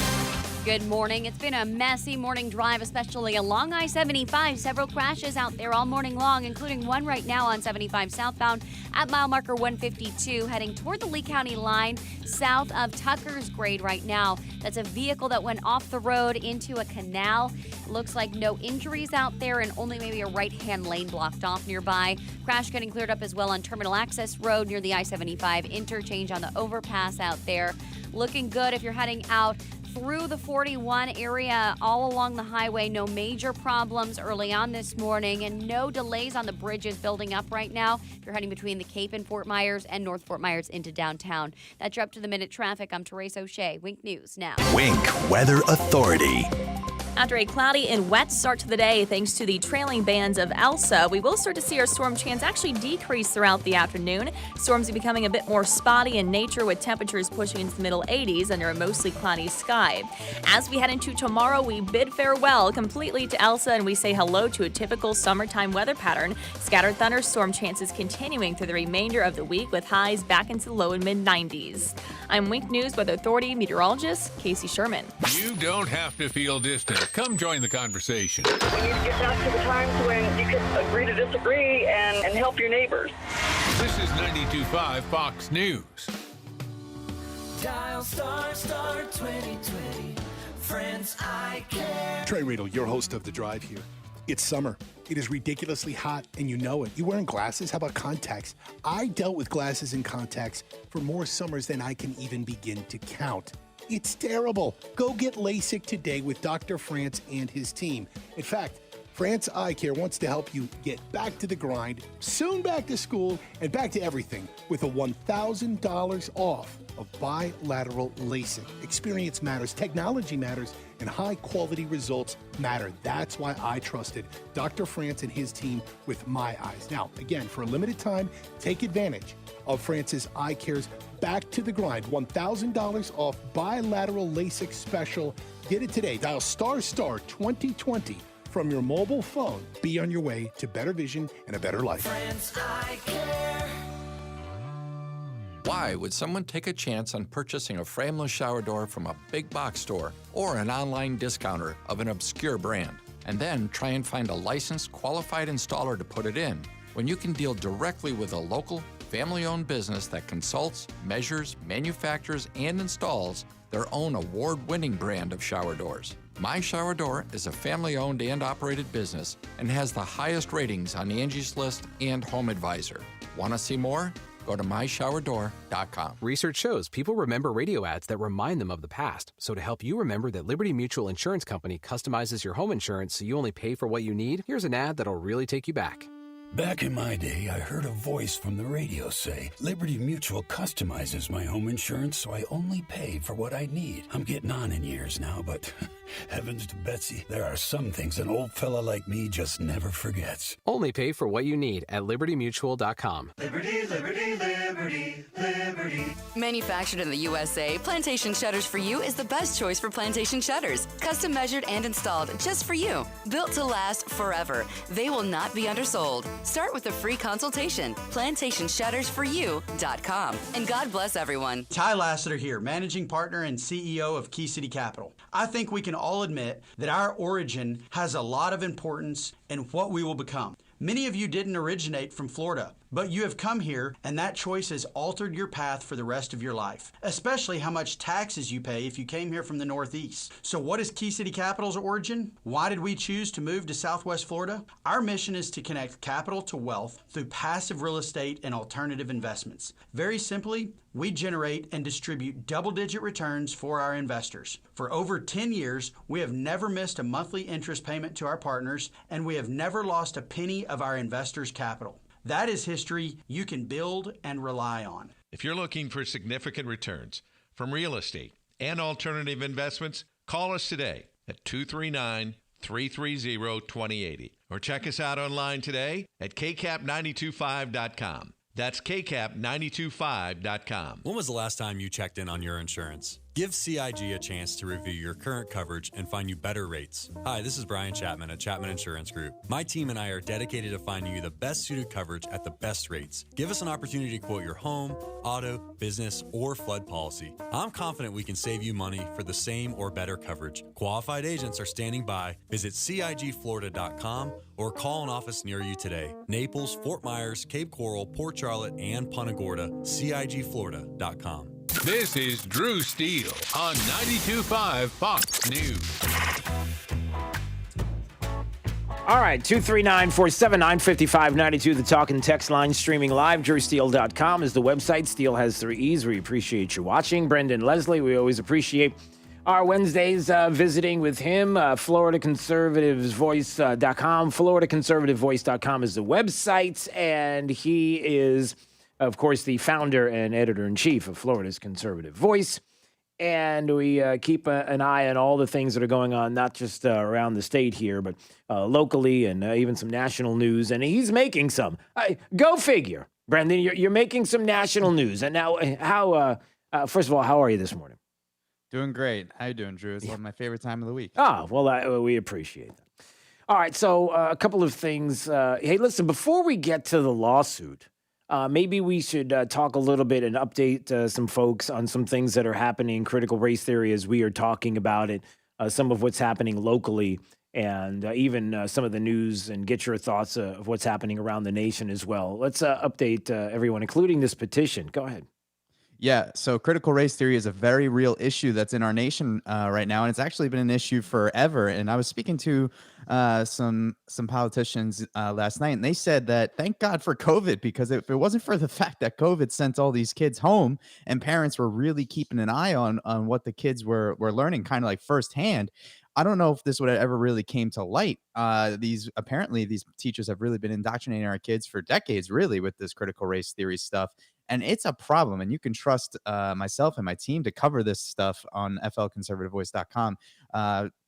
Speaker 32: Good morning. It's been a messy morning drive, especially along I-75. Several crashes out there all morning long, including one right now on 75 southbound at mile marker 152, heading toward the Lee County line south of Tucker's Grade right now. That's a vehicle that went off the road into a canal. Looks like no injuries out there and only maybe a right-hand lane blocked off nearby. Crash getting cleared up as well on Terminal Access Road near the I-75 interchange on the overpass out there. Looking good if you're heading out through the 41 area all along the highway. No major problems early on this morning and no delays on the bridges building up right now if you're heading between the Cape and Fort Myers and North Fort Myers into downtown. That's your up-to-the-minute traffic. I'm Therese O'Shea. Wink News now.
Speaker 23: Wink Weather Authority.
Speaker 29: After a cloudy and wet start to the day, thanks to the trailing bands of Elsa, we will start to see our storm chance actually decrease throughout the afternoon. Storms are becoming a bit more spotty in nature with temperatures pushing into the middle 80s under a mostly cloudy sky. As we head into tomorrow, we bid farewell completely to Elsa and we say hello to a typical summertime weather pattern. Scattered thunderstorm chances continuing through the remainder of the week with highs back into the low and mid-90s. I'm Wink News Weather Authority meteorologist Casey Sherman.
Speaker 21: You don't have to feel distant. Come join the conversation.
Speaker 33: We need to get back to the times when you could agree to disagree and help your neighbors.
Speaker 21: This is 92.5 Fox News.
Speaker 13: Dial *2020 France Eye Care.
Speaker 1: Trey Riddle, your host of The Drive here. It's summer. It is ridiculously hot, and you know it. You wearing glasses? How about contacts? I dealt with glasses and contacts for more summers than I can even begin to count. It's terrible. Go get LASIK today with Dr. France and his team. In fact, France Eye Care wants to help you get back to the grind, soon back to school, and back to everything with a $1,000 off of bilateral LASIK. Experience matters, technology matters, and high-quality results matter. That's why I trusted Dr. France and his team with my eyes. Now, again, for a limited time, take advantage of France's Eye Care's Back to the Grind, $1,000 off bilateral LASIK special. Get it today. Dial ** 2020 from your mobile phone. Be on your way to better vision and a better life.
Speaker 13: France Eye Care.
Speaker 2: Why would someone take a chance on purchasing a frameless shower door from a big box store or an online discounter of an obscure brand, and then try and find a licensed, qualified installer to put it in, when you can deal directly with a local, family-owned business that consults, measures, manufactures, and installs their own award-winning brand of shower doors? My Shower Door is a family-owned and operated business and has the highest ratings on Angie's List and Home Advisor. Want to see more? Go to myshowerdoor.com.
Speaker 3: Research shows people remember radio ads that remind them of the past. So to help you remember that Liberty Mutual Insurance Company customizes your home insurance so you only pay for what you need, here's an ad that'll really take you back.
Speaker 4: Back in my day, I heard a voice from the radio say, Liberty Mutual customizes my home insurance so I only pay for what I need. I'm getting on in years now, but heavens to Betsy, there are some things an old fella like me just never forgets.
Speaker 3: Only pay for what you need at libertymutual.com.
Speaker 13: Liberty, liberty, liberty, liberty.
Speaker 5: Manufactured in the USA, Plantation Shutters for You is the best choice for plantation shutters. Custom measured and installed just for you. Built to last forever. They will not be undersold. Start with a free consultation. PlantationShuttersForYou.com. And God bless everyone.
Speaker 6: Ty Lassiter here, managing partner and CEO of Key City Capital. I think we can all admit that our origin has a lot of importance in what we will become. Many of you didn't originate from Florida, but you have come here, and that choice has altered your path for the rest of your life, especially how much taxes you pay if you came here from the Northeast. So what is Key City Capital's origin? Why did we choose to move to Southwest Florida? Our mission is to connect capital to wealth through passive real estate and alternative investments. Very simply, we generate and distribute double-digit returns for our investors. For over 10 years, we have never missed a monthly interest payment to our partners, and we have never lost a penny of our investors' capital. That is history you can build and rely on.
Speaker 7: If you're looking for significant returns from real estate and alternative investments, call us today at 239-330-2080 or check us out online today at kcap925.com. That's kcap925.com.
Speaker 12: When was the last time you checked in on your insurance? Give CIG a chance to review your current coverage and find you better rates. Hi, this is Brian Chapman at Chapman Insurance Group. My team and I are dedicated to finding you the best suited coverage at the best rates. Give us an opportunity to quote your home, auto, business, or flood policy. I'm confident we can save you money for the same or better coverage. Qualified agents are standing by. Visit CIGFlorida.com or call an office near you today. Naples, Fort Myers, Cape Coral, Port Charlotte, and Punta Gorda. CIGFlorida.com.
Speaker 21: This is Drew Steele on 92.5 Fox News.
Speaker 12: All right, 239-479-5592, the talk and text line, streaming live. DrewSteele.com is the website. Steele has 3 E's. We appreciate you watching. Brendan Leslie, we always appreciate our Wednesdays visiting with him. FloridaConservativeVoice.com. FloridaConservativeVoice.com is the website, and he is, of course, the founder and editor-in-chief of Florida's Conservative Voice. And we keep an eye on all the things that are going on, not just around the state here, but locally and even some national news. And he's making some. Go figure, Brendan. You're making some national news. And now, first of all, how are you this morning?
Speaker 14: Doing great. How you doing, Drew? It's one of my favorite time of the week.
Speaker 12: Oh, well, we appreciate that. All right, so a couple of things. Hey, listen, before we get to the lawsuit, maybe we should talk a little bit and update some folks on some things that are happening in critical race theory as we are talking about it, some of what's happening locally, and even some of the news, and get your thoughts of what's happening around the nation as well. Let's update everyone, including this petition. Go ahead.
Speaker 14: Yeah, so critical race theory is a very real issue that's in our nation right now, and it's actually been an issue forever. And I was speaking to some politicians last night, and they said that thank God for COVID, because if it wasn't for the fact that COVID sent all these kids home, and parents were really keeping an eye on what the kids were learning, kind of like firsthand. I don't know if this would have ever really came to light. These teachers have really been indoctrinating our kids for decades, really, with this critical race theory stuff. And it's a problem. And you can trust myself and my team to cover this stuff on flconservativevoice.com.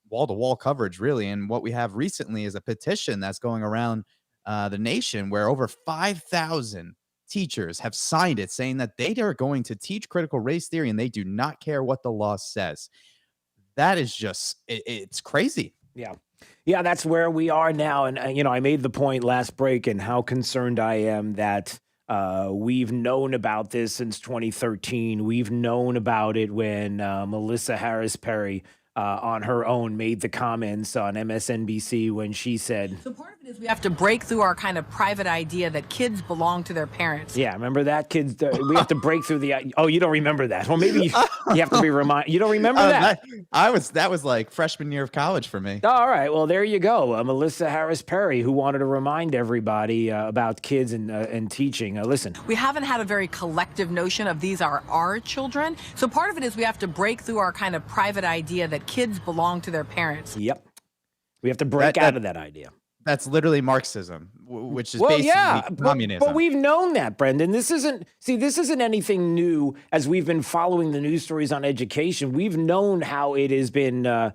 Speaker 14: Wall-to-wall coverage, really. And what we have recently is a petition that's going around the nation where over 5,000 teachers have signed it, saying that they are going to teach critical race theory and they do not care what the law says. That is just, it's crazy.
Speaker 8: Yeah. Yeah, that's where we are now. And, I made the point last break and how concerned I am that we've known about this since 2013. We've known about it when Melissa Harris Perry on her own made the comments on MSNBC when she said,
Speaker 9: so part of it is we have to break through our kind of private idea that kids belong to their parents.
Speaker 8: Yeah, remember that? Kids, we have to break through the, oh, you don't remember that. Well, maybe you have to be reminded. You don't remember that?
Speaker 14: That was like freshman year of college for me.
Speaker 8: All right, well, there you go. Melissa Harris Perry, who wanted to remind everybody about kids and teaching. Listen.
Speaker 9: We haven't had a very collective notion of these are our children. So part of it is we have to break through our kind of private idea that kids belong to their parents.
Speaker 8: Yep. We have to break out of that idea.
Speaker 14: That's literally Marxism, which is basically communism.
Speaker 8: But we've known that, Brendan. This isn't anything new as we've been following the news stories on education. We've known how it has been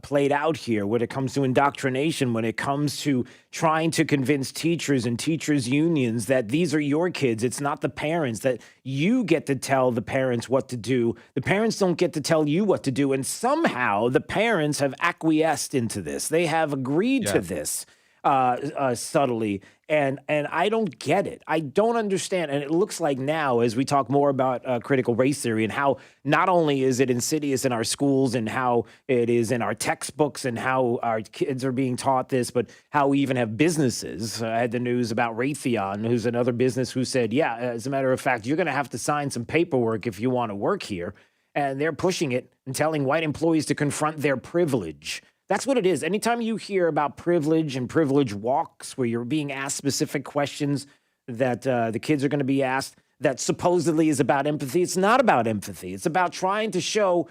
Speaker 8: played out here when it comes to indoctrination, when it comes to trying to convince teachers and teachers' unions that these are your kids. It's not the parents, that you get to tell the parents what to do. The parents don't get to tell you what to do. And somehow the parents have acquiesced into this. They have agreed to this. Subtly, and I don't get it. I don't understand. And it looks like now, as we talk more about critical race theory and how not only is it insidious in our schools and how it is in our textbooks and how our kids are being taught this, but how we even have businesses. I had the news about Raytheon, who's another business, who said, yeah, as a matter of fact, you're going to have to sign some paperwork if you want to work here. And they're pushing it and telling white employees to confront their privilege. That's what it is. Anytime you hear about privilege and privilege walks where you're being asked specific questions that the kids are going to be asked that supposedly is about empathy, it's not about empathy. It's about trying to show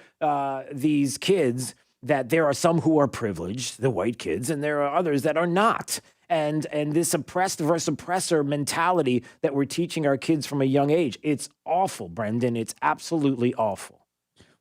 Speaker 8: these kids that there are some who are privileged, the white kids, and there are others that are not. And this oppressed versus oppressor mentality that we're teaching our kids from a young age, it's awful, Brendan. It's absolutely awful.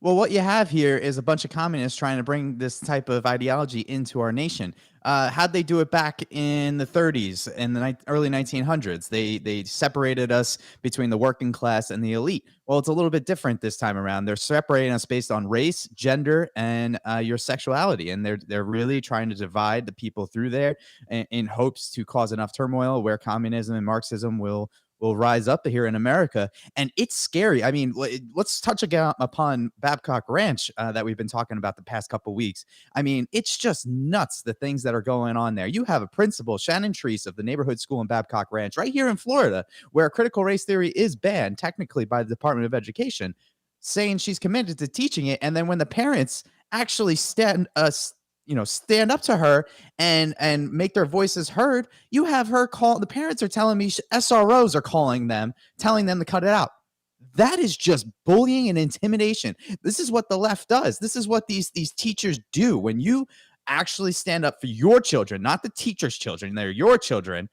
Speaker 14: Well, what you have here is a bunch of communists trying to bring this type of ideology into our nation. How'd they do it back in the 30s and the early 1900s? They separated us between the working class and the elite. Well, it's a little bit different this time around. They're separating us based on race, gender, and your sexuality, and they're really trying to divide the people through there in hopes to cause enough turmoil where communism and Marxism will rise up here in America. And it's scary. I mean, let's touch again upon Babcock Ranch that we've been talking about the past couple weeks. I mean, it's just nuts, the things that are going on there. You have a principal, Shannon Treese of the neighborhood school in Babcock Ranch, right here in Florida, where critical race theory is banned technically by the Department of Education, saying she's committed to teaching it. And then when the parents actually stand up to her and make their voices heard, you have her call. The parents are telling me SROs are calling them, telling them to cut it out. That is just bullying and intimidation. This is what the left does. This is what these teachers do. When you actually stand up for your children, not the teacher's children, they're your children,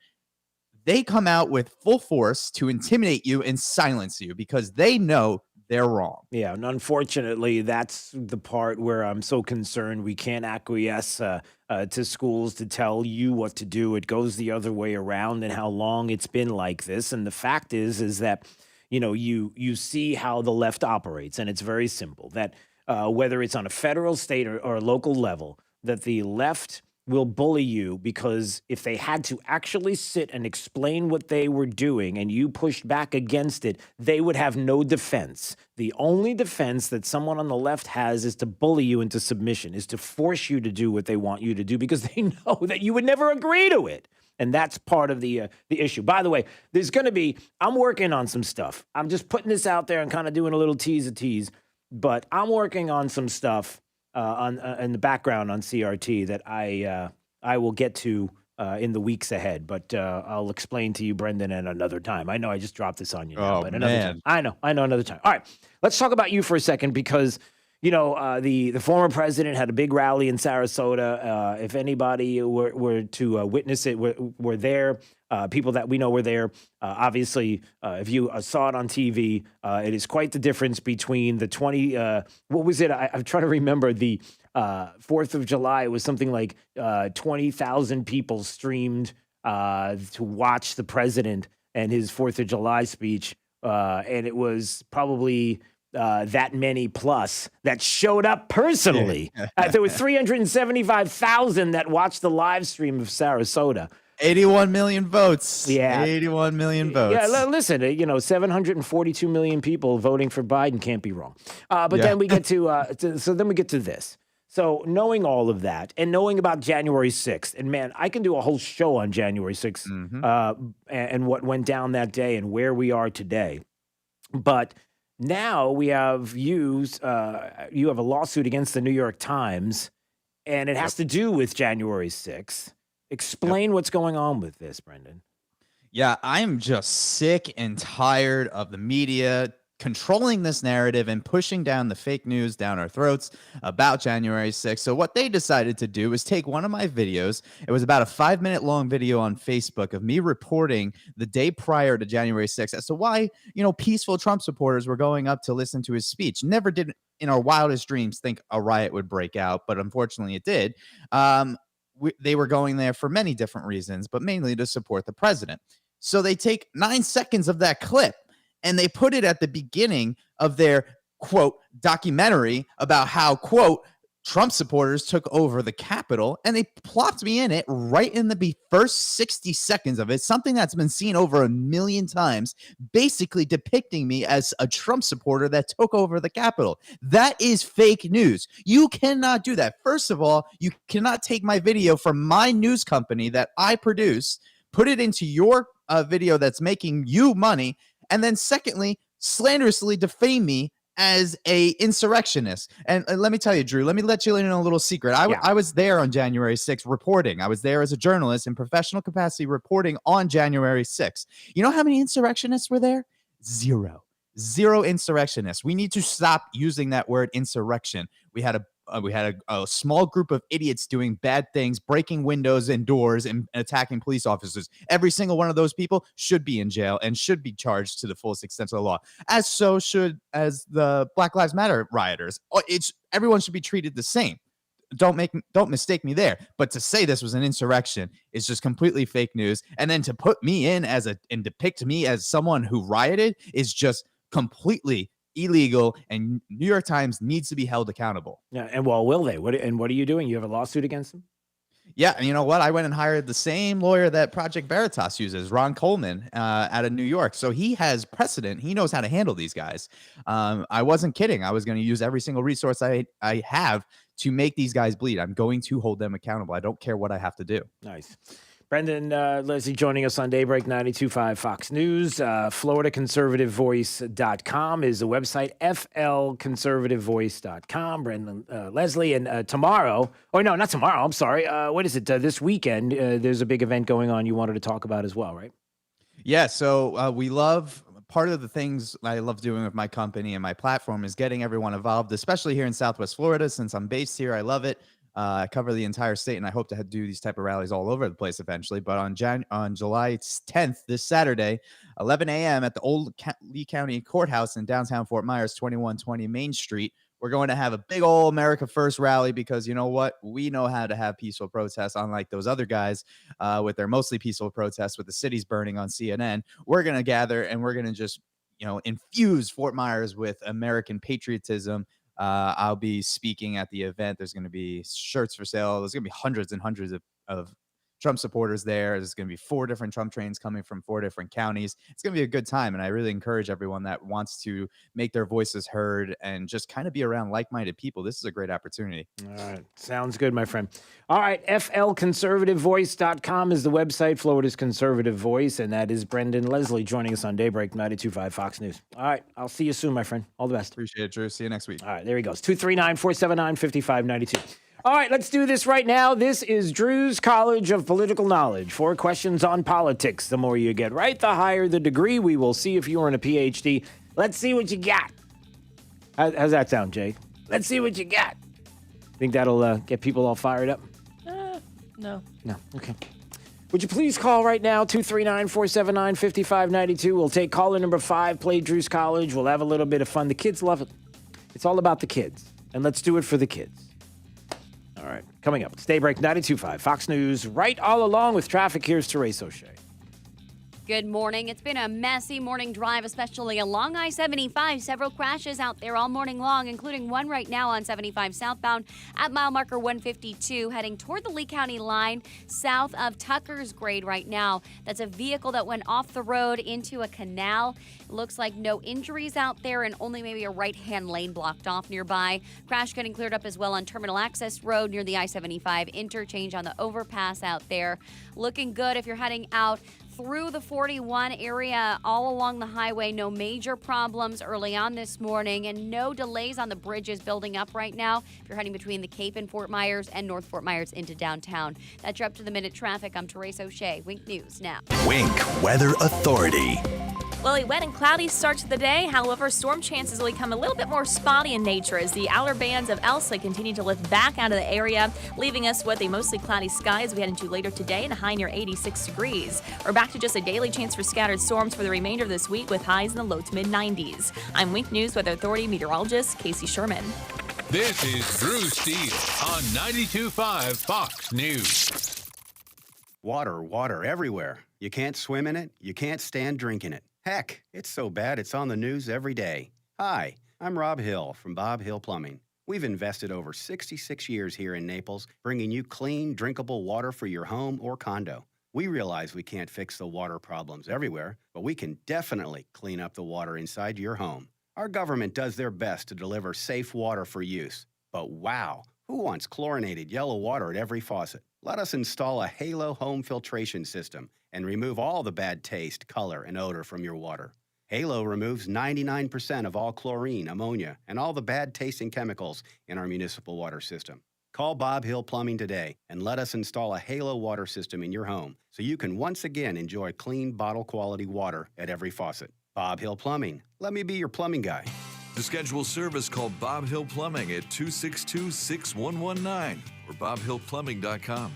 Speaker 14: they come out with full force to intimidate you and silence you because they know they're wrong.
Speaker 8: Yeah, and unfortunately, that's the part where I'm so concerned we can't acquiesce to schools to tell you what to do. It goes the other way around, and how long it's been like this. And the fact is that, you see how the left operates, and it's very simple, that whether it's on a federal, state, or local level, that the left will bully you because if they had to actually sit and explain what they were doing and you pushed back against it, they would have no defense. The only defense that someone on the left has is to bully you into submission, is to force you to do what they want you to do because they know that you would never agree to it. And that's part of the issue. By the way, there's going to be, I'm working on some stuff. I'm just putting this out there and kind of doing a little tease, but I'm working on some stuff in the background on CRT that I will get to in the weeks ahead. But I'll explain to you, Brendan, at another time. I know I just dropped this on you now, but another time. I know, another time. All right, let's talk about you for a second because, you know, the former president had a big rally in Sarasota. If anybody were to witness it, were there. People that we know were there. Obviously, if you saw it on TV, it is quite the difference between the 20, what was it? I'm trying to remember the 4th of July. It was something like 20,000 people streamed to watch the president and his 4th of July speech. And it was probably that many plus that showed up personally. There were 375,000 that watched the live stream of Sarasota.
Speaker 14: 81 million votes.
Speaker 8: Yeah.
Speaker 14: 81 million votes.
Speaker 8: Yeah, listen, 742 million people voting for Biden can't be wrong. But then we get then we get to this. So knowing all of that and knowing about January 6th, and man, I can do a whole show on January 6th and what went down that day and where we are today. But now we have you have a lawsuit against the New York Times, and it has to do with January 6th. Explain what's going on with this, Brendan.
Speaker 14: Yeah, I'm just sick and tired of the media controlling this narrative and pushing down the fake news down our throats about January 6th. So what they decided to do is take one of my videos. It was about a 5-minute long video on Facebook of me reporting the day prior to January 6th as to why, peaceful Trump supporters were going up to listen to his speech. Never did in our wildest dreams think a riot would break out, but unfortunately it did. They were going there for many different reasons, but mainly to support the president. So they take 9 seconds of that clip and they put it at the beginning of their, quote, documentary about how, quote, Trump supporters took over the Capitol, and they plopped me in it right in the first 60 seconds of it, something that's been seen over 1 million times, basically depicting me as a Trump supporter that took over the Capitol. That is fake news. You cannot do that. First of all, you cannot take my video from my news company that I produce, put it into your video that's making you money, and then secondly, slanderously defame me as a insurrectionist. And let me tell you, Drew, let me let you in on a little secret. I was there on January 6th reporting. I was there as a journalist in professional capacity reporting on January 6th. You know how many insurrectionists were there? Zero insurrectionists. We need to stop using that word insurrection. We had a small group of idiots doing bad things, breaking windows and doors and attacking police officers. Every single one of those people should be in jail and should be charged to the fullest extent of the law. As the Black Lives Matter rioters. Everyone should be treated the same. Don't mistake me there. But to say this was an insurrection is just completely fake news. And then to put me in and depict me as someone who rioted is just completely illegal, and New York Times needs to be held accountable.
Speaker 8: Yeah, and will they? What are you doing? You have a lawsuit against them?
Speaker 14: Yeah, and you know what? I went and hired the same lawyer that Project Veritas uses, Ron Coleman, out of New York. So he has precedent. He knows how to handle these guys. I wasn't kidding. I was going to use every single resource I have to make these guys bleed. I'm going to hold them accountable. I don't care what I have to do.
Speaker 8: Nice. Brendan Leslie joining us on Daybreak 92.5 Fox News. FloridaConservativeVoice.com is the website, FLConservativeVoice.com. Brendan Leslie, and tomorrow, not tomorrow, I'm sorry. What is it? This weekend, there's a big event going on you wanted to talk about as well, right?
Speaker 14: Yeah, so part of the things I love doing with my company and my platform is getting everyone involved, especially here in Southwest Florida. Since I'm based here, I love it. I cover the entire state, and I hope to do these type of rallies all over the place eventually. But on July 10th, this Saturday, 11 a.m. at the old Lee County Courthouse in downtown Fort Myers, 2120 Main Street, we're going to have a big old America First rally because you know what? We know how to have peaceful protests, unlike those other guys with their mostly peaceful protests with the cities burning on CNN. We're going to gather, and we're going to just infuse Fort Myers with American patriotism. I'll be speaking at the event. There's going to be shirts for sale. There's going to be hundreds and hundreds of Trump supporters there. There's going to be 4 different Trump trains coming from 4 different counties. It's going to be a good time, and I really encourage everyone that wants to make their voices heard and just kind of be around like-minded people. This is a great opportunity.
Speaker 8: All right. Sounds good, my friend. All right. FLConservativeVoice.com is the website, Florida's Conservative Voice, and that is Brendan Leslie joining us on Daybreak 92.5 Fox News. All right. I'll see you soon, my friend. All the best.
Speaker 14: Appreciate it, Drew. See you next week.
Speaker 8: All right. There he goes. 239-479-5592. All right, let's do this right now. This is Drew's College of Political Knowledge. 4 questions on politics. The more you get right, the higher the degree. We will see if you earn a PhD. Let's see what you got. How's that sound, Jake? Let's see what you got. Think that'll get people all fired up?
Speaker 29: No.
Speaker 8: No. Okay. Would you please call right now, 239-479-5592. We'll take caller number 5, play Drew's College. We'll have a little bit of fun. The kids love it. It's all about the kids. And let's do it for the kids. All right, coming up, it's Daybreak 92.5 Fox News, right all along with traffic. Here's Therese O'Shea.
Speaker 32: Good morning. It's been a messy morning drive, especially along I-75. Several crashes out there all morning long, including one right now on 75 southbound at mile marker 152, heading toward the Lee County line south of Tucker's Grade right now. That's a vehicle that went off the road into a canal. It looks like no injuries out there and only maybe a right-hand lane blocked off nearby. Crash getting cleared up as well on Terminal Access Road near the I-75 interchange on the overpass out there. Looking good if you're heading out through the 41 area all along the highway. No major problems early on this morning and no delays on the bridges building up right now if you're heading between the Cape and Fort Myers and North Fort Myers into downtown. That's your up-to-the-minute traffic. I'm Therese O'Shea. Wink News now.
Speaker 10: Wink Weather Authority.
Speaker 29: Well, a wet and cloudy start to the day. However, storm chances will become a little bit more spotty in nature as the outer bands of Elsa continue to lift back out of the area, leaving us with a mostly cloudy sky as we head into later today and a high near 86 degrees. We're back to just a daily chance for scattered storms for the remainder of this week with highs in the low to mid-90s. I'm Wink News Weather Authority meteorologist Casey Sherman.
Speaker 21: This is Drew Steele on 92.5 Fox News.
Speaker 11: Water everywhere. You can't swim in it. You can't stand drinking it. Heck, it's so bad it's on the news every day. Hi, I'm Rob Hill from Bob Hill Plumbing. We've invested over 66 years here in Naples, bringing you clean, drinkable water for your home or condo. We realize we can't fix the water problems everywhere, but we can definitely clean up the water inside your home. Our government does their best to deliver safe water for use. But wow, who wants chlorinated yellow water at every faucet? Let us install a Halo home filtration system and remove all the bad taste, color, and odor from your water. Halo removes 99% of all chlorine, ammonia, and all the bad-tasting chemicals in our municipal water system. Call Bob Hill Plumbing today and let us install a Halo water system in your home so you can once again enjoy clean, bottle-quality water at every faucet. Bob Hill Plumbing. Let me be your plumbing guy.
Speaker 15: To schedule service, call Bob Hill Plumbing at 262-6119 or bobhillplumbing.com.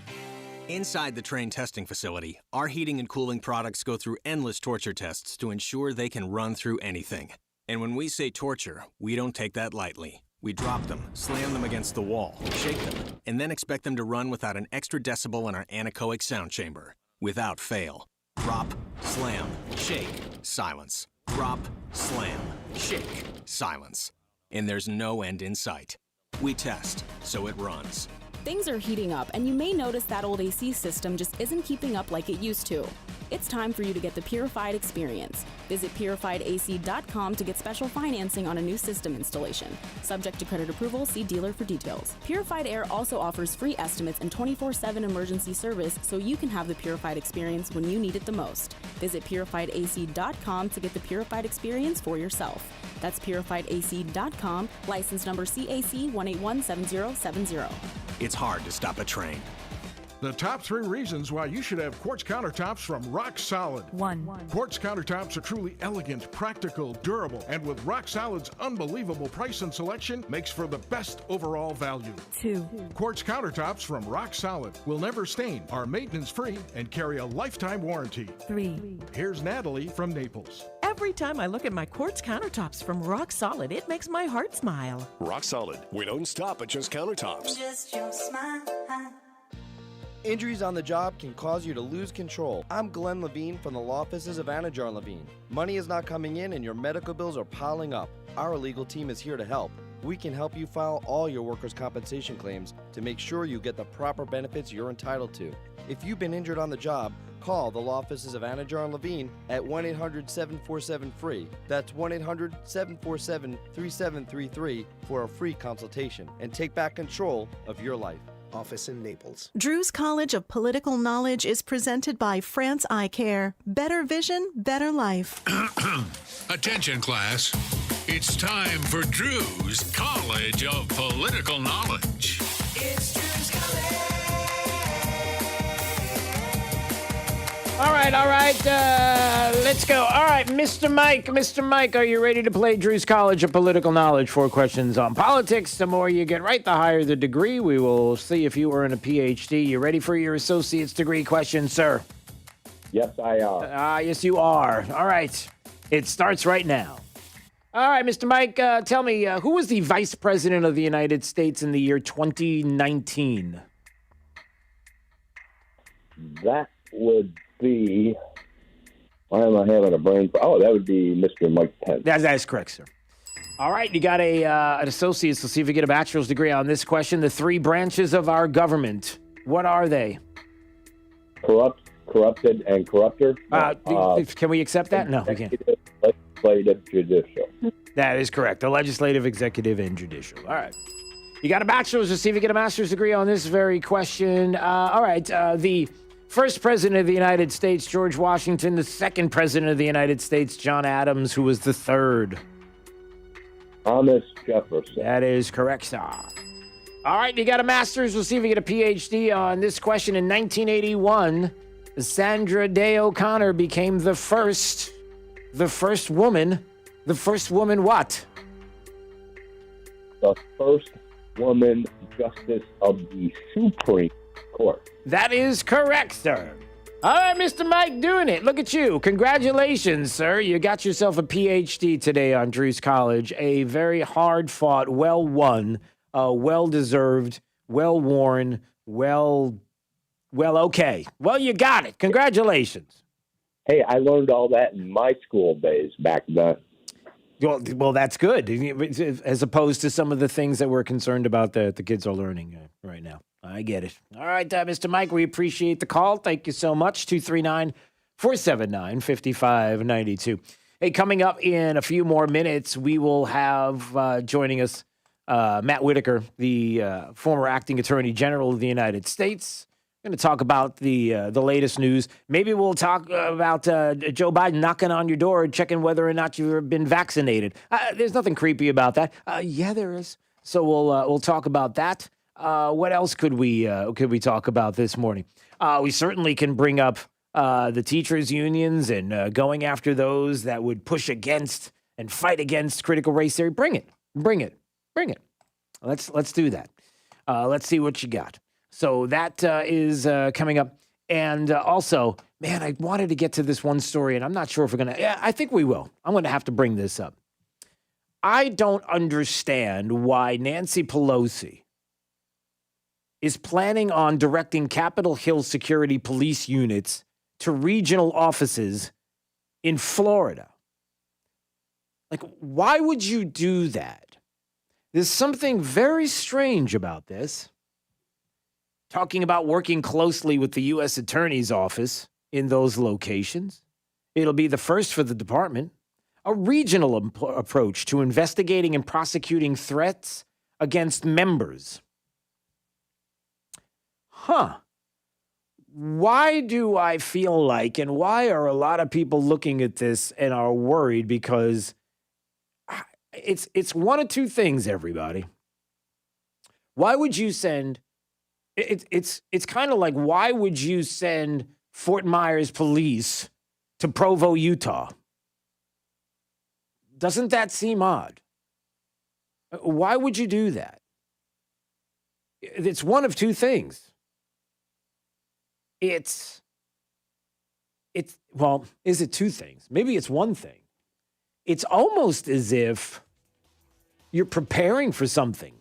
Speaker 16: Inside the train testing facility, our heating and cooling products go through endless torture tests to ensure they can run through anything. And when we say torture, we don't take that lightly. We drop them, slam them against the wall, shake them, and then expect them to run without an extra decibel in our anechoic sound chamber. Without fail. Drop, slam, shake, silence. Drop, slam, shake, silence. And there's no end in sight. We test, so it runs.
Speaker 17: Things are heating up, and you may notice that old AC system just isn't keeping up like it used to. It's time for you to get the Purified experience. Visit purifiedac.com to get special financing on a new system installation. Subject to credit approval, see dealer for details. Purified Air also offers free estimates and 24/7 emergency service so you can have the Purified experience when you need it the most. Visit purifiedac.com to get the Purified experience for yourself. That's purifiedac.com, license number CAC 1817070.
Speaker 16: It's hard to stop a train.
Speaker 18: The top 3 reasons why you should have quartz countertops from Rock Solid.
Speaker 29: 1.
Speaker 18: Quartz countertops are truly elegant, practical, durable, and with Rock Solid's unbelievable price and selection, makes for the best overall value.
Speaker 29: 2.
Speaker 18: Quartz countertops from Rock Solid will never stain, are maintenance-free, and carry a lifetime warranty.
Speaker 29: 3.
Speaker 18: Here's Natalie from Naples.
Speaker 19: Every time I look at my quartz countertops from Rock Solid, it makes my heart smile.
Speaker 20: Rock Solid. We don't stop at just countertops.
Speaker 22: Just your smile.
Speaker 24: Injuries on the job can cause you to lose control. I'm Glenn Levine from the law offices of Anajar Levine. Money is not coming in and your medical bills are piling up. Our legal team is here to help. We can help you file all your workers' compensation claims to make sure you get the proper benefits you're entitled to. If you've been injured on the job, call the law offices of Anajar and Levine at 1-800-747-FREE. That's 1-800-747-3733 for a free consultation and take back control of your life.
Speaker 1: Office in Naples.
Speaker 2: Drew's College of Political Knowledge is presented by France Eye Care. Better vision, better life.
Speaker 21: Attention, class. It's time for Drew's College of Political Knowledge.
Speaker 1: It's Drew's College.
Speaker 8: All right. Let's go. All right, Mr. Mike, are you ready to play Drew's College of Political Knowledge? 4 questions on politics. The more you get right, the higher the degree. We will see if you earn a PhD. You ready for your associate's degree question, sir?
Speaker 3: Yes, I am.
Speaker 8: Yes, you are. All right. It starts right now. All right, Mr. Mike, tell me, who was the Vice President of the United States in the year 2019?
Speaker 3: That would be... Why am I having a brain? Oh, that would be Mr. Mike Pence.
Speaker 8: That is correct, sir. All right, you got an associate's. Let's see if you get a bachelor's degree on this question. The 3 branches of our government, what are they?
Speaker 3: Corrupt, corrupted, and corrupter.
Speaker 8: Can we accept that? No, we can't.
Speaker 3: Legislative, judicial.
Speaker 8: That is correct. The legislative, executive, and judicial. All right. You got a bachelor's. Let's see if you get a master's degree on this very question. All right. The first president of the United States, George Washington. The second president of the United States, John Adams, who was the third.
Speaker 3: Thomas Jefferson.
Speaker 8: That is correct, sir. All right. You got a master's. We'll see if you get a PhD on this question. In 1981, Sandra Day O'Connor became the first woman. The first woman what?
Speaker 3: The first woman justice of the Supreme Court.
Speaker 8: That is correct, sir. All right, Mr. Mike doing it. Look at you. Congratulations, sir. You got yourself a PhD today on Drew's College. A very hard-fought, well-won, well-deserved, well-worn, okay. Well, you got it. Congratulations.
Speaker 3: Hey, I learned all that in my school days back then.
Speaker 8: Well, that's good, as opposed to some of the things that we're concerned about that the kids are learning right now. I get it. All right, Mr. Mike, we appreciate the call. Thank you so much. 239-479-5592. Hey, coming up in a few more minutes, we will have joining us Matt Whitaker, the former acting attorney general of the United States. We're going to talk about the latest news. Maybe we'll talk about Joe Biden knocking on your door and checking whether or not you've been vaccinated. There's nothing creepy about that. Yeah, there is. So we'll talk about that. What else could we talk about this morning? We certainly can bring up the teachers' unions and going after those that would push against and fight against critical race theory. Bring it. Let's do that. Let's see what you got. So that is coming up. And also, man, I wanted to get to this one story, and I'm not sure if we're going to. Yeah, I think we will. I'm going to have to bring this up. I don't understand why Nancy Pelosi is planning on directing Capitol Hill security police units to regional offices in Florida. Like, why would you do that? There's something very strange about this. Talking about working closely with the U.S. Attorney's Office in those locations. It'll be the first for the department. A regional approach to investigating and prosecuting threats against members. Why do I feel like, and why are a lot of people looking at this and are worried? Because it's one of two things, everybody. Why would you send... It's kind of like, why would you send Fort Myers police to Provo, Utah? Doesn't that seem odd? Why would you do that? It's one of two things. Well, is it two things? Maybe it's one thing. It's almost as if you're preparing for something,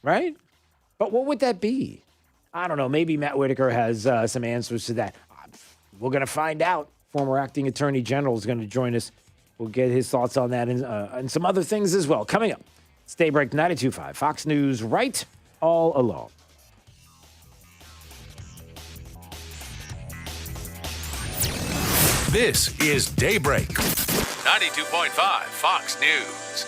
Speaker 8: right? But what would that be? I don't know. Maybe Matt Whitaker has some answers to that. We're going to find out. Former acting attorney general is going to join us We'll get his thoughts on that and some other things as well. Coming up, it's Daybreak 92.5, Fox News, right all along.
Speaker 21: This is Daybreak. 92.5 Fox News.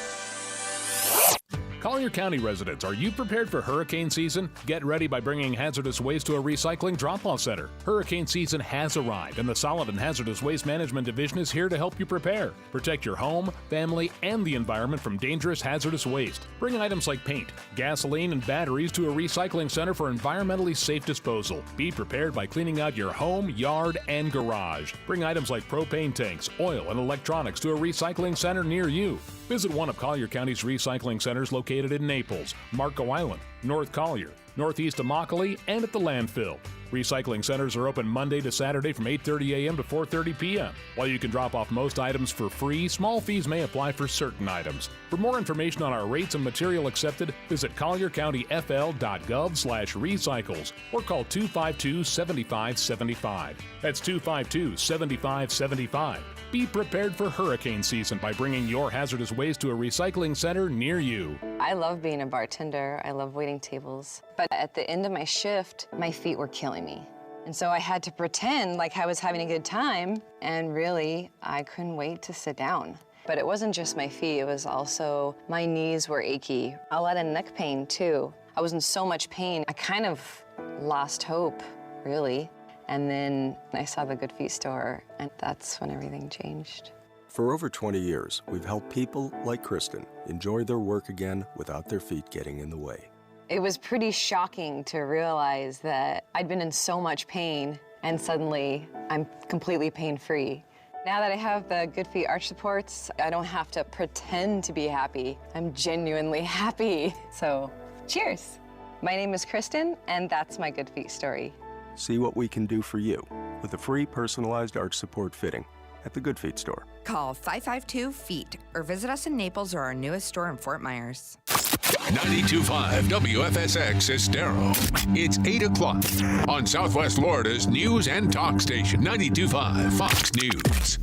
Speaker 4: Collier County residents, are you prepared for hurricane season? Get ready by bringing hazardous waste to a recycling drop-off center. Hurricane season has arrived, and the Solid and Hazardous Waste Management Division is here to help you prepare. Protect your home, family, and the environment from dangerous hazardous waste. Bring items like paint, gasoline, and batteries to a recycling center for environmentally safe disposal. Be prepared by cleaning out your home, yard, and garage. Bring items like propane tanks, oil, and electronics to a recycling center near you. Visit one of Collier County's recycling centers located in Naples, Marco Island, North Collier, northeast of Immokalee, and at the landfill. Recycling centers are open Monday to Saturday from 8:30 a.m. to 4:30 p.m. While you can drop off most items for free, small fees may apply for certain items. For more information on our rates and material accepted, visit colliercountyfl.gov/recycles or call 252-7575. That's 252-7575. Be prepared for hurricane season by bringing your hazardous waste to a recycling center near you.
Speaker 5: I love being a bartender. I love waiting tables. But at the end of my shift, my feet were killing me. And so I had to pretend like I was having a good time, and really, I couldn't wait to sit down. But it wasn't just my feet, it was also my knees were achy. A lot of neck pain, too. I was in so much pain, I kind of lost hope, really. And then I saw the Good Feet store, and that's when everything changed.
Speaker 6: For over 20 years, we've helped people like Kristen enjoy their work again without their feet getting in the way.
Speaker 5: It was pretty shocking to realize that I'd been in so much pain, and suddenly I'm completely pain-free. Now that I have the Good Feet arch supports, I don't have to pretend to be happy. I'm genuinely happy. So, cheers. My name is Kristen, and that's my Good Feet story.
Speaker 6: See what we can do for you with a free personalized arch support fitting at the Good Feet store.
Speaker 13: Call 552-FEET or visit us in Naples or our newest store in Fort Myers.
Speaker 21: 92.5 WFSX Estero. It's 8 o'clock on Southwest Florida's news and talk station, 92.5 Fox News.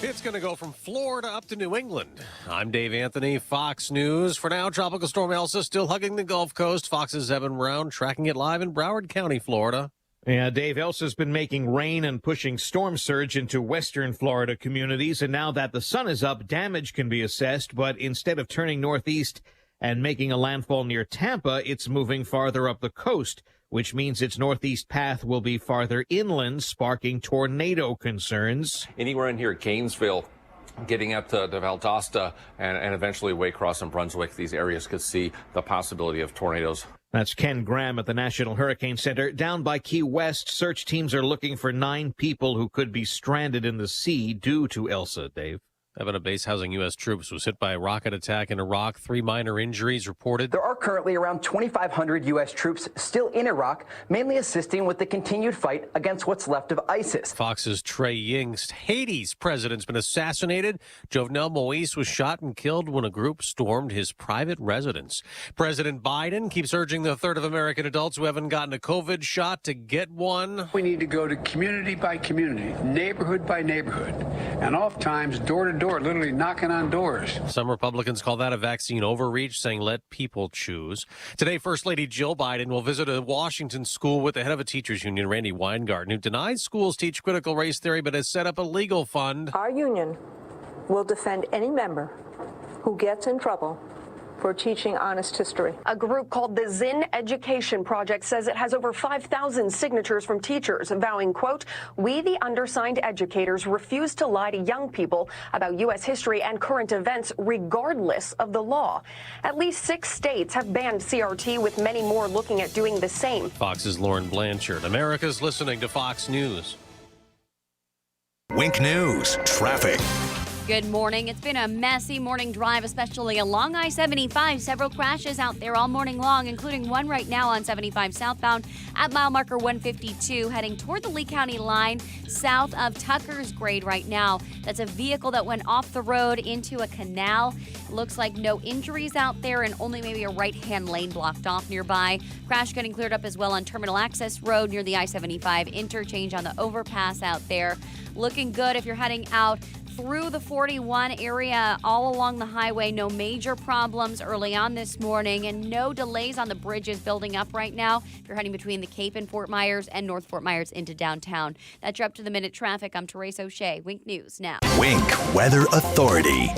Speaker 22: It's going to go from Florida up to New England. I'm Dave Anthony, Fox News. For now, Tropical Storm Elsa still hugging the Gulf Coast. Fox's Evan Brown tracking it live in Broward County, Florida.
Speaker 23: Yeah, Dave, Elsa's been making rain and pushing storm surge into western Florida communities. And now that the sun is up, damage can be assessed. But instead of turning northeast and making a landfall near Tampa, it's moving farther up the coast, which means its northeast path will be farther inland, sparking tornado concerns.
Speaker 25: Anywhere in here, Gainesville, getting up to Valdosta and eventually Waycross and Brunswick, these areas could see the possibility of tornadoes.
Speaker 23: That's Ken Graham at the National Hurricane Center. Down by Key West, search teams are looking for 9 people who could be stranded in the sea due to Elsa, Dave.
Speaker 22: Havana base housing U.S. troops was hit by a rocket attack in Iraq. 3 minor injuries reported.
Speaker 26: There are currently around 2,500 U.S. troops still in Iraq, mainly assisting with the continued fight against what's left of ISIS.
Speaker 22: Fox's Trey Yingst. Haiti's president's been assassinated. Jovenel Moise was shot and killed when a group stormed his private residence. President Biden keeps urging the third of American adults who haven't gotten a COVID shot to get one.
Speaker 27: We need to go to community by community, neighborhood by neighborhood, and oftentimes door to door, literally knocking on doors.
Speaker 22: Some Republicans call that a vaccine overreach, saying let people choose. Today, First Lady Jill Biden will visit a Washington school with the head of a teachers union, Randy Weingarten, who denies schools teach critical race theory but has set up a legal fund.
Speaker 28: Our union will defend any member who gets in trouble for teaching honest history.
Speaker 30: A group called the Zinn Education Project says it has over 5,000 signatures from teachers vowing, quote, "We, the undersigned educators, refuse to lie to young people about U.S. history and current events regardless of the law." At least 6 states have banned C.R.T., with many more looking at doing the same.
Speaker 22: Fox's Lauren Blanchard. America's listening to Fox News.
Speaker 10: Wink News. Traffic.
Speaker 7: Good morning. It's been a messy morning drive, especially along I-75. Several crashes out there all morning long, including one right now on 75 southbound at mile marker 152, heading toward the Lee County line south of Tucker's Grade right now. That's a vehicle that went off the road into a canal. Looks like no injuries out there and only maybe a right-hand lane blocked off nearby. Crash getting cleared up as well on Terminal Access Road near the I-75 interchange on the overpass out there. Looking good if you're heading out through the 41 area all along the highway. No major problems early on this morning and no delays on the bridges building up right now if you're heading between the Cape and Fort Myers and North Fort Myers into downtown. That's your up-to-the-minute traffic. I'm Therese O'Shea. Wink News now.
Speaker 10: Wink Weather Authority.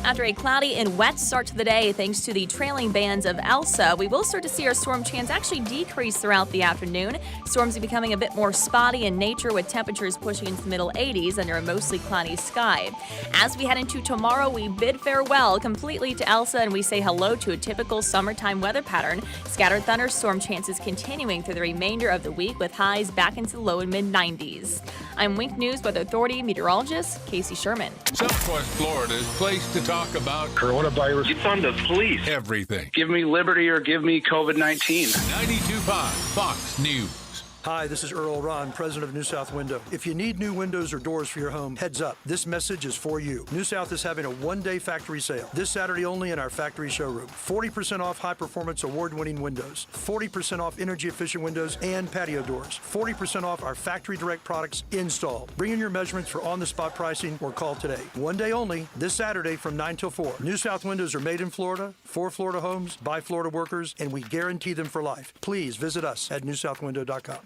Speaker 9: After a cloudy and wet start to the day, thanks to the trailing bands of Elsa, we will start to see our storm chance actually decrease throughout the afternoon. Storms are becoming a bit more spotty in nature with temperatures pushing into the middle 80s under a mostly cloudy sky. As we head into tomorrow, we bid farewell completely to Elsa and we say hello to a typical summertime weather pattern. Scattered thunderstorm chances continuing through the remainder of the week with highs back into the low and mid-90s. I'm Wink News Weather Authority meteorologist Casey Sherman.
Speaker 21: Southwest Florida's place to talk about
Speaker 27: coronavirus. It's on the police.
Speaker 21: Everything.
Speaker 27: Give me liberty or give me COVID-19.
Speaker 21: 92.5 Fox News.
Speaker 11: Hi, this is Earl Ron, president of New South Window. If you need new windows or doors for your home, heads up. This message is for you. New South is having a one-day factory sale this Saturday only in our factory showroom. 40% off high-performance award-winning windows, 40% off energy-efficient windows and patio doors, 40% off our factory direct products installed. Bring in your measurements for on-the-spot pricing or call today. One day only, this Saturday from 9 till 4. New South windows are made in Florida, for Florida homes, by Florida workers, and we guarantee them for life. Please visit us at newsouthwindow.com.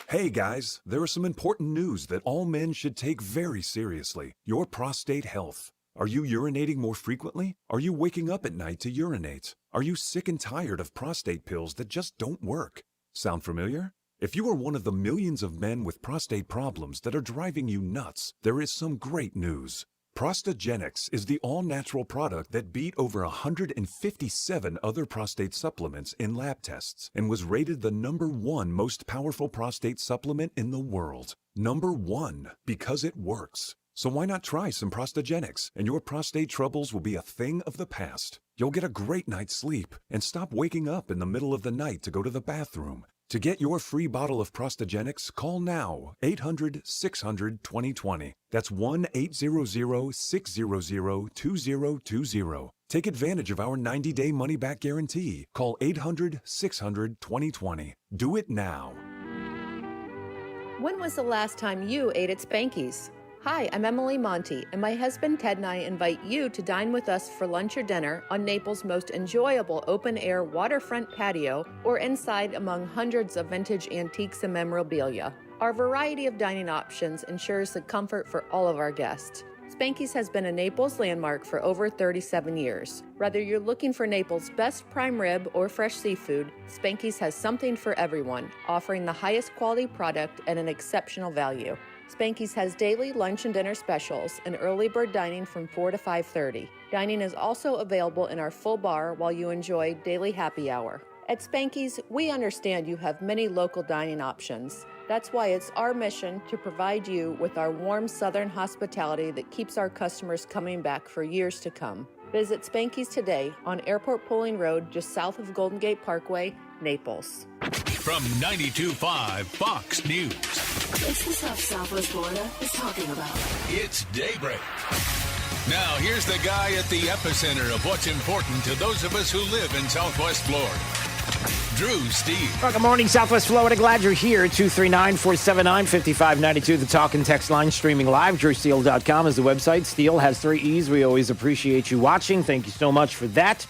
Speaker 12: Hey guys, there is some important news that all men should take very seriously. Your prostate health. Are you urinating more frequently? Are you waking up at night to urinate? Are you sick and tired of prostate pills that just don't work? Sound familiar? If you are one of the millions of men with prostate problems that are driving you nuts, there is some great news. Prostagenics is the all-natural product that beat over 157 other prostate supplements in lab tests and was rated the #1 most powerful prostate supplement in the world. #1, because it works. So why not try some Prostagenics and your prostate troubles will be a thing of the past. You'll get a great night's sleep and stop waking up in the middle of the night to go to the bathroom. To get your free bottle of Prostagenics, call now 800-600-2020. That's 1-800-600-2020. Take advantage of our 90-day money-back guarantee. Call 800-600-2020. Do it now.
Speaker 28: When was the last time you ate at Spanky's? Hi, I'm Emily Monty, and my husband Ted and I invite you to dine with us for lunch or dinner on Naples' most enjoyable open-air waterfront patio or inside among hundreds of vintage antiques and memorabilia. Our variety of dining options ensures the comfort for all of our guests. Spanky's has been a Naples landmark for over 37 years. Whether you're looking for Naples' best prime rib or fresh seafood, Spanky's has something for everyone, offering the highest quality product at an exceptional value. Spanky's has daily lunch and dinner specials and early bird dining from 4 to 5:30. Dining is also available in our full bar while you enjoy daily happy hour. At Spanky's, we understand you have many local dining options. That's why it's our mission to provide you with our warm southern hospitality that keeps our customers coming back for years to come. Visit Spanky's today on Airport Pulling Road, just south of Golden Gate Parkway, Naples.
Speaker 21: From 92.5 Fox News.
Speaker 14: It's the stuff Southwest Florida is talking about.
Speaker 21: It's Daybreak. Now, here's the guy at the epicenter of what's important to those of us who live in Southwest Florida. Drew Steve.
Speaker 8: Well, good morning, Southwest Florida. Glad you're here. 239-479-5592, the talk and text line, streaming live. DrewSteele.com is the website. Steele has 3 E's. We always appreciate you watching. Thank you so much for that.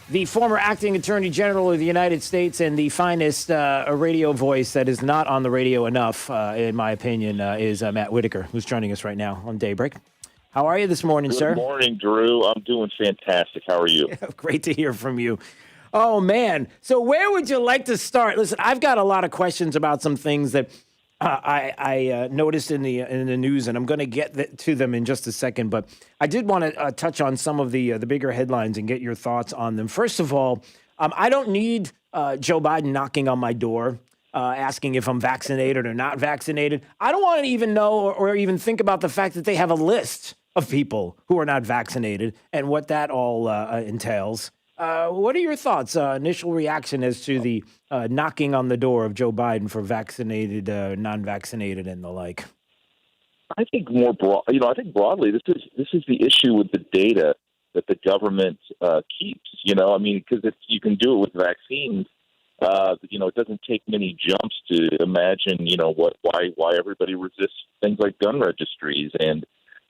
Speaker 8: The former acting Attorney General of the United States and the finest radio voice that is not on the radio enough, in my opinion, is Matt Whitaker, who's joining us right now on Daybreak. How are you this morning, sir?
Speaker 15: Good morning, Drew. I'm doing fantastic. How are you?
Speaker 8: Great to hear from you. Oh, man. So where would you like to start? Listen, I've got a lot of questions about some things that I noticed in the news, and I'm going to get to them in just a second. But I did want to touch on some of the bigger headlines and get your thoughts on them. First of all, I don't need Joe Biden knocking on my door, asking if I'm vaccinated or not vaccinated. I don't want to even know or even think about the fact that they have a list of people who are not vaccinated and what that all entails. What are your thoughts? Initial reaction as to the knocking on the door of Joe Biden for vaccinated, non-vaccinated, and the like?
Speaker 15: I think more broad. I think broadly, this is the issue with the data that the government keeps. Because if you can do it with vaccines, it doesn't take many jumps to imagine, why everybody resists things like gun registries and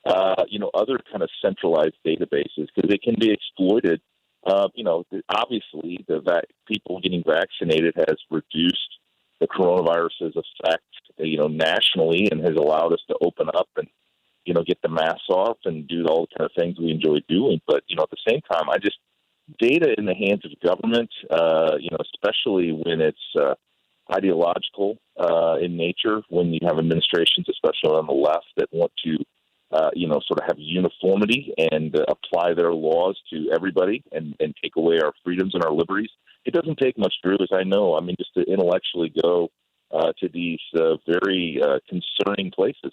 Speaker 15: other kind of centralized databases, because they can be exploited. Obviously, people getting vaccinated has reduced the coronavirus's effect, nationally, and has allowed us to open up and, get the masks off and do all the kind of things we enjoy doing. But, at the same time, data in the hands of government, especially when it's ideological in nature, when you have administrations, especially on the left, that want to, sort of have uniformity and apply their laws to everybody and take away our freedoms and our liberties. It doesn't take much, Drew, as I know. Just to intellectually go to these very concerning places.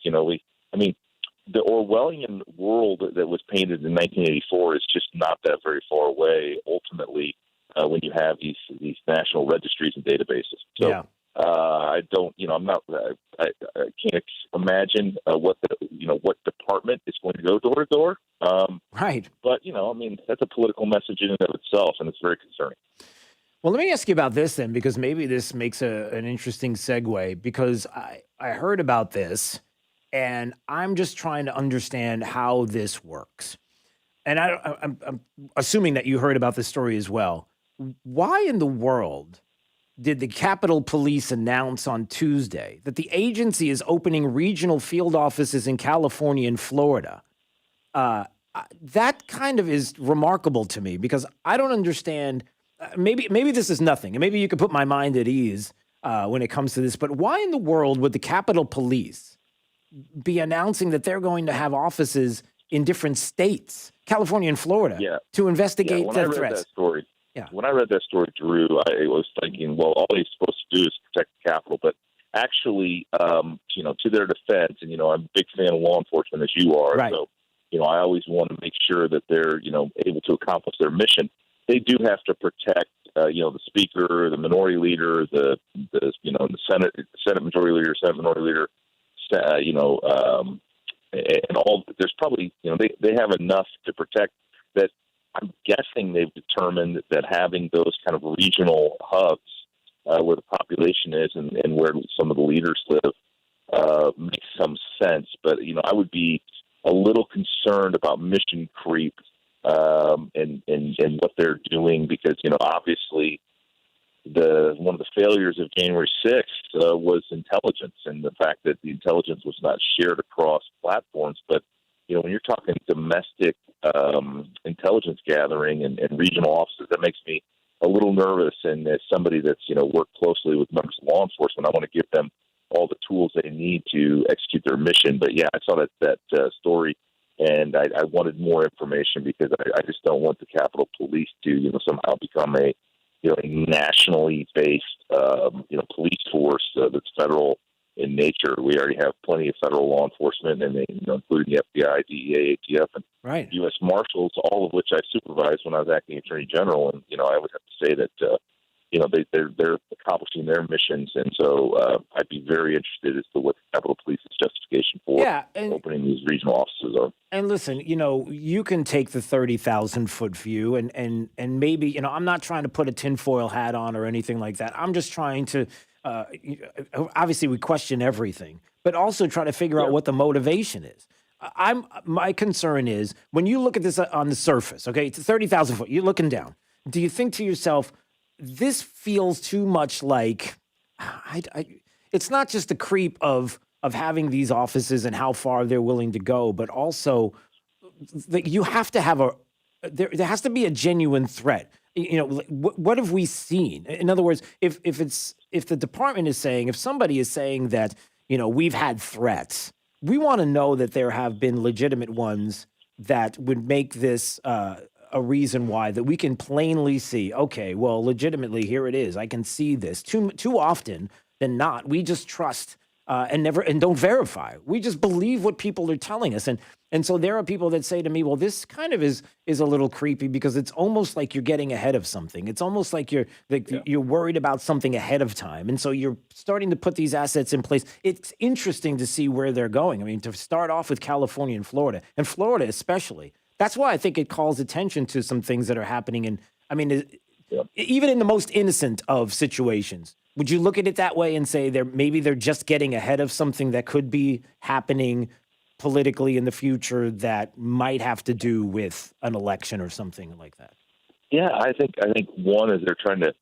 Speaker 15: The Orwellian world that was painted in 1984 is just not that very far away, ultimately, when you have these national registries and databases. So
Speaker 8: yeah.
Speaker 15: I can't imagine what department is going to go door to door.
Speaker 8: Right.
Speaker 15: But, that's a political message in and of itself, and it's very concerning.
Speaker 8: Well, let me ask you about this then, because maybe this makes an interesting segue, because I heard about this, and I'm just trying to understand how this works. And I'm assuming that you heard about this story as well. Why in the world did the Capitol Police announce on Tuesday that the agency is opening regional field offices in California and Florida? That kind of is remarkable to me, because I don't understand. Maybe this is nothing, and maybe you could put my mind at ease when it comes to this. But why in the world would the Capitol Police be announcing that they're going to have offices in different states, California and Florida, to investigate death threats?
Speaker 15: When I read that story, Drew, I was thinking, well, all he's supposed to do is protect the Capitol. But actually, to their defense, and, I'm a big fan of law enforcement, as you are.
Speaker 8: Right.
Speaker 15: So, I always want to make sure that they're, able to accomplish their mission. They do have to protect, the Speaker, the Minority Leader, the Senate Majority Leader, Senate Minority Leader, and all. There's probably, they have enough to protect that. I'm guessing they've determined that having those kind of regional hubs where the population is and where some of the leaders live makes some sense. But, I would be a little concerned about mission creep and what they're doing, because, obviously one of the failures of January 6th was intelligence, and the fact that the intelligence was not shared across platforms. But, when you're talking domestic intelligence gathering and regional offices, that makes me a little nervous. And as somebody that's, worked closely with members of law enforcement, I want to give them all the tools they need to execute their mission. But yeah, I saw that story, and I wanted more information, because I just don't want the Capitol Police to, somehow become a nationally based, police force that's federal in nature. We already have plenty of federal law enforcement, and including the FBI, DEA, ATF, and U.S. Marshals, all of which I supervised when I was acting Attorney General. And I would have to say that they're accomplishing their missions, and so I'd be very interested as to what the Capitol Police's justification for opening these regional offices are.
Speaker 8: And listen, you can take the 30,000-foot view, and maybe I'm not trying to put a tinfoil hat on or anything like that. I'm just trying to. Obviously, we question everything, but also try to figure out what the motivation is. My concern is when you look at this on the surface. Okay, it's 30,000 foot. You're looking down. Do you think to yourself, this feels too much like? It's not just the creep of having these offices and how far they're willing to go, but also that you have to have there has to be a genuine threat. What have we seen? In other words, if the department is saying, if somebody is saying that, we've had threats, we want to know that there have been legitimate ones that would make this a reason why, that we can plainly see, okay, well, legitimately, here it is. I can see this. Too often than not, we just trust and don't verify. We just believe what people are telling us. And so there are people that say to me, well, this kind of is a little creepy because it's almost like you're getting ahead of something. It's almost like you're worried about something ahead of time. And so you're starting to put these assets in place. It's interesting to see where they're going. I mean, to start off with California and Florida especially. That's why I think it calls attention to some things that are happening. And I mean, even in the most innocent of situations, would you look at it that way and say maybe they're just getting ahead of something that could be happening politically in the future that might have to do with an election or something like that?
Speaker 15: Yeah, I think one is they're trying to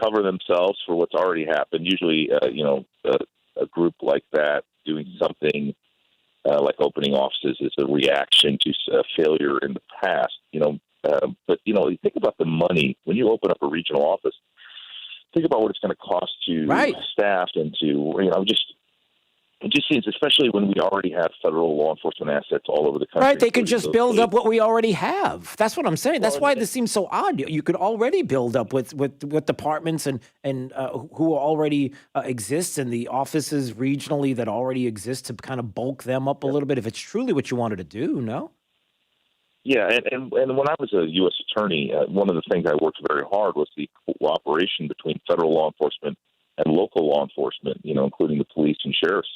Speaker 15: cover themselves for what's already happened. Usually, a group like that doing something like opening offices is a reaction to failure in the past. But you think about the money when you open up a regional office. Think about what it's going to cost to staff and to it just seems, especially when we already have federal law enforcement assets all over the country.
Speaker 8: Right, they could just build up what we already have. That's what I'm saying. That's why this seems so odd. You could already build up with departments and who already exist and the offices regionally that already exist to kind of bulk them up a little bit if it's truly what you wanted to do, no?
Speaker 15: Yeah, and when I was a U.S. attorney, one of the things I worked very hard was the cooperation between federal law enforcement and local law enforcement, including the police and sheriff's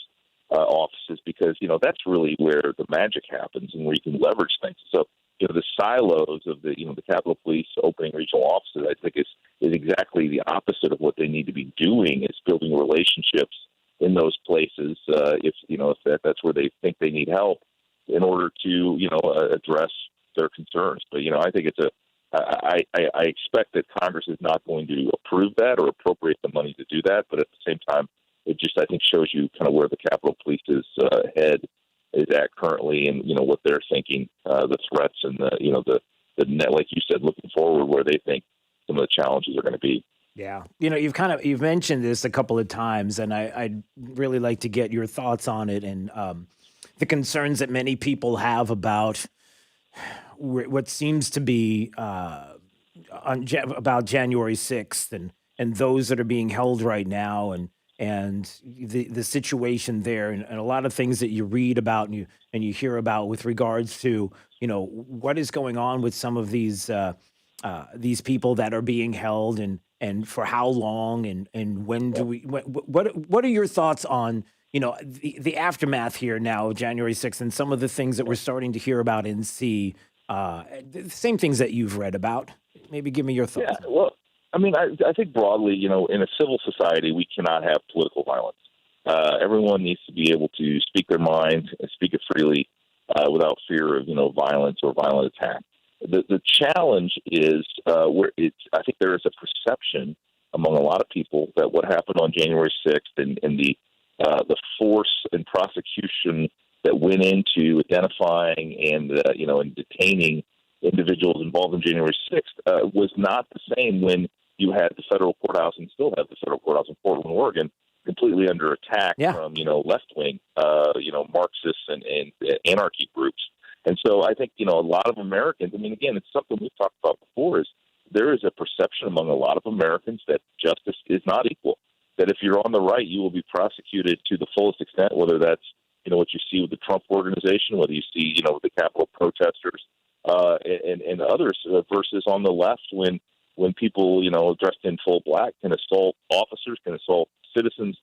Speaker 15: offices, because, that's really where the magic happens and where you can leverage things. So, the silos of the Capitol Police opening regional offices, I think is exactly the opposite of what they need to be doing, is building relationships in those places, if that's where they think they need help in order to, address their concerns. But, I think I expect that Congress is not going to approve that or appropriate the money to do that. But at the same time, it just, I think, shows you kind of where the Capitol Police's head is at currently and, what they're thinking, the threats and the net, like you said, looking forward where they think some of the challenges are going to be.
Speaker 8: Yeah. You've mentioned this a couple of times, and I'd really like to get your thoughts on it and the concerns that many people have about what seems to be about January 6th and those that are being held right now and the situation there and a lot of things that you read about and you hear about with regards to, what is going on with some of these people that are being held and for how long and when do what are your thoughts on, the aftermath here now of January 6th and some of the things that we're starting to hear about and see, the same things that you've read about? Maybe give me your thoughts.
Speaker 15: Yeah, well, I mean, I think broadly, in a civil society, we cannot have political violence. Everyone needs to be able to speak their mind and speak it freely without fear of, violence or violent attack. The challenge is I think there is a perception among a lot of people that what happened on January 6th and the force and prosecution that went into identifying and and detaining individuals involved in January 6th was not the same when you had the federal courthouse and still have the federal courthouse in Portland, Oregon, completely under attack from left-wing Marxists and anarchy groups. And so I think a lot of Americans. I mean, again, it's something we've talked about before. Is there is a perception among a lot of Americans that justice is not equal. That if you're on the right, you will be prosecuted to the fullest extent, whether that's, what you see with the Trump organization, whether you see, the Capitol protesters and others versus on the left when people, dressed in full black can assault officers, can assault citizens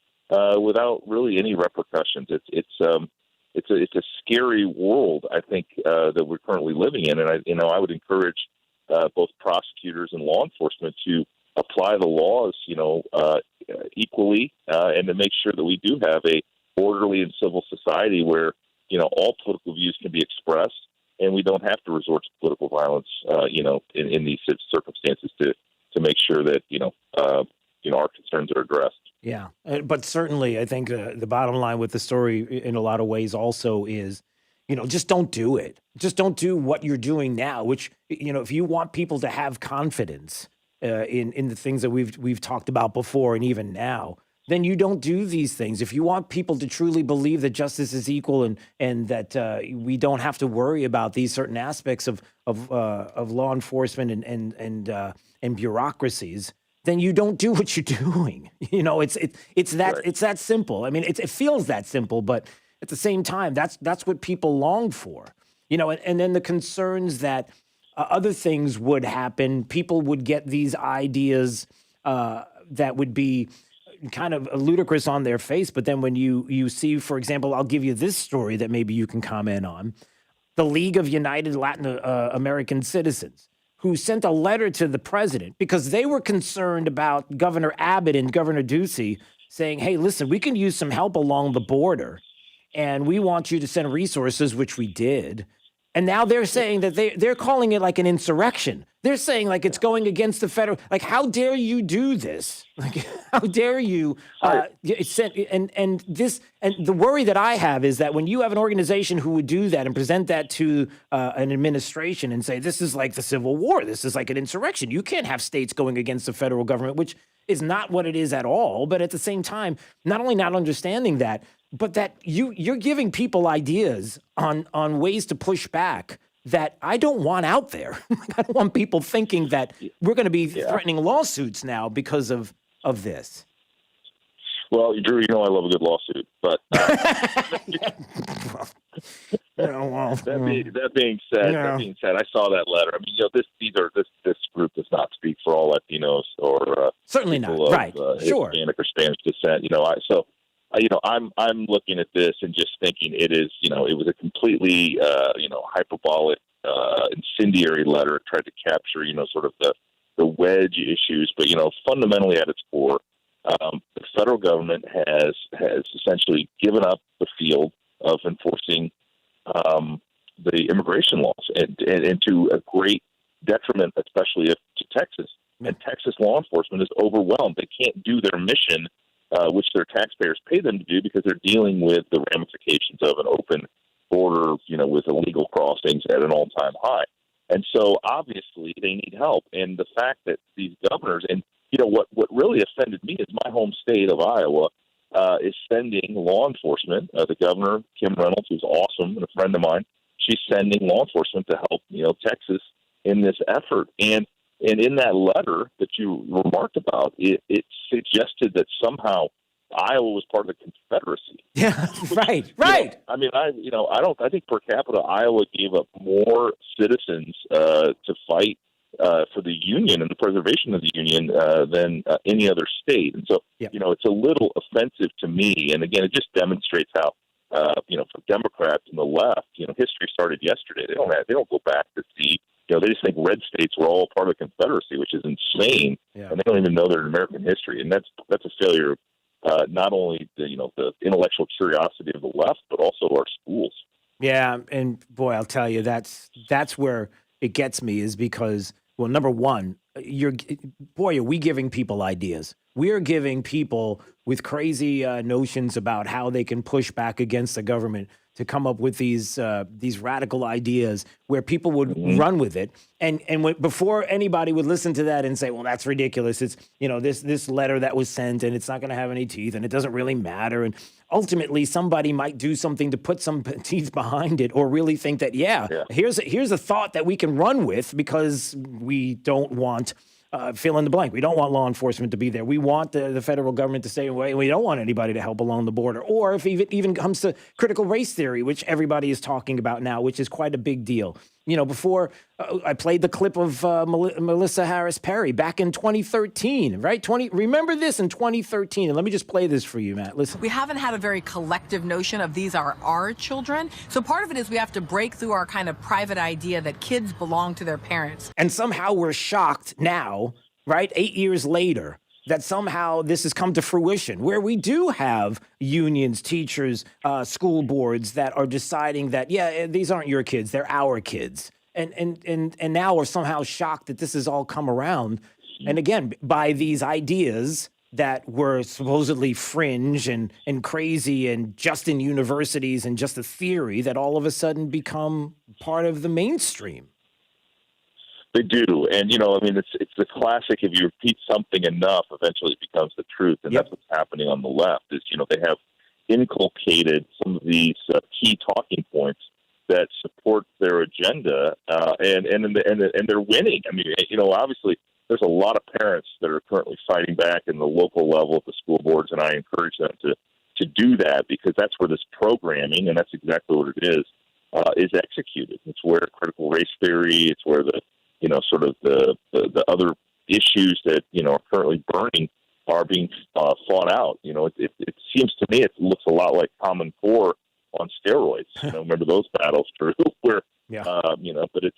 Speaker 15: without really any repercussions. It's a scary world, I think, that we're currently living in. And I would encourage both prosecutors and law enforcement to apply the laws, equally, and to make sure that we do have a orderly and civil society where, all political views can be expressed, and we don't have to resort to political violence, in these circumstances to make sure that, our concerns are addressed.
Speaker 8: Yeah, but certainly I think the bottom line with the story in a lot of ways also is, just don't do it. Just don't do what you're doing now, which, if you want people to have confidence in the things that we've talked about before and even now, then you don't do these things. If you want people to truly believe that justice is equal and that we don't have to worry about these certain aspects of law enforcement and bureaucracies, then you don't do what you're doing. You know, it's that simple. I mean, it feels that simple, but at the same time, that's what people long for. You know, and then the concerns that other things would happen, people would get these ideas that would be kind of ludicrous on their face. But then when you see, for example, I'll give you this story that maybe you can comment on. The League of United Latin American Citizens, who sent a letter to the president because they were concerned about Governor Abbott and Governor Ducey saying, hey, listen, we can use some help along the border, and we want you to send resources, which we did. And now they're saying that they're calling it like an insurrection. They're saying like it's going against the federal. Like, how dare you do this? Like, how dare you? And the worry that I have is that when you have an organization who would do that and present that to an administration and say this is like the Civil War, this is like an insurrection. You can't have states going against the federal government, which is not what it is at all. But at the same time, not only not understanding that, but that you're giving people ideas on ways to push back that I don't want out there. I don't want people thinking that we're going to be threatening lawsuits now because of this.
Speaker 15: Well, Drew, you know I love a good lawsuit, but that being said, I saw that letter. I mean, you know, this group does not speak for all Latinos or
Speaker 8: certainly not
Speaker 15: of,
Speaker 8: right, sure,
Speaker 15: Hispanic or Spanish descent. You know, I'm looking at this and just thinking it was a completely hyperbolic, incendiary letter. It tried to capture sort of the wedge issues, but fundamentally at its core, the federal government has essentially given up the field of enforcing the immigration laws, and to a great detriment, especially to Texas. And Texas law enforcement is overwhelmed. They can't do their mission, which their taxpayers pay them to do, because they're dealing with the ramifications of an open border, with illegal crossings at an all-time high. And so obviously they need help. And the fact that these governors, and what really offended me is my home state of Iowa is sending law enforcement. The governor, Kim Reynolds, who's awesome and a friend of mine, she's sending law enforcement to help, Texas in this effort. And in that letter that you remarked about, it suggested that somehow Iowa was part of the Confederacy.
Speaker 8: Yeah, right.
Speaker 15: I mean, I think per capita Iowa gave up more citizens to fight for the Union and the preservation of the Union than any other state. And so, it's a little offensive to me. And again, it just demonstrates how, for Democrats and the left, history started yesterday. They don't go back to see. They just think red states were all part of the Confederacy, which is insane, and they don't even know their American history. And that's a failure of not only the intellectual curiosity of the left, but also our schools.
Speaker 8: Yeah, and boy, I'll tell you, that's where it gets me, is because, well, number one, are we giving people ideas? We're giving people with crazy notions about how they can push back against the government to come up with these radical ideas where people would run with it. And before anybody would listen to that and say, well, that's ridiculous. It's, this letter that was sent and it's not going to have any teeth and it doesn't really matter. And ultimately somebody might do something to put some teeth behind it, or really think that, here's a thought that we can run with, because we don't want fill in the blank. We don't want law enforcement to be there. We want the federal government to stay away, and we don't want anybody to help along the border. Or if it even comes to critical race theory, which everybody is talking about now, which is quite a big deal. Before I played the clip of Melissa Harris Perry back in 2013, right? Remember this in 2013? And let me just play this for you, Matt. Listen.
Speaker 1: We haven't had a very collective notion of these are our children. So part of it is we have to break through our kind of private idea that kids belong to their parents.
Speaker 8: And somehow we're shocked now, right, 8 years later, that somehow this has come to fruition, where we do have unions, teachers, school boards that are deciding that, these aren't your kids, they're our kids. And now we're somehow shocked that this has all come around. And again, by these ideas that were supposedly fringe and crazy and just in universities and just a theory, that all of a sudden become part of the mainstream.
Speaker 15: They do. And, it's the classic, if you repeat something enough, eventually it becomes the truth. And that's what's happening on the left, is, they have inculcated some of these key talking points that support their agenda, and they're winning. I mean, obviously there's a lot of parents that are currently fighting back in the local level at the school boards, and I encourage them to do that, because that's where this programming, and that's exactly what it is executed. It's where critical race theory, it's where the sort of the other issues that are currently burning are being fought out. It seems to me it looks a lot like Common Core on steroids. Remember those battles, Drew? Where but it's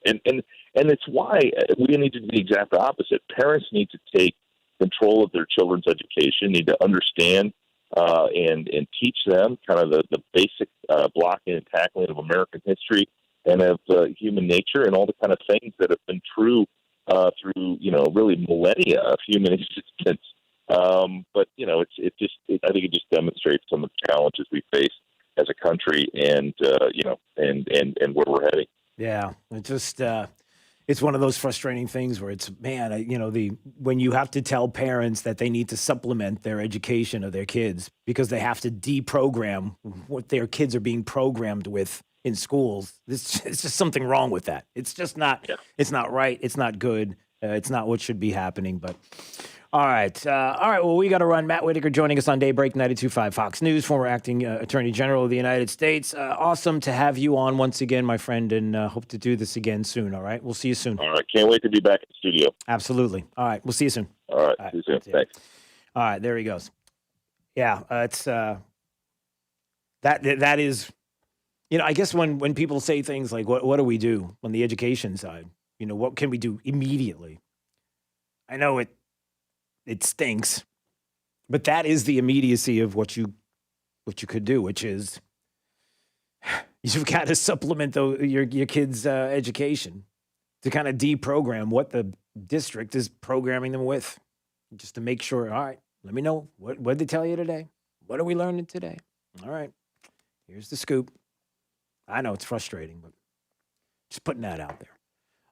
Speaker 15: and it's why we need to do the exact opposite. Parents need to take control of their children's education, need to understand and teach them kind of the basic blocking and tackling of American history and of human nature and all the kind of things that have been true through really millennia of human existence. But I think it just demonstrates some of the challenges we face as a country, and and where we're heading.
Speaker 8: Yeah, it's one of those frustrating things where it's, when you have to tell parents that they need to supplement their education of their kids because they have to deprogram what their kids are being programmed with in schools. It's just something wrong with that. It's just not. Yeah. It's not right. It's not good. It's not what should be happening. But all right. Well, we got to run. Matt Whitaker joining us on Daybreak 92.5 Fox News, former acting Attorney General of the United States. Awesome to have you on once again, my friend, and hope to do this again soon. All right. We'll see you soon.
Speaker 15: All right. Can't wait to be back in the studio.
Speaker 8: Absolutely. All right. We'll see you soon.
Speaker 15: All right. See you soon. Thanks.
Speaker 8: All right. There he goes. Yeah. It's that is, I guess when people say things like, what do we do on the education side? What can we do immediately? I know it stinks, but that is the immediacy of what you could do, which is you've got to supplement your kids' education to kind of deprogram what the district is programming them with, just to make sure. All right, let me know what did they tell you today? What are we learning today? All right, here's the scoop. I know it's frustrating, but just putting that out there.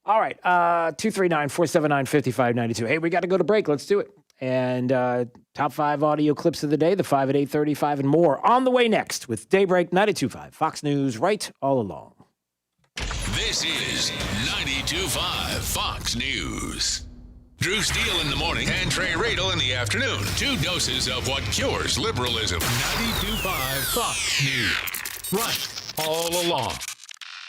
Speaker 8: All right, 239-479-5592. Hey, we got to go to break. Let's do it. And top 5 audio clips of the day, the 5 at 8:35 and more on the way next with Daybreak 92.5 Fox News, right all along.
Speaker 21: This is 92.5 Fox News. Drew Steele in the morning and Trey Radel in the afternoon. 2 doses of what cures liberalism. 92.5 Fox News. Right all along.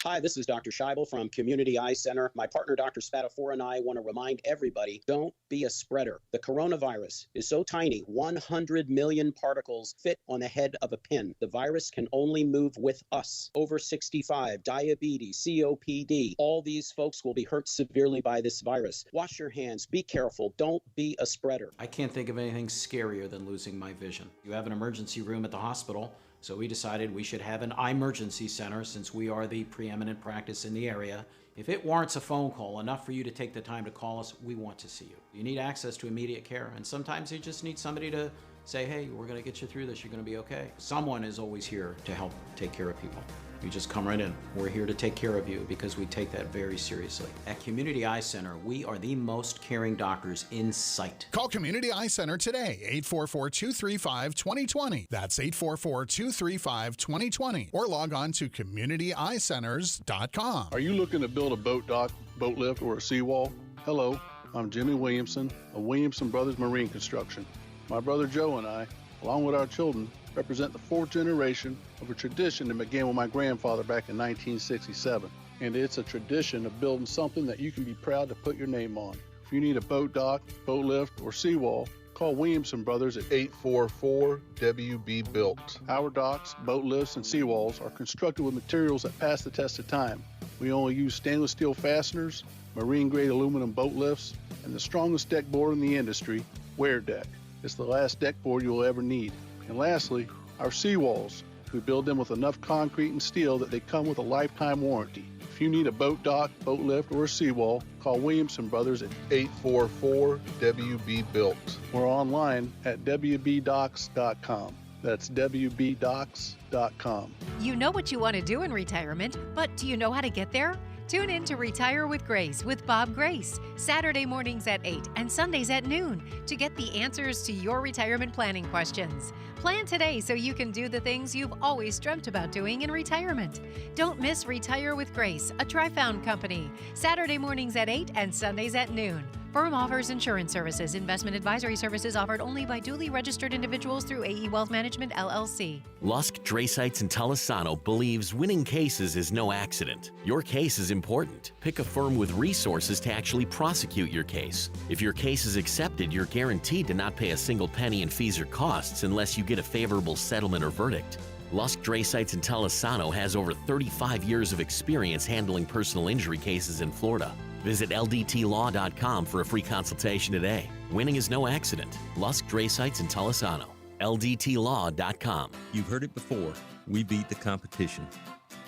Speaker 2: Hi, this is Dr. Scheibel from Community Eye Center. My partner, Dr. Spatafor, and I want to remind everybody, don't be a spreader. The coronavirus is so tiny, 100 million particles fit on the head of a pin. The virus can only move with us. Over 65, diabetes, COPD, all these folks will be hurt severely by this virus. Wash your hands, be careful, don't be a spreader.
Speaker 3: I can't think of anything scarier than losing my vision. You have an emergency room at the hospital, so we decided we should have an emergency center since we are the preeminent practice in the area. If it warrants a phone call, enough for you to take the time to call us, we want to see you. You need access to immediate care, and sometimes you just need somebody to say, hey, we're going to get you through this, you're going to be okay. Someone is always here to help take care of people. You just come right in. We're here to take care of you because we take that very seriously. At Community Eye Center, we are the most caring doctors in sight.
Speaker 4: Call Community Eye Center today, 844-235-2020. That's 844-235-2020. Or log on to communityeyecenters.com.
Speaker 16: Are you looking to build a boat dock, boat lift, or a seawall? Hello, I'm Jimmy Williamson of Williamson Brothers Marine Construction. My brother Joe and I, along with our children, represent the 4th generation of a tradition that began with my grandfather back in 1967. And it's a tradition of building something that you can be proud to put your name on. If you need a boat dock, boat lift, or seawall, call Williamson Brothers at 844-WB-BUILT. Our docks, boat lifts, and seawalls are constructed with materials that pass the test of time. We only use stainless steel fasteners, marine-grade aluminum boat lifts, and the strongest deck board in the industry, Wear Deck. It's the last deck board you'll ever need. And lastly, our seawalls. We build them with enough concrete and steel that they come with a lifetime warranty. If you need a boat dock, boat lift, or a seawall, call Williamson Brothers at 844-WB-BUILT. We're online at WBDocks.com. That's WBDocks.com.
Speaker 17: You know what you want to do in retirement, but do you know how to get there? Tune in to Retire with Grace with Bob Grace, Saturday mornings at 8 and Sundays at noon to get the answers to your retirement planning questions. Plan today so you can do the things you've always dreamt about doing in retirement. Don't miss Retire with Grace, a Tri-Found company. Saturday mornings at 8 and Sundays at noon. Firm offers insurance services. Investment advisory services offered only by duly registered individuals through AE Wealth Management, LLC.
Speaker 5: Lusk, Drasites, and Talisano believes winning cases is no accident. Your case is important. Pick a firm with resources to actually prosecute your case. If your case is accepted, you're guaranteed to not pay a single penny in fees or costs unless you get a favorable settlement or verdict. Lusk, Drasites, and Talisano has over 35 years of experience handling personal injury cases in Florida. Visit ldtlaw.com for a free consultation today. Winning is no accident. Lusk, Drasites, and Talisano. ldtlaw.com.
Speaker 6: You've heard it before. We beat the competition.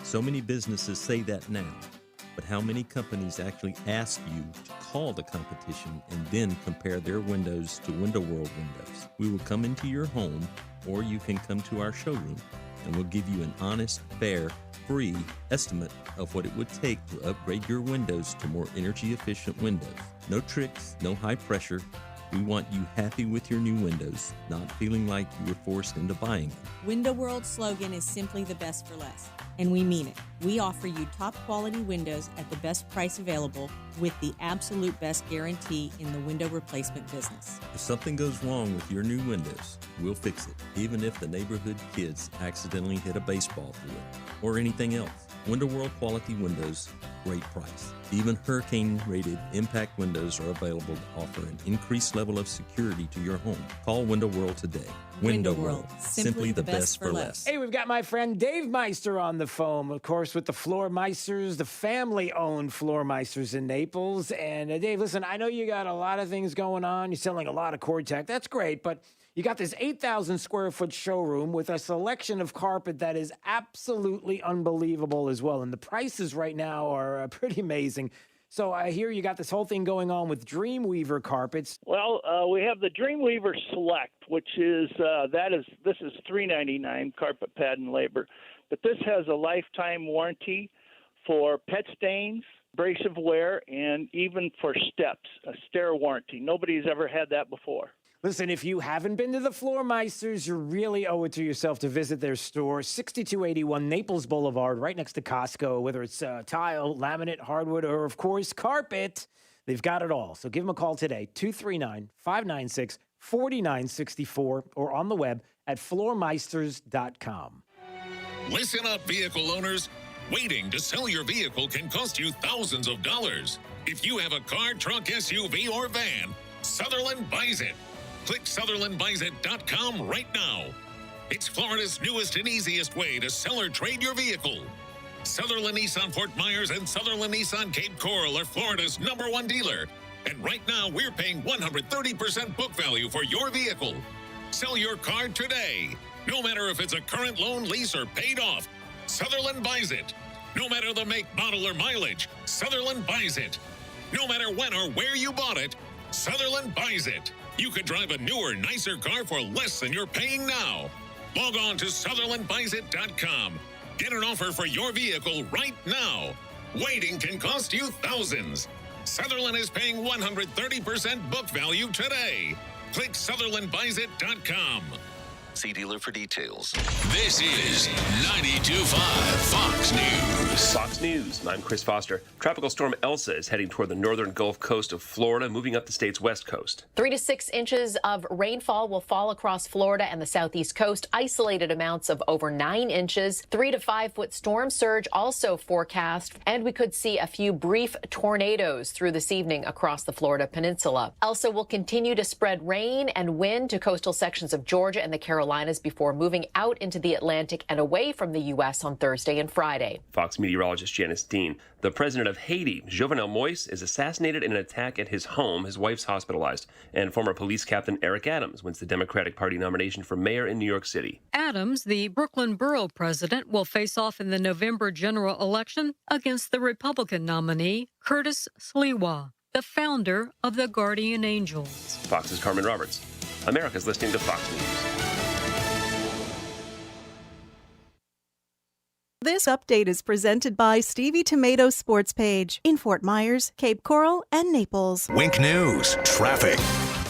Speaker 6: So many businesses say that now. But how many companies actually ask you to call the competition and then compare their windows to Window World windows? We will come into your home, or you can come to our showroom, and we'll give you an honest, fair, free estimate of what it would take to upgrade your windows to more energy-efficient windows. No tricks, no high pressure. We want you happy with your new windows, not feeling like you were forced into buying them.
Speaker 13: Window World's slogan is simply the best for less, and we mean it. We offer you top quality windows at the best price available with the absolute best guarantee in the window replacement business.
Speaker 6: If something goes wrong with your new windows, we'll fix it, even if the neighborhood kids accidentally hit a baseball through it, or anything else. Window World quality windows, great price. Even hurricane-rated impact windows are available to offer an increased level of security to your home. Call Window World today.
Speaker 13: Window World, simply the best for less.
Speaker 8: Hey, we've got my friend Dave Meister on the phone, of course, with the Floor Meisters, the family-owned Floor Meisters in Naples. And Dave, listen, I know you got a lot of things going on. You're selling a lot of cord tech. That's great, but you got this 8,000 square foot showroom with a selection of carpet that is absolutely unbelievable as well. And the prices right now are pretty amazing. So I hear you got this whole thing going on with Dreamweaver carpets.
Speaker 18: Well, we have the Dreamweaver Select, which is this is $3.99 carpet pad and labor, but this has a lifetime warranty for pet stains, abrasive wear, and even for steps, a stair warranty. Nobody's ever had that before.
Speaker 8: Listen, if you haven't been to the Floor Meisters, you really owe it to yourself to visit their store, 6281 Naples Boulevard, right next to Costco. Whether it's tile, laminate, hardwood, or, of course, carpet, they've got it all. So give them a call today, 239-596-4964, or on the web at floormeisters.com.
Speaker 21: Listen up, vehicle owners. Waiting to sell your vehicle can cost you thousands of dollars. If you have a car, truck, SUV, or van, Sutherland buys it. Click SutherlandBuysIt.com right now. It's Florida's newest and easiest way to sell or trade your vehicle. Sutherland Nissan Fort Myers and Sutherland Nissan Cape Coral are Florida's #1 dealer. And right now, we're paying 130% book value for your vehicle. Sell your car today. No matter if it's a current loan, lease, or paid off, Sutherland buys it. No matter the make, model, or mileage, Sutherland buys it. No matter when or where you bought it, Sutherland buys it. You could drive a newer, nicer car for less than you're paying now. Log on to SutherlandBuysIt.com. Get an offer for your vehicle right now. Waiting can cost you thousands. Sutherland is paying 130% book value today. Click SutherlandBuysIt.com. See dealer for details. This is 92.5 Fox News.
Speaker 19: Fox News. I'm Chris Foster. Tropical storm Elsa is heading toward the northern Gulf Coast of Florida, moving up the state's west coast.
Speaker 20: 3 to 6 inches of rainfall will fall across Florida and the southeast coast. Isolated amounts of over 9 inches. 3 to 5 foot storm surge also forecast, and we could see a few brief tornadoes through this evening across the Florida peninsula. Elsa will continue to spread rain and wind to coastal sections of Georgia and the Carolinas before moving out into the Atlantic and away from the U.S. on Thursday and Friday.
Speaker 19: Fox meteorologist Janice Dean. The president of Haiti, Jovenel Moïse, is assassinated in an attack at his home. His wife's hospitalized. And former police captain Eric Adams wins the Democratic Party nomination for mayor in New York City.
Speaker 23: Adams, the Brooklyn borough president, will face off in the November general election against the Republican nominee, Curtis Sliwa, the founder of the Guardian Angels.
Speaker 19: Fox's Carmen Roberts. America's listening to Fox News.
Speaker 24: This update is presented by Stevie Tomato Sports Page in Fort Myers, Cape Coral, and Naples.
Speaker 10: Wink News, traffic.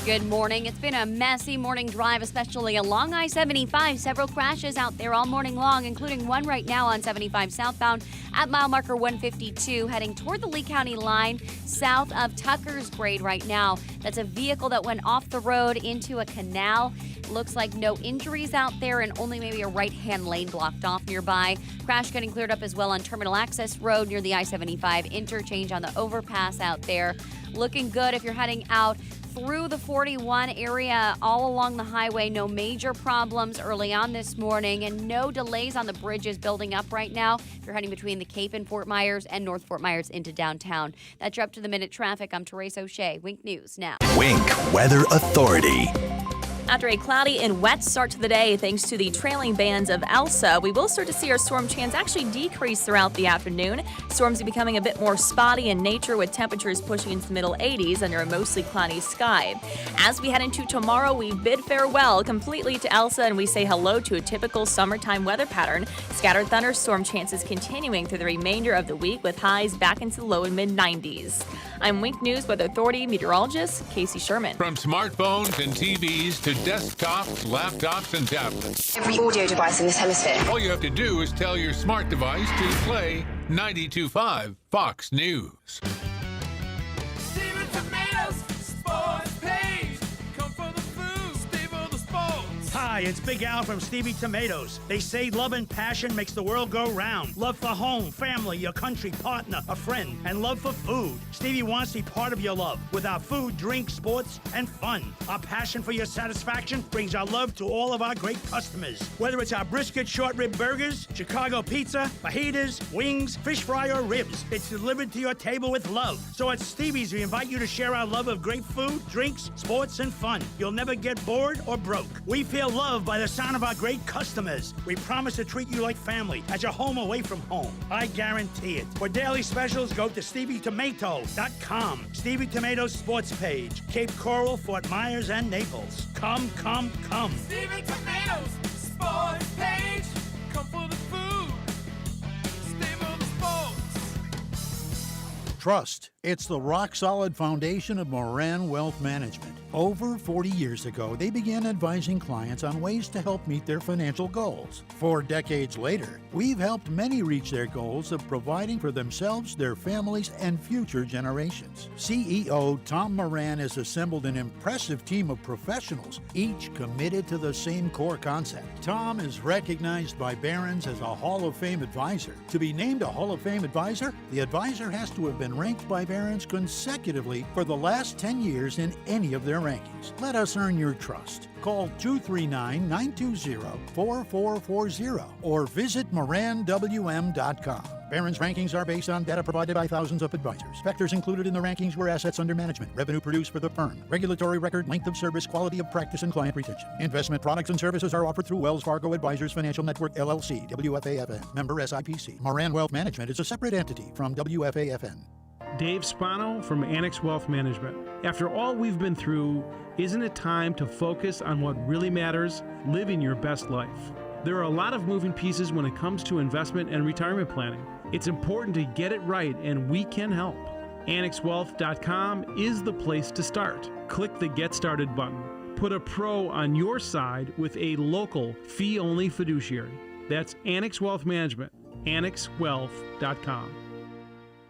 Speaker 7: Good morning. It's been a messy morning drive, especially along I-75. Several crashes out there all morning long, including one right now on 75 southbound at mile marker 152, heading toward the Lee County line south of Tucker's Grade right now. That's a vehicle that went off the road into a canal. Looks like no injuries out there and only maybe a right-hand lane blocked off nearby. Crash getting cleared up as well on Terminal Access Road near the I-75 interchange on the overpass out there. Looking good if you're heading out through the 41 area all along the highway. No major problems early on this morning and no delays on the bridges building up right now if you're heading between the Cape and Fort Myers and North Fort Myers into downtown. That's your up-to-the-minute traffic. I'm Teresa O'Shea. Wink News now.
Speaker 10: Wink Weather Authority.
Speaker 9: After a cloudy and wet start to the day, thanks to the trailing bands of Elsa, we will start to see our storm chance actually decrease throughout the afternoon. Storms are becoming a bit more spotty in nature, with temperatures pushing into the middle 80s under a mostly cloudy sky. As we head into tomorrow, we bid farewell completely to Elsa and we say hello to a typical summertime weather pattern. Scattered thunderstorm chances continuing through the remainder of the week, with highs back into the low and mid-90s. I'm Wink News Weather Authority meteorologist Casey Sherman.
Speaker 21: From smartphones and TVs to desktops, laptops, and tablets.
Speaker 11: Every audio device in this hemisphere.
Speaker 21: All you have to do is tell your smart device to play 92.5 Fox News.
Speaker 12: Hi, it's Big Al from Stevie Tomatoes. They say love and passion makes the world go round. Love for home, family, your country, partner, a friend, and love for food. Stevie wants to be part of your love with our food, drink, sports, and fun. Our passion for your satisfaction brings our love to all of our great customers. Whether it's our brisket short rib burgers, Chicago pizza, fajitas, wings, fish fry, or ribs, it's delivered to your table with love. So at Stevie's, we invite you to share our love of great food, drinks, sports, and fun. You'll never get bored or broke. We feel loved by the sound of our great customers. We promise to treat you like family, at your home away from home. I guarantee it. For daily specials, go to StevieTomato.com. Stevie Tomatoes sports page, Cape Coral, Fort Myers, and Naples. Come, come, come.
Speaker 22: Stevie Tomatoes sports page. Come for the food. Stay for the sports.
Speaker 25: Trust. It's the rock-solid foundation of Moran Wealth Management. Over 40 years ago, they began advising clients on ways to help meet their financial goals. 4 decades later, we've helped many reach their goals of providing for themselves, their families, and future generations. CEO Tom Moran has assembled an impressive team of professionals, each committed to the same core concept. Tom is recognized by Barron's as a Hall of Fame advisor. To be named a Hall of Fame advisor, the advisor has to have been ranked by Barron's consecutively for the last 10 years in any of their rankings. Let us earn your trust. Call 239-920-4440 or visit moranwm.com. Barron's rankings are based on data provided by thousands of advisors. Factors included in the rankings were assets under management, revenue produced for the firm, regulatory record, length of service, quality of practice, and client retention. Investment products and services are offered through Wells Fargo Advisors Financial Network, LLC, WFAFN, member SIPC. Moran Wealth Management is a separate entity from WFAFN.
Speaker 26: Dave Spinal from Annex Wealth Management. After all we've been through, isn't it time to focus on what really matters? Living your best life. There are a lot of moving pieces when it comes to investment and retirement planning. It's important to get it right, and we can help. AnnexWealth.com is the place to start. Click the Get Started button. Put a pro on your side with a local, fee-only fiduciary. That's Annex Wealth Management, AnnexWealth.com.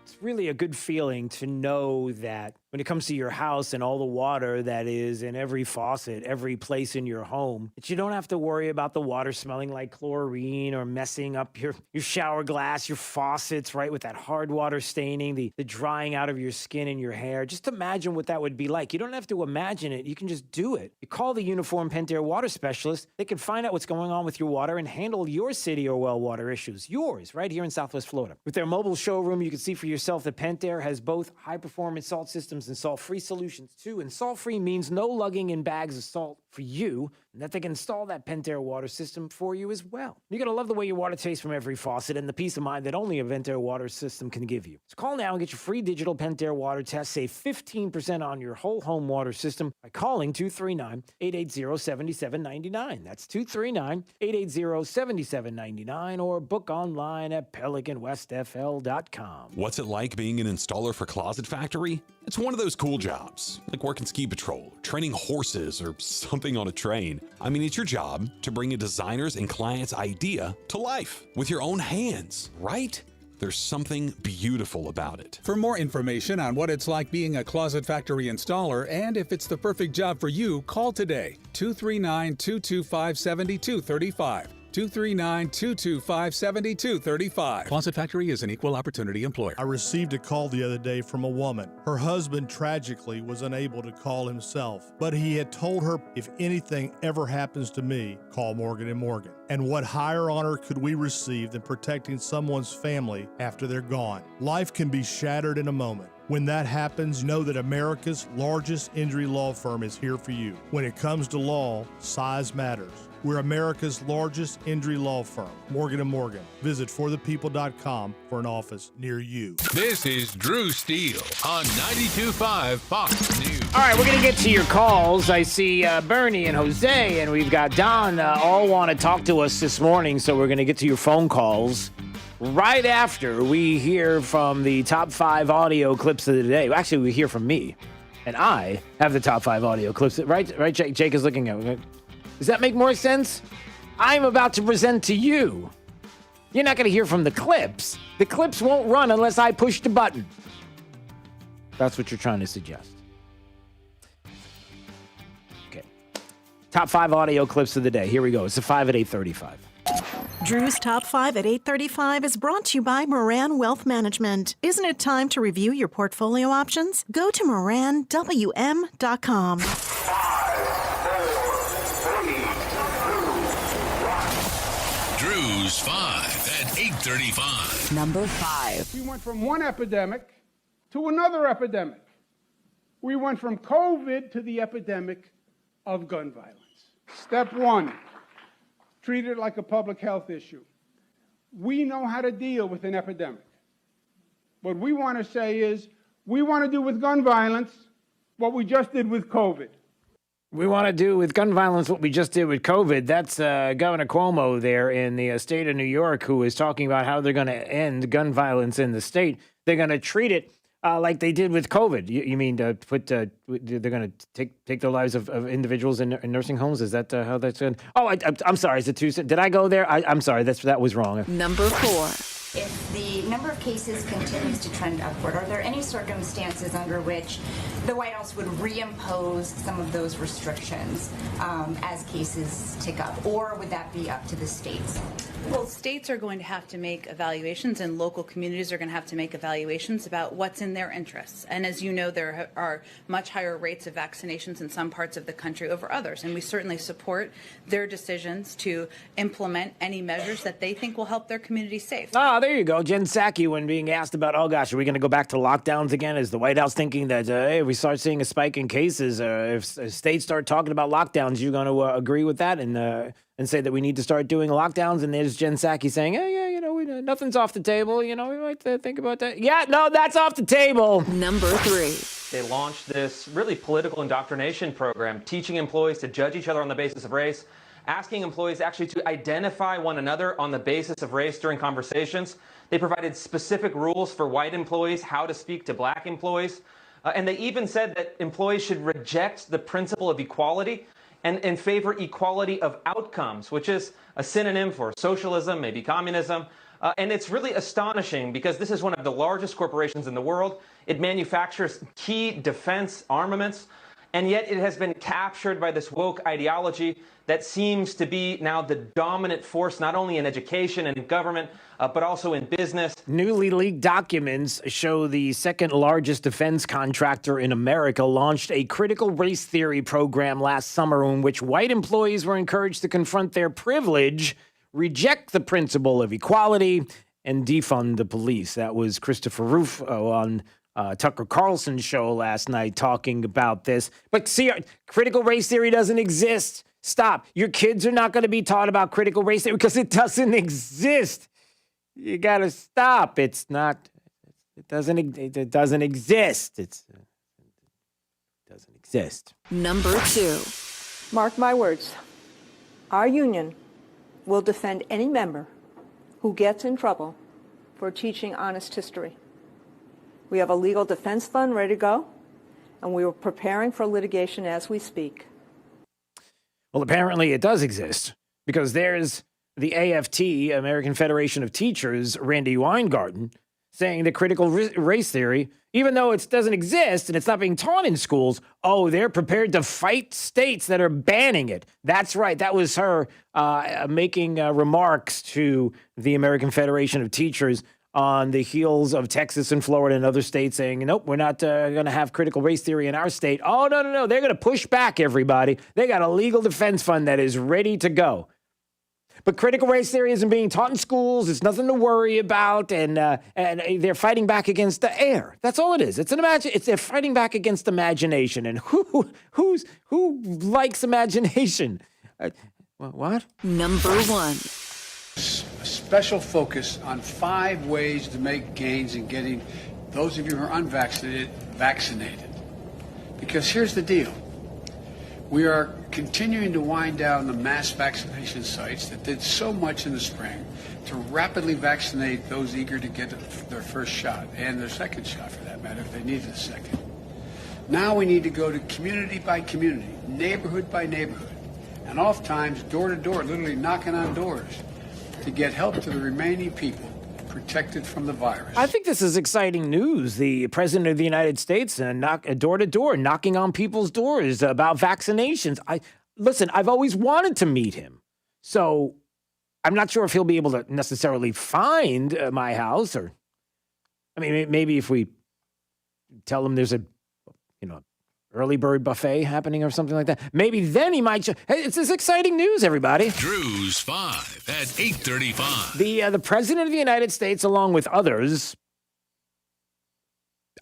Speaker 8: It's really a good feeling to know that when it comes to your house and all the water that is in every faucet, every place in your home, that you don't have to worry about the water smelling like chlorine or messing up your shower glass, your faucets, right, with that hard water staining, the drying out of your skin and your hair. Just imagine what that would be like. You don't have to imagine it. You can just do it. You call the Uniform Pentair water specialist. They can find out what's going on with your water and handle your city or well water issues. Yours, right here in Southwest Florida. With their mobile showroom, you can see for yourself that Pentair has both high-performance salt systems and salt-free solutions too. And salt-free means no lugging in bags of salt for you, and that they can install that Pentair water system for you as well. You're going to love the way your water tastes from every faucet and the peace of mind that only a Pentair water system can give you. So call now and get your free digital Pentair water test. Save 15% on your whole home water system by calling 239-880-7799. That's 239-880-7799 or book online at PelicanWestFL.com.
Speaker 1: What's it like being an installer for Closet Factory? It's one of those cool jobs, like working ski patrol, training horses, or something on a train. I mean, it's your job to bring a designer's and client's idea to life with your own hands, right? There's something beautiful about it.
Speaker 2: For more information on what it's like being a Closet Factory installer and if it's the perfect job for you, call today, 239-225-7235. 239-225-7235. Closet Factory is an equal opportunity employer.
Speaker 3: I received a call the other day from a woman. Her husband tragically was unable to call himself, but he had told her, if anything ever happens to me, call Morgan & Morgan. And what higher honor could we receive than protecting someone's family after they're gone? Life can be shattered in a moment. When that happens, know that America's largest injury law firm is here for you. When it comes to law, size matters. We're America's largest injury law firm, Morgan & Morgan. Visit forthepeople.com for an office near you.
Speaker 21: This is Drew Steele on 92.5 Fox News.
Speaker 8: All right, we're going to get to your calls. I see Bernie and Jose, and we've got Don all want to talk to us this morning, so we're going to get to your phone calls right after we hear from the top 5 audio clips of the day. Actually, we hear from me, and I have the top 5 audio clips. Right, Jake? Jake is looking at me. Does that make more sense? I'm about to present to you. You're not going to hear from the clips. The clips won't run unless I push the button. That's what you're trying to suggest. Okay. Top 5 audio clips of the day. Here we go. It's a 5 at 8:35.
Speaker 24: Drew's Top 5 at 8:35 is brought to you by Moran Wealth Management. Isn't it time to review your portfolio options? Go to moranwm.com.
Speaker 21: Drew's 5 at 8:35.
Speaker 4: Number 5.
Speaker 14: We went from one epidemic to another epidemic. We went from COVID to the epidemic of gun violence. Step 1, treat it like a public health issue. We know how to deal with an epidemic. What we want to say is we want to do with gun violence what we just did with COVID.
Speaker 8: We want to do with gun violence what we just did with COVID. That's Governor Cuomo there in the state of New York, who is talking about how they're going to end gun violence in the state. They're going to treat it like they did with COVID. You mean to put? They're going to take the lives of individuals in nursing homes? Is that how that's going? Oh, I'm sorry. Is it too? Did I go there? I'm sorry. That was wrong.
Speaker 4: Number 4.
Speaker 15: If the number of cases continues to trend upward, are there any circumstances under which the White House would reimpose some of those restrictions as cases tick up, or would that be up to the states?
Speaker 27: Well, states are going to have to make evaluations, and local communities are going to have to make evaluations about what's in their interests. And as you know, there are much higher rates of vaccinations in some parts of the country over others, and we certainly support their decisions to implement any measures that they think will help their community safe.
Speaker 8: There you go. Jen Psaki, when being asked about, are we going to go back to lockdowns again? Is the White House thinking that, if we start seeing a spike in cases, if states start talking about lockdowns, you're going to agree with that and say that we need to start doing lockdowns? And there's Jen Psaki saying, nothing's off the table. We might think about that. Yeah, no, that's off the table.
Speaker 4: Number 3.
Speaker 28: They launched this really political indoctrination program, teaching employees to judge each other on the basis of race, asking employees actually to identify one another on the basis of race during conversations. They provided specific rules for white employees, how to speak to black employees. And they even said that employees should reject the principle of equality and favor equality of outcomes, which is a synonym for socialism, maybe communism. And it's really astonishing because this is one of the largest corporations in the world. It manufactures key defense armaments, and yet it has been captured by this woke ideology that seems to be now the dominant force, not only in education and in government, but also in business.
Speaker 8: Newly leaked documents show the second largest defense contractor in America launched a critical race theory program last summer in which white employees were encouraged to confront their privilege, reject the principle of equality, and defund the police. That was Christopher Rufo on Tucker Carlson's show last night talking about this. But see, critical race theory doesn't exist. Stop. Your kids are not going to be taught about critical race theory because it doesn't exist. You got to stop. It doesn't exist. It doesn't exist.
Speaker 4: Number 2.
Speaker 5: Mark my words. Our union will defend any member who gets in trouble for teaching honest history. We have a legal defense fund ready to go, and we are preparing for litigation as we speak.
Speaker 8: Well, apparently it does exist because there's the AFT, American Federation of Teachers, Randy Weingarten, saying that critical race theory, even though it doesn't exist and it's not being taught in schools, they're prepared to fight states that are banning it. That's right. That was her making remarks to the American Federation of Teachers on the heels of Texas and Florida and other states saying, nope, we're not going to have critical race theory in our state. Oh, no. They're going to push back, everybody. They got a legal defense fund that is ready to go. But critical race theory isn't being taught in schools. It's nothing to worry about. And they're fighting back against the air. That's all it is. They're fighting back against imagination. And who likes imagination? What?
Speaker 4: Number 1.
Speaker 6: A special focus on 5 ways to make gains in getting those of you who are unvaccinated vaccinated. Because here's the deal. We are continuing to wind down the mass vaccination sites that did so much in the spring to rapidly vaccinate those eager to get their first shot and their second shot, for that matter, if they needed a second. Now we need to go to community by community, neighborhood by neighborhood, and oftentimes door to door, literally knocking on doors, to get help to the remaining people protected from the virus.
Speaker 8: I think this is exciting news. The President of the United States door to door, knocking on people's doors about vaccinations. Listen, I've always wanted to meet him. So I'm not sure if he'll be able to necessarily find my house maybe if we tell him there's a early bird buffet happening or something like that. Maybe then he might. Hey, it's this exciting news, everybody.
Speaker 21: Drew's 5 at 8:35.
Speaker 8: The President of the United States, along with others,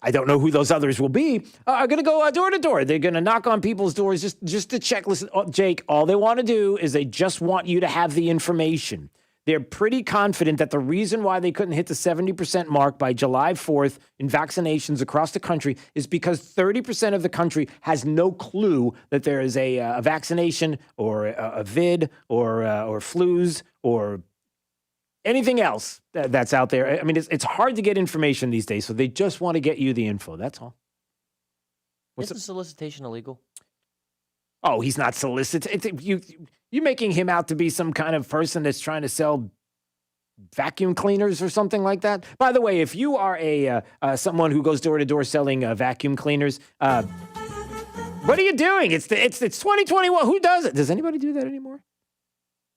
Speaker 8: I don't know who those others will be, are going to go door to door. They're going to knock on people's doors just to check. Listen, Jake, all they want to do is they just want you to have the information. They're pretty confident that the reason why they couldn't hit the 70% mark by July 4th in vaccinations across the country is because 30% of the country has no clue that there is a vaccination or a vid or flus or anything else that's out there. I mean, it's hard to get information these days, so they just want to get you the info. That's all.
Speaker 13: Isn't solicitation illegal?
Speaker 8: Oh, he's not soliciting. You making him out to be some kind of person that's trying to sell vacuum cleaners or something like that? By the way, if you are someone who goes door to door selling vacuum cleaners, what are you doing? It's 2021. Who does it? Does anybody do that anymore?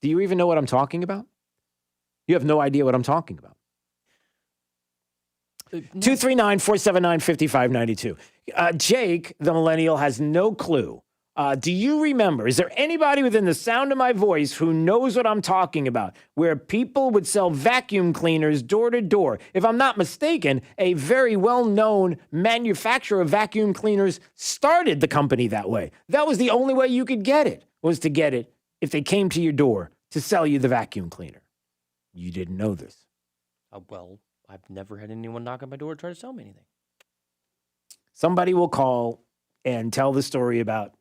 Speaker 8: Do you even know what I'm talking about? You have no idea what I'm talking about. 239-479-5592. Jake, the millennial, has no clue. Do you remember, is there anybody within the sound of my voice who knows what I'm talking about, where people would sell vacuum cleaners door to door? If I'm not mistaken, a very well-known manufacturer of vacuum cleaners started the company that way. That was the only way you could get it, was to get it if they came to your door to sell you the vacuum cleaner. You didn't know this.
Speaker 13: Well, I've never had anyone knock on my door to try to sell me anything.
Speaker 8: Somebody will call and tell the story about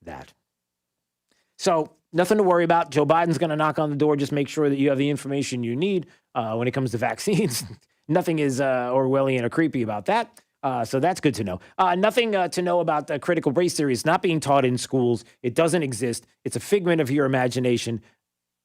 Speaker 8: that. So nothing to worry about. Joe Biden's going to knock on the door. Just make sure that you have the information you need when it comes to vaccines. Nothing is Orwellian or creepy about that. So that's good to know. Nothing to know about the critical race theory. It's not being taught in schools. It doesn't exist. It's a figment of your imagination.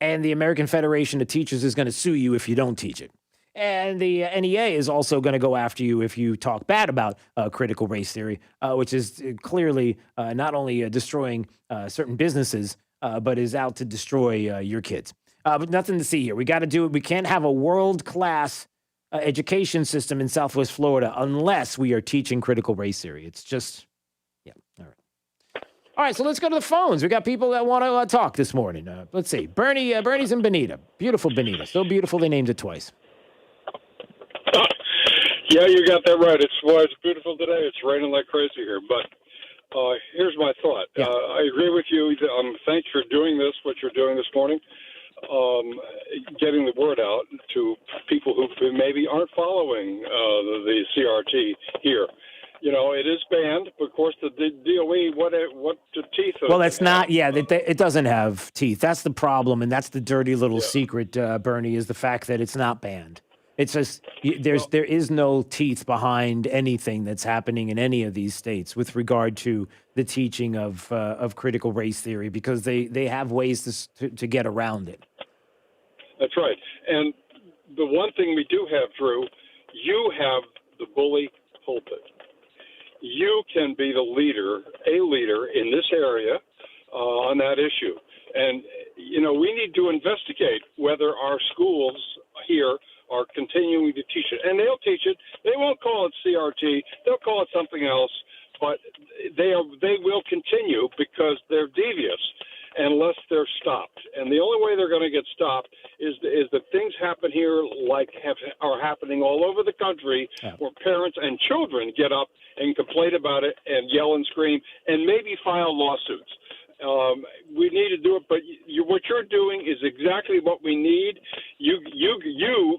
Speaker 8: And the American Federation of Teachers is going to sue you if you don't teach it. And the NEA is also going to go after you if you talk bad about critical race theory, which is clearly not only destroying certain businesses, but is out to destroy your kids. But nothing to see here. We got to do it. We can't have a world-class education system in Southwest Florida unless we are teaching critical race theory. It's just, yeah, all right. All right, so let's go to the phones. We got people that want to talk this morning. Let's see. Bernie's in Bonita. Beautiful Bonita. So beautiful they named it twice.
Speaker 16: Yeah, you got that right. It's beautiful today. It's raining like crazy here. But
Speaker 7: Here's my thought. I agree with you. Thanks for doing this, what you're doing this morning, getting the word out to people who maybe aren't following the C.R.T. here. You know, it is banned, but of course the DOE, what the teeth?
Speaker 8: Well, it's not. Yeah, it doesn't have teeth. That's the problem, and that's the dirty little secret, Bernie, is the fact that it's not banned. It's just there is no teeth behind anything that's happening in any of these states with regard to the teaching of critical race theory, because they have ways to get around it.
Speaker 7: That's right. And the one thing we do have, Drew, you have the bully pulpit. You can be a leader in this area on that issue. And, you know, we need to investigate whether our schools here are continuing to teach it. And they'll teach it. They won't call it CRT. They'll call it something else. But they will continue because they're devious unless they're stopped. And the only way they're going to get stopped is that things happen here are happening all over the country where parents and children get up and complain about it and yell and scream and maybe file lawsuits. We need to do it, but what you're doing is exactly what we need. You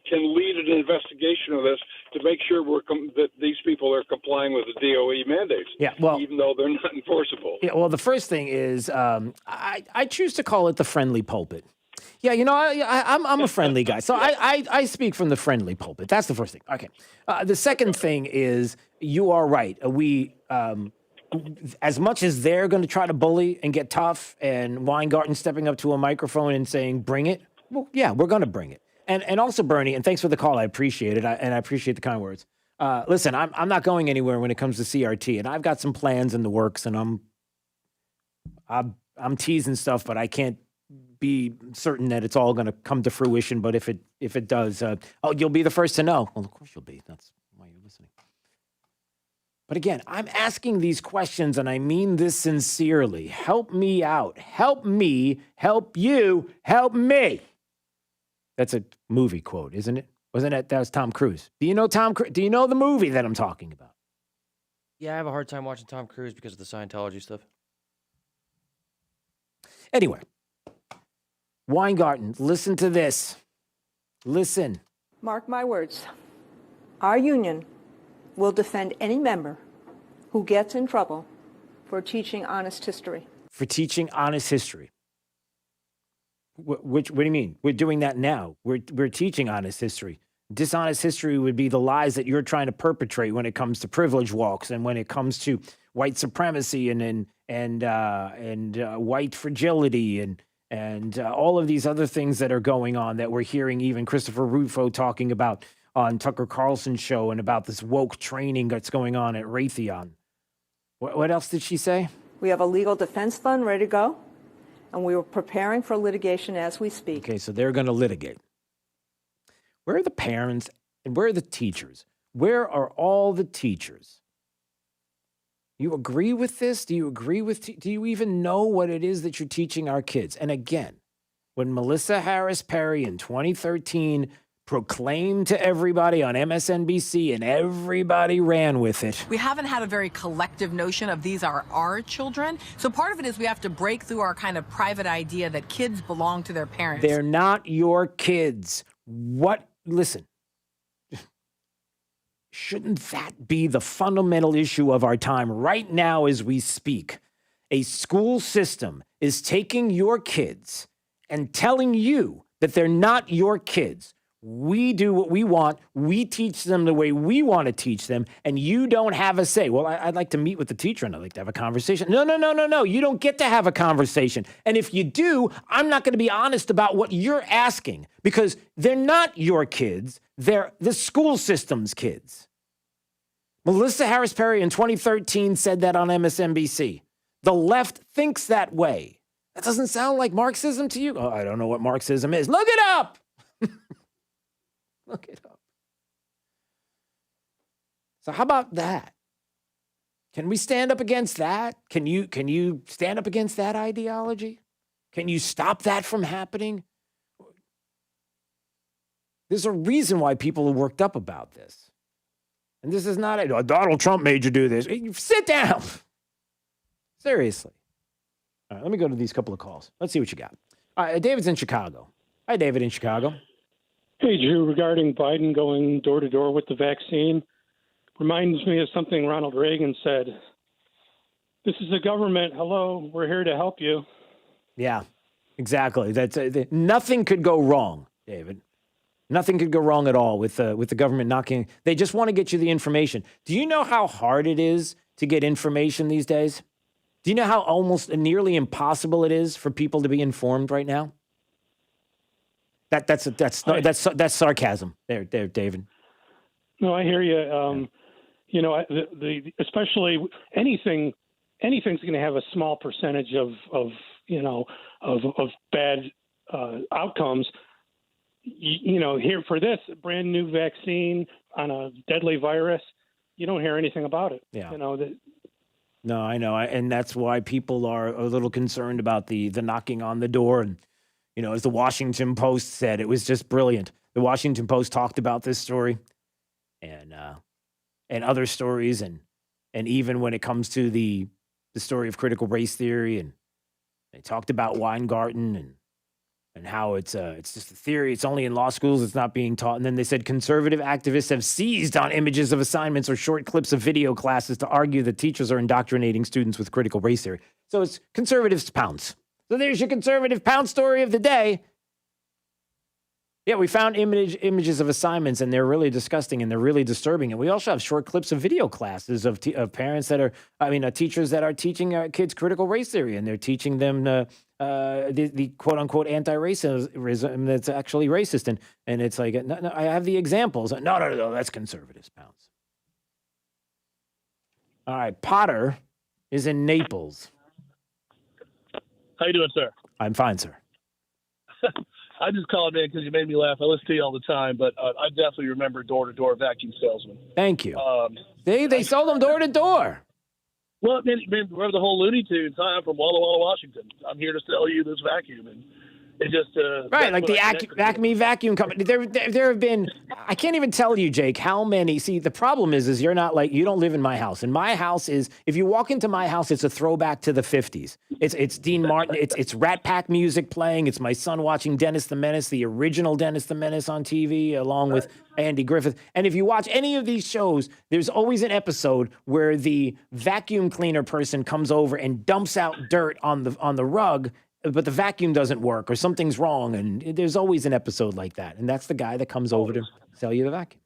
Speaker 7: can lead an investigation of this to make sure that these people are complying with the DOE mandates.
Speaker 8: Yeah, well,
Speaker 7: even though they're not enforceable.
Speaker 8: Yeah, well, the first thing is I choose to call it the friendly pulpit. Yeah, you know, I'm a friendly guy, so I speak from the friendly pulpit. That's the first thing. Okay. The second thing is you are right. We as much as they're going to try to bully and get tough, and Weingarten stepping up to a microphone and saying, bring it, well, yeah, we're going to bring it. And also, Bernie, and thanks for the call. I appreciate it, and I appreciate the kind words. Listen, I'm not going anywhere when it comes to CRT, and I've got some plans in the works, and I'm teasing stuff, but I can't be certain that it's all going to come to fruition. But if it does, you'll be the first to know. Well, of course you'll be. That's why you're listening. But again, I'm asking these questions, and I mean this sincerely. Help me out. Help me. Help you. Help me. That's a movie quote, isn't it? Wasn't it? That was Tom Cruise. Do you know Tom Cruise? Do you know the movie that I'm talking about?
Speaker 13: Yeah, I have a hard time watching Tom Cruise because of the Scientology stuff.
Speaker 8: Anyway, Weingarten, listen to this. Listen.
Speaker 5: Mark my words. Our union will defend any member who gets in trouble for teaching honest history.
Speaker 8: For teaching honest history. What do you mean? We're doing that now. We're teaching honest history. Dishonest history would be the lies that you're trying to perpetrate when it comes to privilege walks and when it comes to white supremacy and white fragility and all of these other things that are going on that we're hearing even Christopher Rufo talking about on Tucker Carlson's show and about this woke training that's going on at Raytheon. What else did she say?
Speaker 5: We have a legal defense fund ready to go, and we are preparing for litigation as we speak.
Speaker 8: Okay, so they're going to litigate. Where are the parents and where are the teachers? Where are all the teachers? You agree with this? Do you agree with, do you even know what it is that you're teaching our kids? And again, when Melissa Harris Perry in 2013 proclaimed to everybody on MSNBC and everybody ran with it.
Speaker 10: We haven't had a very collective notion of these are our children. So part of it is we have to break through our kind of private idea that kids belong to their parents.
Speaker 8: They're not your kids. Listen, shouldn't that be the fundamental issue of our time right now as we speak? A school system is taking your kids and telling you that they're not your kids. We do what we want. We teach them the way we want to teach them, and you don't have a say. Well, I'd like to meet with the teacher, and I'd like to have a conversation. No. You don't get to have a conversation. And if you do, I'm not going to be honest about what you're asking because they're not your kids. They're the school system's kids. Melissa Harris Perry in 2013 said that on MSNBC. The left thinks that way. That doesn't sound like Marxism to you? Oh, I don't know what Marxism is. Look it up. Look it up. So how about that? Can we stand up against that? Can you stand up against that ideology? Can you stop that from happening? There's a reason why people are worked up about this. And this is not Donald Trump made you do this. Sit down. Seriously. All right, let me go to these couple of calls. Let's see what you got. David's in Chicago. Hi, David in Chicago.
Speaker 9: Hey, Drew, regarding Biden going door to door with the vaccine, reminds me of something Ronald Reagan said. This is a government. Hello, we're here to help you.
Speaker 8: Yeah, exactly. That's nothing could go wrong, David. Nothing could go wrong at all with the government knocking. They just want to get you the information. Do you know how hard it is to get information these days? Do you know how almost nearly impossible it is for people to be informed right now? That's sarcasm. There, David.
Speaker 9: No, I hear you. You know, especially anything's going to have a small percentage of bad outcomes. You know, here for this brand new vaccine on a deadly virus, you don't hear anything about it.
Speaker 8: Yeah.
Speaker 9: You know that.
Speaker 8: No, I know, and that's why people are a little concerned about the knocking on the door. And you know, as the Washington Post said, it was just brilliant. The Washington Post talked about this story, and other stories, and even when it comes to the story of critical race theory, and they talked about Weingarten and how it's just a theory. It's only in law schools. It's not being taught. And then they said conservative activists have seized on images of assignments or short clips of video classes to argue that teachers are indoctrinating students with critical race theory. So it's conservatives pounce. So there's your conservative pounce story of the day. Yeah, we found images of assignments, and they're really disgusting and they're really disturbing. And we also have short clips of video classes of parents that are, teachers that are teaching kids critical race theory, and they're teaching them the quote unquote anti-racism that's actually racist. And it's like, no, I have the examples. No, that's conservatives, pounds. All right, Potter is in Naples.
Speaker 11: How you doing, sir?
Speaker 8: I'm fine, sir.
Speaker 11: I just called in because you made me laugh. I listen to you all the time, but I definitely remember door-to-door vacuum salesman.
Speaker 8: Thank you. They sold them door to door.
Speaker 11: Well, remember the whole Looney Tunes? Hi, I'm from Walla Walla, Washington. I'm here to sell you this vacuum, and it just
Speaker 8: right, like the Acme Vacuum Company. There have been, I can't even tell you, Jake, how many. See, the problem is you're not like, you don't live in my house. And my house is, if you walk into my house, it's a throwback to the 50s. It's Dean Martin. It's Rat Pack music playing. It's my son watching Dennis the Menace, the original Dennis the Menace on TV, along with Andy Griffith. And if you watch any of these shows, there's always an episode where the vacuum cleaner person comes over and dumps out dirt on the rug, but the vacuum doesn't work or something's wrong. And there's always an episode like that. And that's the guy that comes over to sell you the vacuum.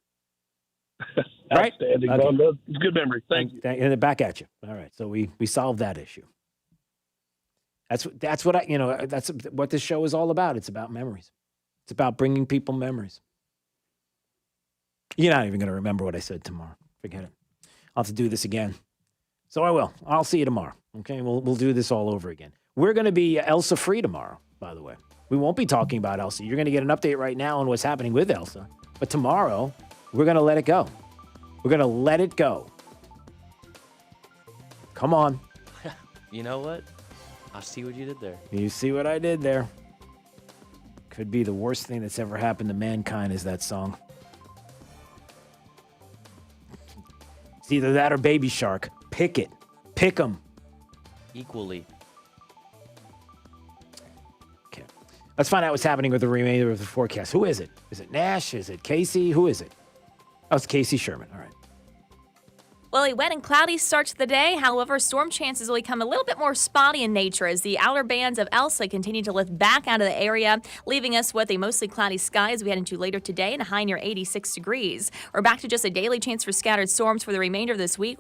Speaker 8: Right?
Speaker 11: Outstanding.
Speaker 8: Okay.
Speaker 11: No, it's a good memory. Thank you.
Speaker 8: And back at you. All right. So we solved that issue. That's what this show is all about. It's about memories. It's about bringing people memories. You're not even going to remember what I said tomorrow. Forget it. I'll have to do this again. So I will. I'll see you tomorrow. Okay. We'll do this all over again. We're going to be Elsa free tomorrow, by the way. We won't be talking about Elsa. You're going to get an update right now on what's happening with Elsa. But tomorrow, we're going to let it go. We're going to let it go. Come on.
Speaker 13: You know what? I see what you did there.
Speaker 8: You see what I did there? Could be the worst thing that's ever happened to mankind is that song. It's either that or Baby Shark. Pick it. Pick 'em.
Speaker 13: Equally.
Speaker 8: Let's find out what's happening with the remainder of the forecast. Who is it? Is it Nash? Is it Casey? Who is it? Oh, it's Casey Sherman. All right.
Speaker 16: Well, a wet and cloudy start to the day. However, storm chances will become a little bit more spotty in nature as the outer bands of Elsa continue to lift back out of the area, leaving us with a mostly cloudy sky as we head into later today and a high near 86 degrees. We're back to just a daily chance for scattered storms for the remainder of this week.